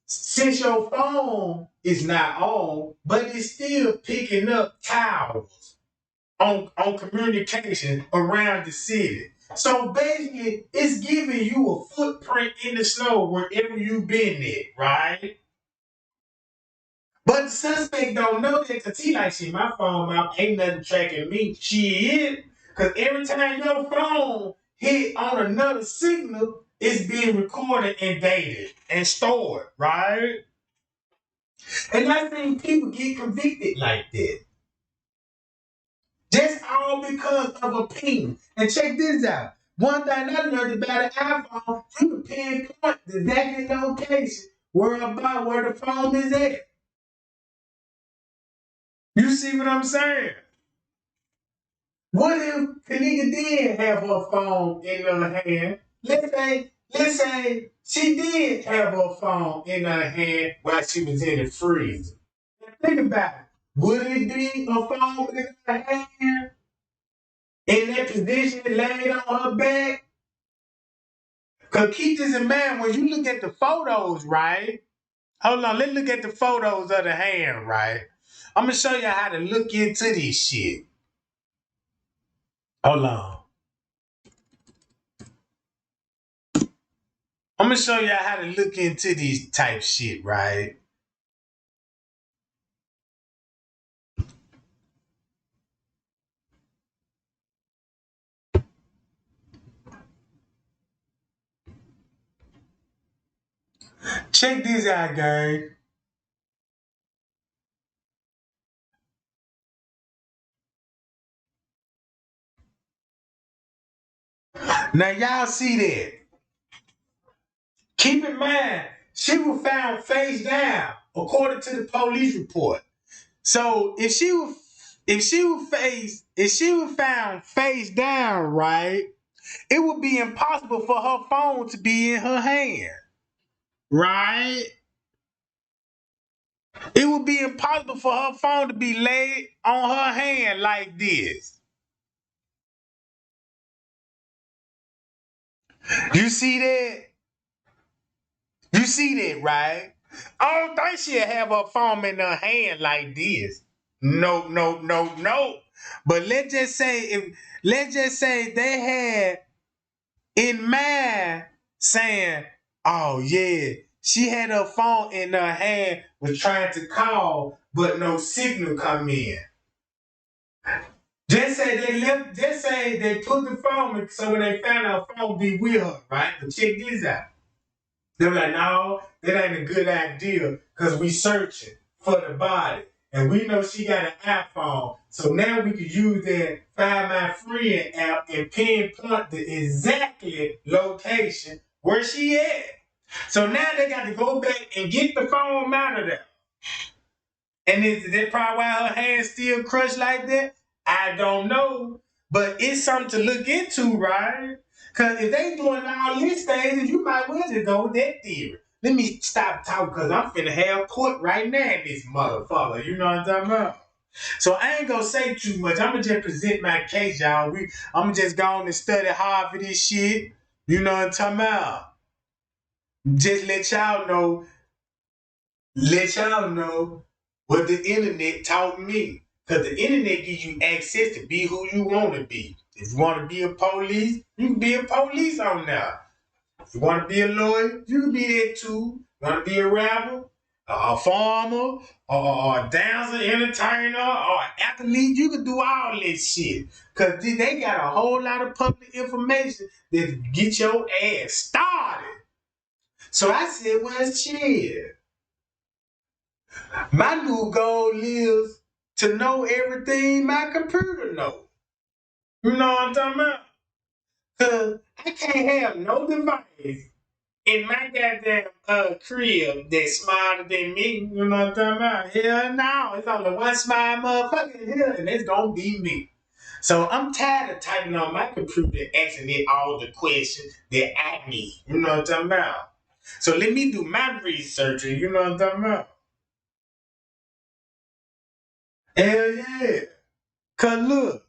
since your phone is not on, but it's still picking up towers on communication around the city. So basically, it's giving you a footprint in the snow wherever you've been at, right? But the suspect don't know that because he like, shit, my phone ain't nothing tracking me. Shit. Because every time your phone hit on another signal, it's being recorded and dated and stored, right? And I think people get convicted like that. Just all because of a ping. And check this out. One thing I learned about an iPhone, you can pinpoint the exact location where the phone is at. You see what I'm saying? What if Kenneka did have her phone in her hand? Let's say she did have her phone in her hand while she was in the freezer. Now think about it. Would it be a phone in her hand in that position laid on her back? Because keep this in mind when you look at the photos, right? Hold on, let's look at the photos of the hand, right? I'm going to show you how to look into this shit. Hold on. I'm gonna show y'all how to look into these type shit, right? Check this out, gang. Now y'all see that. Keep in mind, she was found face down, according to the police report. So if she was found face down, right, it would be impossible for her phone to be in her hand. Right? It would be impossible for her phone to be laid on her hand like this. You see that? You see that, right? I don't think she'll have her phone in her hand like this. No, no, no, no. But let's just say they had in mind saying, oh yeah, she had her phone in her hand, was trying to call, but no signal come in. Just say they put the phone in, so when they found her phone be with her, right? But check this out. They were like, no, that ain't a good idea because we searching for the body. And we know she got an iPhone. So now we can use that Find My Friend app and pinpoint the exactly location where she at. So now they got to go back and get the phone out of there. And is that probably why her hands still crushed like that? I don't know. But it's something to look into, right? Because if they doing all these things, you might well just go with that theory. Let me stop talking because I'm finna have court right now in this motherfucker. You know what I'm talking about? So I ain't gonna say too much. I'm gonna just present my case, y'all. I'm gonna just go on and study hard for this shit. You know what I'm talking about? Just let y'all know what the internet taught me. Because the internet gives you access to be who you want to be. If you want to be a police, you can be a police on there. If you want to be a lawyer, you can be that too. You want to be a rapper, a farmer, or a dancer, entertainer, or an athlete, you can do all this shit. Because they got a whole lot of public information that get your ass started. So I said, well, shit. My new goal is to know everything my computer knows. You know what I'm talking about? Cause I can't have no device in my goddamn crib that's smarter than me. You know what I'm talking about? Hell no. It's only one smart motherfucker in here, and it's gonna be me. So I'm tired of typing on my computer and asking it all the questions that I need. You know what I'm talking about? So let me do my research, and you know what I'm talking about? Hell yeah. Cause look,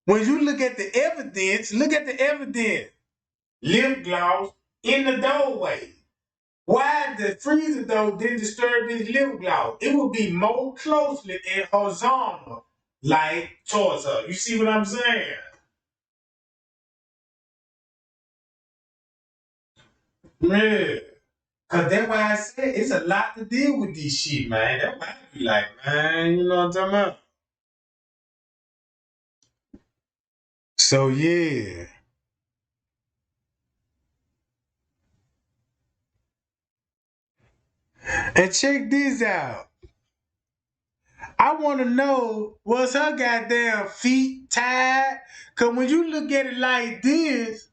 when you look at the evidence, lip gloss in the doorway. Why the freezer though didn't disturb this lip gloss? It would be more closely and horizontal, like towards her. You see what I'm saying? Yeah. Cause that's why I said it's a lot to deal with this shit, man. That's why I be like, man, you know what I'm talking about? So yeah. And check this out. I want to know, was her goddamn feet tied? Because when you look at it like this,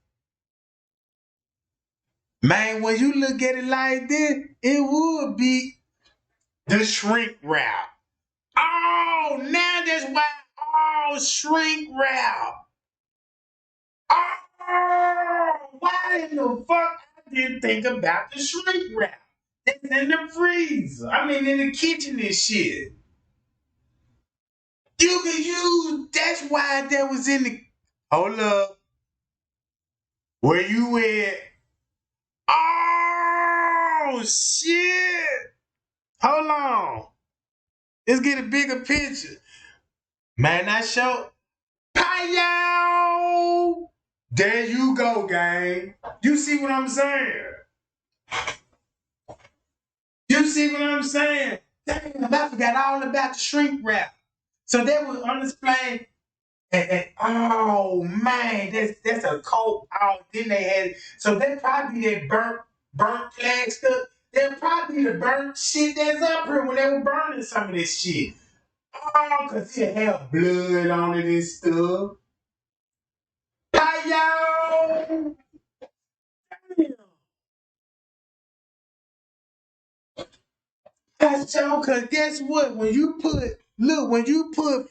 man, when you look at it like this, it would be the shrink wrap. Oh, now that's why. Oh, shrink wrap. Oh, why in the fuck I didn't think about the shrink wrap? It's in the freezer. I mean, in the kitchen and shit. You can use. That's why that was in the. Hold up. Where you at? Oh shit! Hold on. Let's get a bigger picture. Man, I show. Hi-yo! There you go, gang. You see what I'm saying? You see what I'm saying? Damn, I forgot all about the shrink wrap. So that was unexplained. Oh man, that's a coat. Oh, then they had so that probably that burnt plaster. That probably the burnt shit that's up here when they were burning some of this shit. Oh, cause it had blood on it and stuff. Hi yo! That's y'all, cause guess what? When you put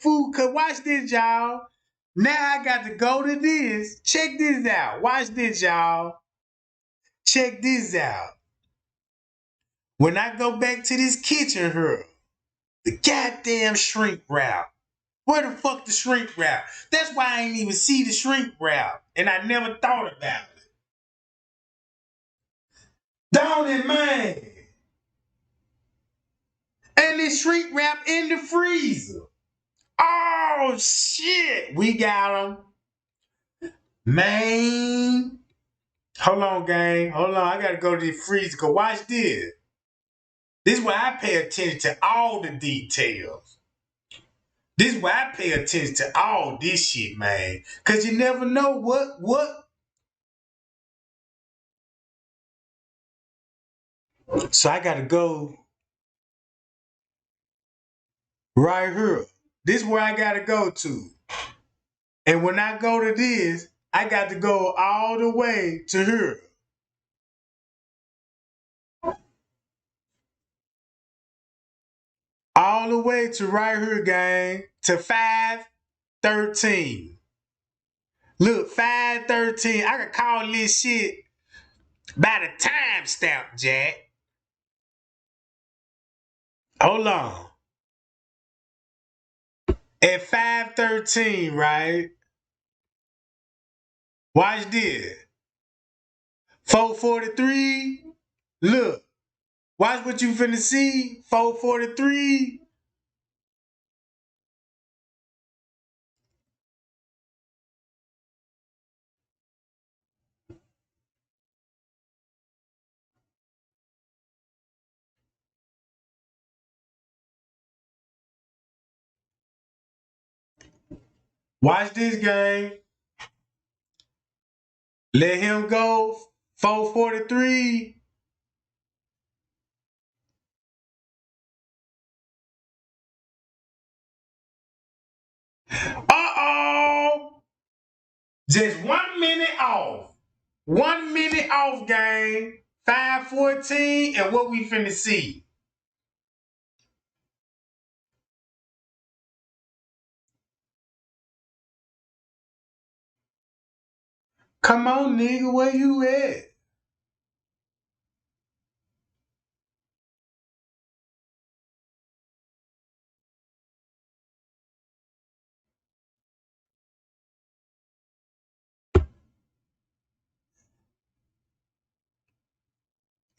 food, cause watch this, y'all. Now I got to go to this. Check this out. Watch this, y'all. Check this out. When I go back to this kitchen here, the goddamn shrink wrap. Where the fuck the shrink wrap? That's why I ain't even see the shrink wrap. And I never thought about it. Down in Maine. And this shrink wrap in the freezer. Oh shit. We got them. Man. Hold on, gang. Hold on. I gotta go to the freezer. Cause watch this. This is why I pay attention to all the details. This is why I pay attention to all this shit, man. Cause you never know what. So I gotta go right here. This is where I gotta go to. And when I go to this, I got to go all the way to here. All the way to right here, gang. To 513. Look, 513. I can call this shit by the timestamp, Jack. Hold on. At 513, right? Watch this. 443. Look. Watch what you finna see. 443. Watch this, gang. Let him go. 443. Uh-oh. Just 1 minute off. 1 minute off, gang. 5:14, and what we finna see? Come on, nigga, where you at?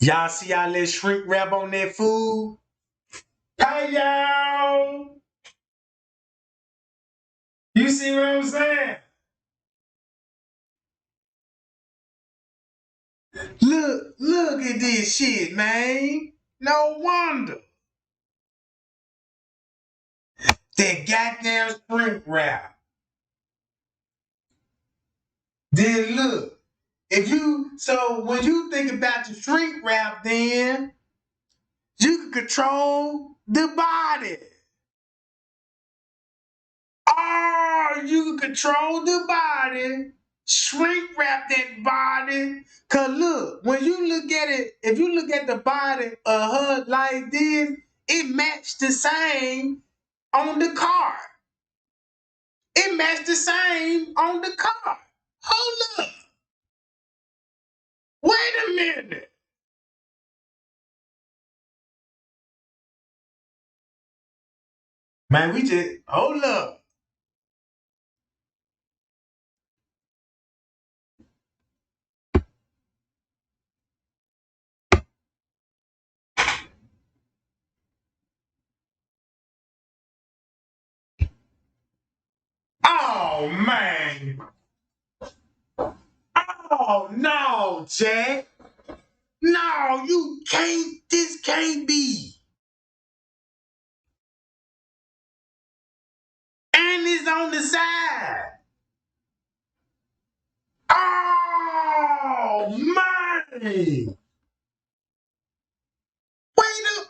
Y'all see y'all little shrink wrap on that food? Hey, y'all! You see what I'm saying? Look at this shit, man. No wonder. That goddamn shrink wrap. Then look, so when you think about the shrink wrap, then you can control the body. Oh, you can control the body, shrink wrap that body. Cause look, when you look at it, if you look at the body of her like this, it matched the same on the card. It matched the same on the card. Hold up. Wait a minute. Man, we just, hold up. Oh, man. Oh, no, Jack. No, you can't. This can't be. And it's on the side. Oh, man. Wait up.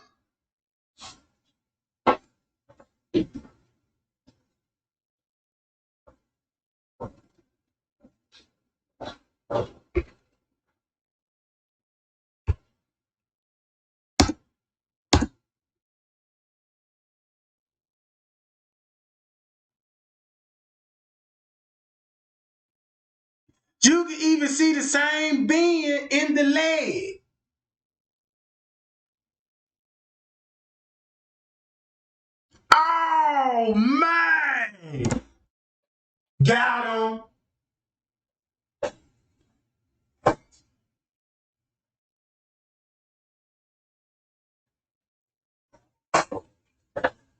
You can even see the same bend in the leg. Oh, man. Got him.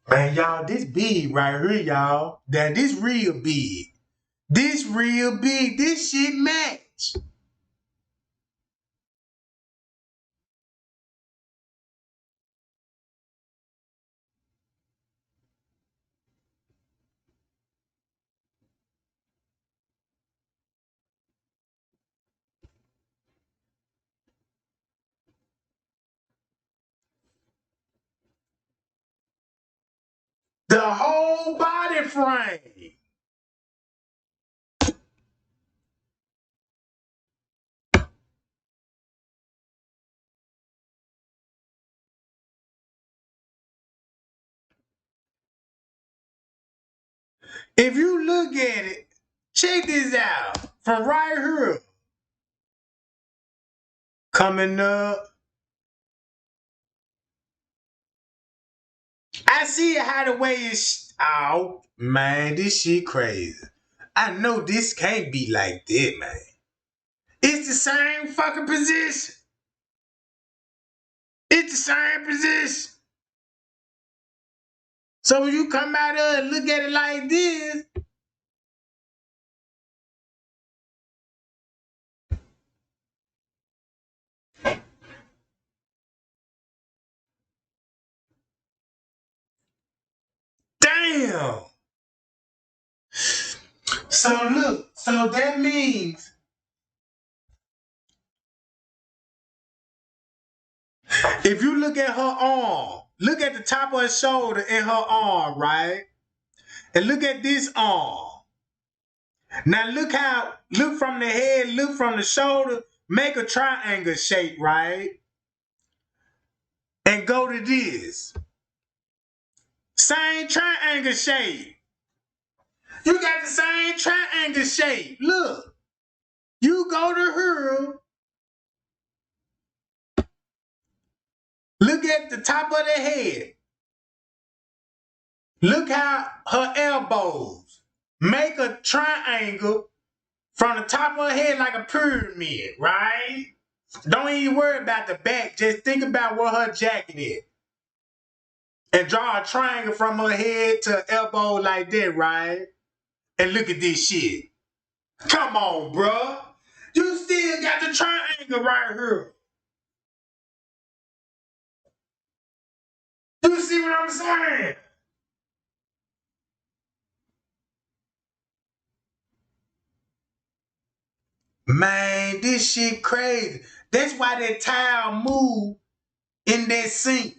Man, y'all, this big right here, y'all. That this real big. This real big. This shit match. The whole body frame. If you look at it, check this out. From right here. Coming up. I see how the way it's out. Man, this shit crazy. I know this can't be like that, man. It's the same fucking position. It's the same position. So when you come out of and look at it like this, damn. So look, so that means if you look at her arm, look at the top of her shoulder and her arm, right? And look at this arm. Now look from the head, look from the shoulder, make a triangle shape, right? And go to this. Same triangle shape. You got the same triangle shape. Look. You go to her. Look at the top of the head. Look how her elbows. Make a triangle from the top of her head like a pyramid, right? Don't even worry about the back. Just think about what her jacket is. And draw a triangle from her head to her elbow like that, right? And look at this shit. Come on, bruh. You still got the triangle right here. You see what I'm saying? Man, this shit crazy. That's why that tile moved in that sink.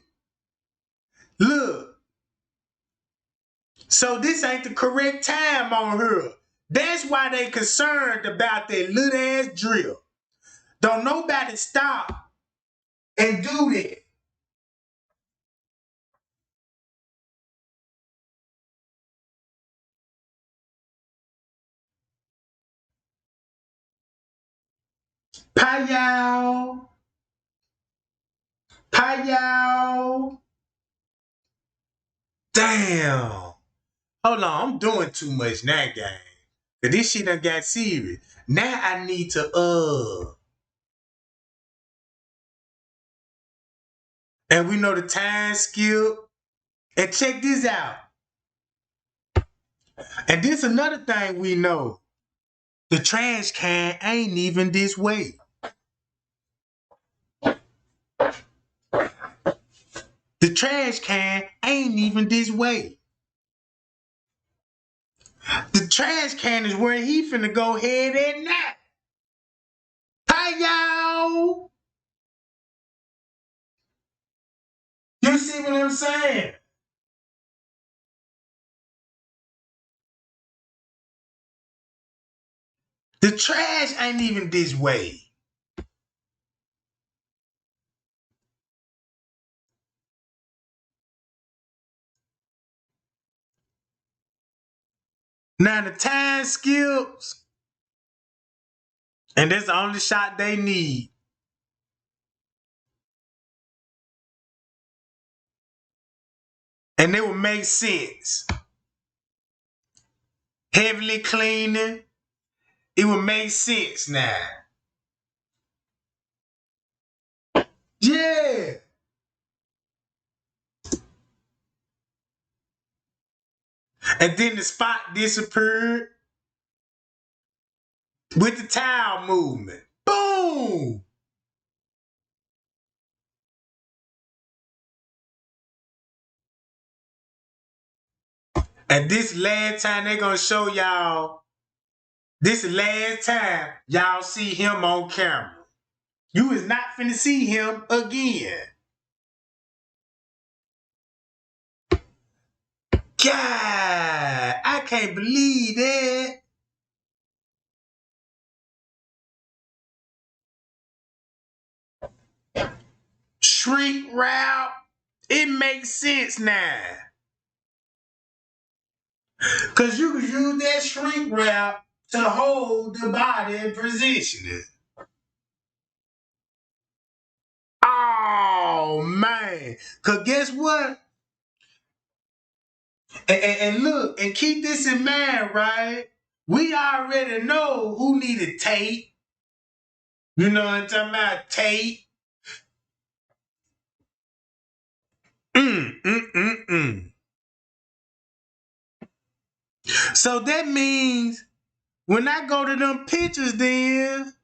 Look. So this ain't the correct time on her. That's why they concerned about that little ass drill. Don't nobody stop and do that. Payow. Payow. Damn. Hold on, I'm doing too much now, gang. Cause this shit done got serious. Now I need to and we know the time skip. And check this out. And this another thing we know. The trash can ain't even this way. The trash can ain't even this way. The trash can is where he finna go head at now. Hi, y'all. You see what I'm saying? The trash ain't even this way. Now the time skips, and that's the only shot they need. And it would make sense. Heavily cleaning, it would make sense now. Yeah. And then the spot disappeared with the towel movement. Boom. And this last time they gonna show y'all, this is last time y'all see him on camera. You is not finna see him again. God, I can't believe that. Shrink wrap, it makes sense now. Cause you can use that shrink wrap to hold the body in position. Oh man. Cause guess what? And look, and keep this in mind, right? We already know who needed tape. You know what I'm talking about? Tape. So that means when I go to them pictures then,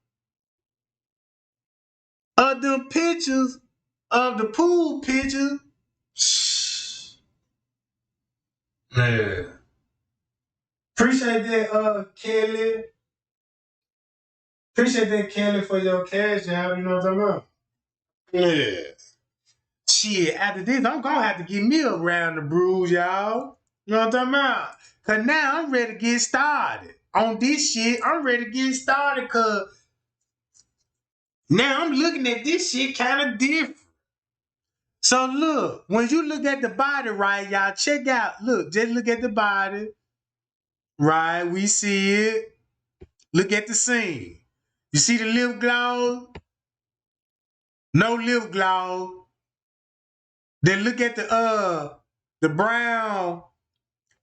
of them pictures of the pool pictures, man. Appreciate that, Kelly. Appreciate that, Kelly, for your cash out. You know what I'm talking about? Yeah. Shit, after this, I'm gonna have to get me a round of brews, y'all. You know what I'm talking about? Cause now I'm ready to get started. on this shit. I'm ready to get started because now I'm looking at this shit kind of different. So look, when you look at the body, right, y'all check out. Look, just look at the body. Right, we see it. Look at the scene. You see the lip gloss? No lip gloss. Then look at the brown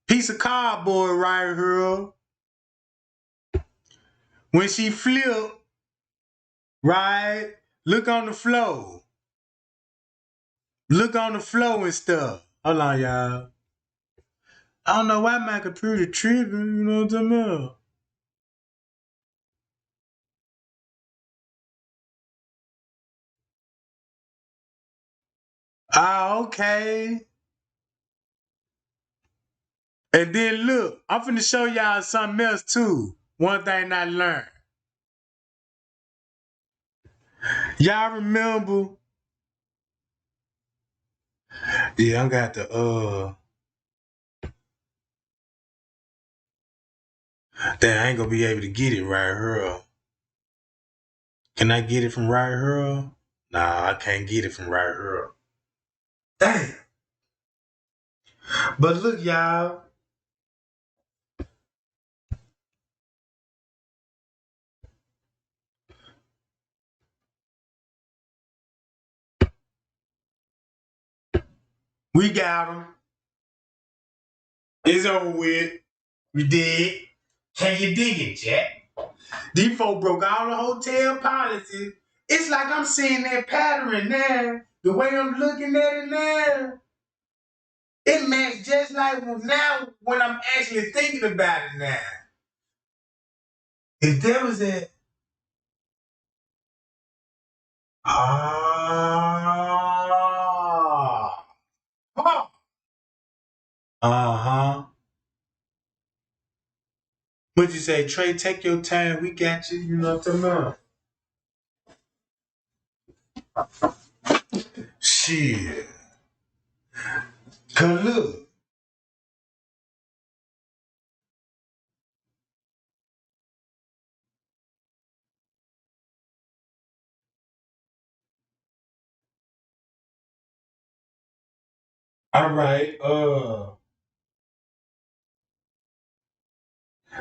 piece of cardboard right here. When she flipped, right? Look on the floor. Look on the floor and stuff. Hold on, y'all. I don't know why my computer tripping, you know what I'm talking about? Ah, okay. And then look, I'm finna show y'all something else too. One thing I learned. Y'all remember? Yeah, I got the Damn, I ain't gonna be able to get it right here. Can I get it from right here? Nah, I can't get it from right here. Damn. But look, y'all. We got them. It's over with. We did. Can you dig it, Jack? These folks broke all the hotel policies. It's like I'm seeing that pattern now. The way I'm looking at it now. It matches just like now when I'm actually thinking about it now. If there was a ah, huh. Uh-huh. What'd you say, Trey? Take your time. We got you. You know what I'm talking about? Shit. Cause look. All right.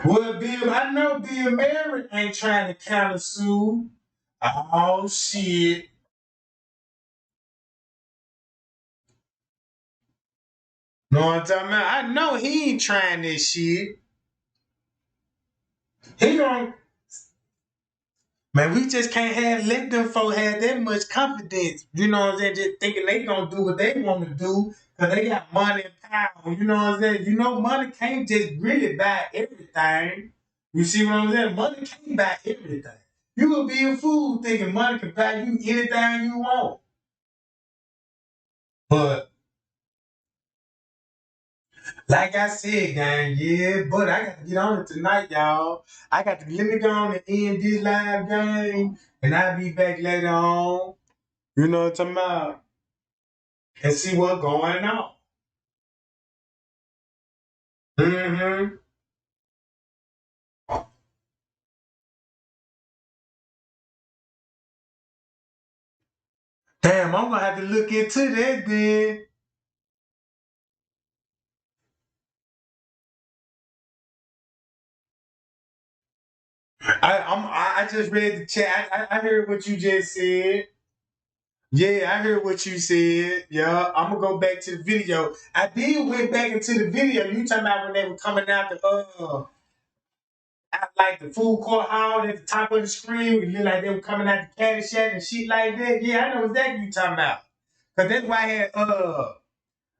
Well, Bill, I know Bill Mary ain't trying to counter sue. Oh shit. Know what I'm talking about? I know he ain't trying this shit. He don't. Man, we just can't let them folk have that much confidence. You know what I'm saying? Just thinking they gonna do what they want to do because they got money and power. You know what I'm saying? You know, money can't just really buy everything. You see what I'm saying? Money can't buy everything. You would be a fool thinking money can buy you anything you want. But like I said, gang, yeah, but I got to get on it tonight, y'all. I got to let me go on and end this live game, and I'll be back later on. You know what I'm talking about? And see what's going on. Mm-hmm. Damn, I'm gonna have to look into that then. I just read the chat. I heard what you just said. Yeah, I heard what you said. Yeah, I'm gonna go back to the video. I did went back into the video. You talking about when they were coming out the out like the food court hall at the top of the screen, it looked like they were coming out the caddy shack and shit like that. Yeah, I know exactly what you talking about. Cause that's why I had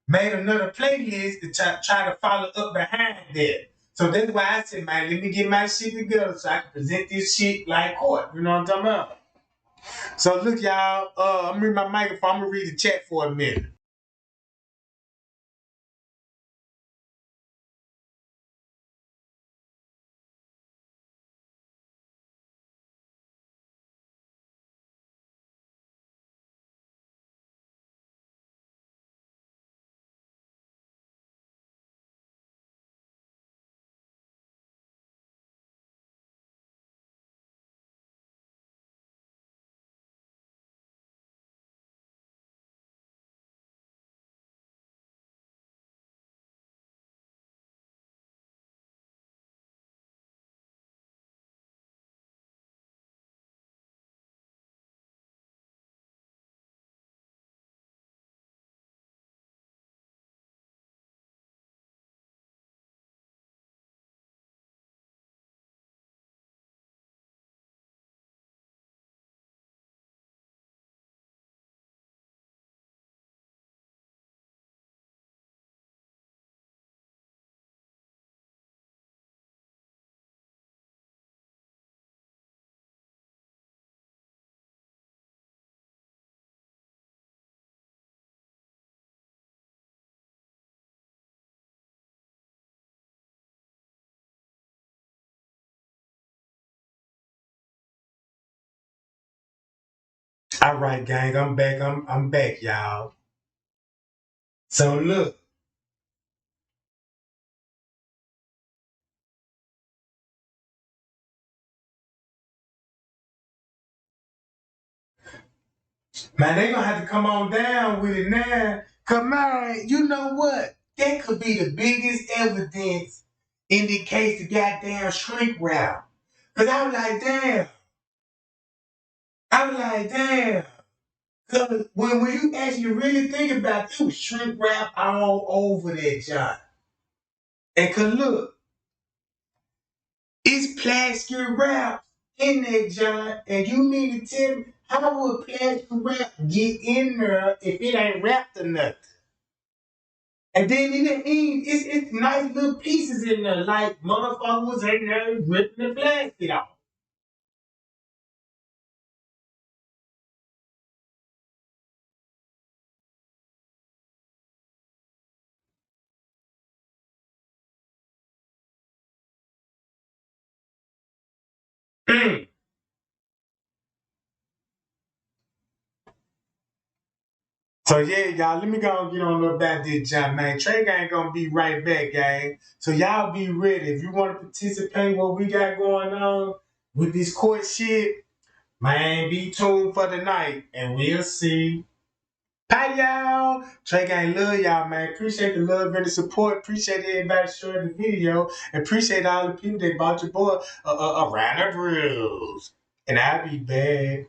made another playlist to try to follow up behind that. So that's why I said, man, let me get my shit together so I can present this shit like court. You know what I'm talking about? So look, y'all, I'm reading my microphone. I'm gonna read the chat for a minute. All right, gang, I'm back. I'm back, y'all. So look, man, they gonna have to come on down with it now. Cause man, you know what? That could be the biggest evidence in the case of goddamn shrink wrap. Cause I was like, damn. I was like, damn. Cause when you actually really think about it, it was shrink wrap all over that joint. And cause look, it's plastic wrap in that joint, and you mean to tell me how would plastic wrap get in there if it ain't wrapped or nothing? And then in the end, it's nice little pieces in there, like motherfucker was in there ripping the plastic off. Mm. So yeah, y'all, let me go and get on about this jump, man. Trey Gang gonna be right back, gang. So y'all be ready. If you want to participate what we got going on with this court shit, man, be tuned for the night and we'll see. Hi y'all. Trey Gang love y'all, man. Appreciate the love and the support. Appreciate everybody sharing the video. And appreciate all the people that bought your boy around the grills. And I'll be back.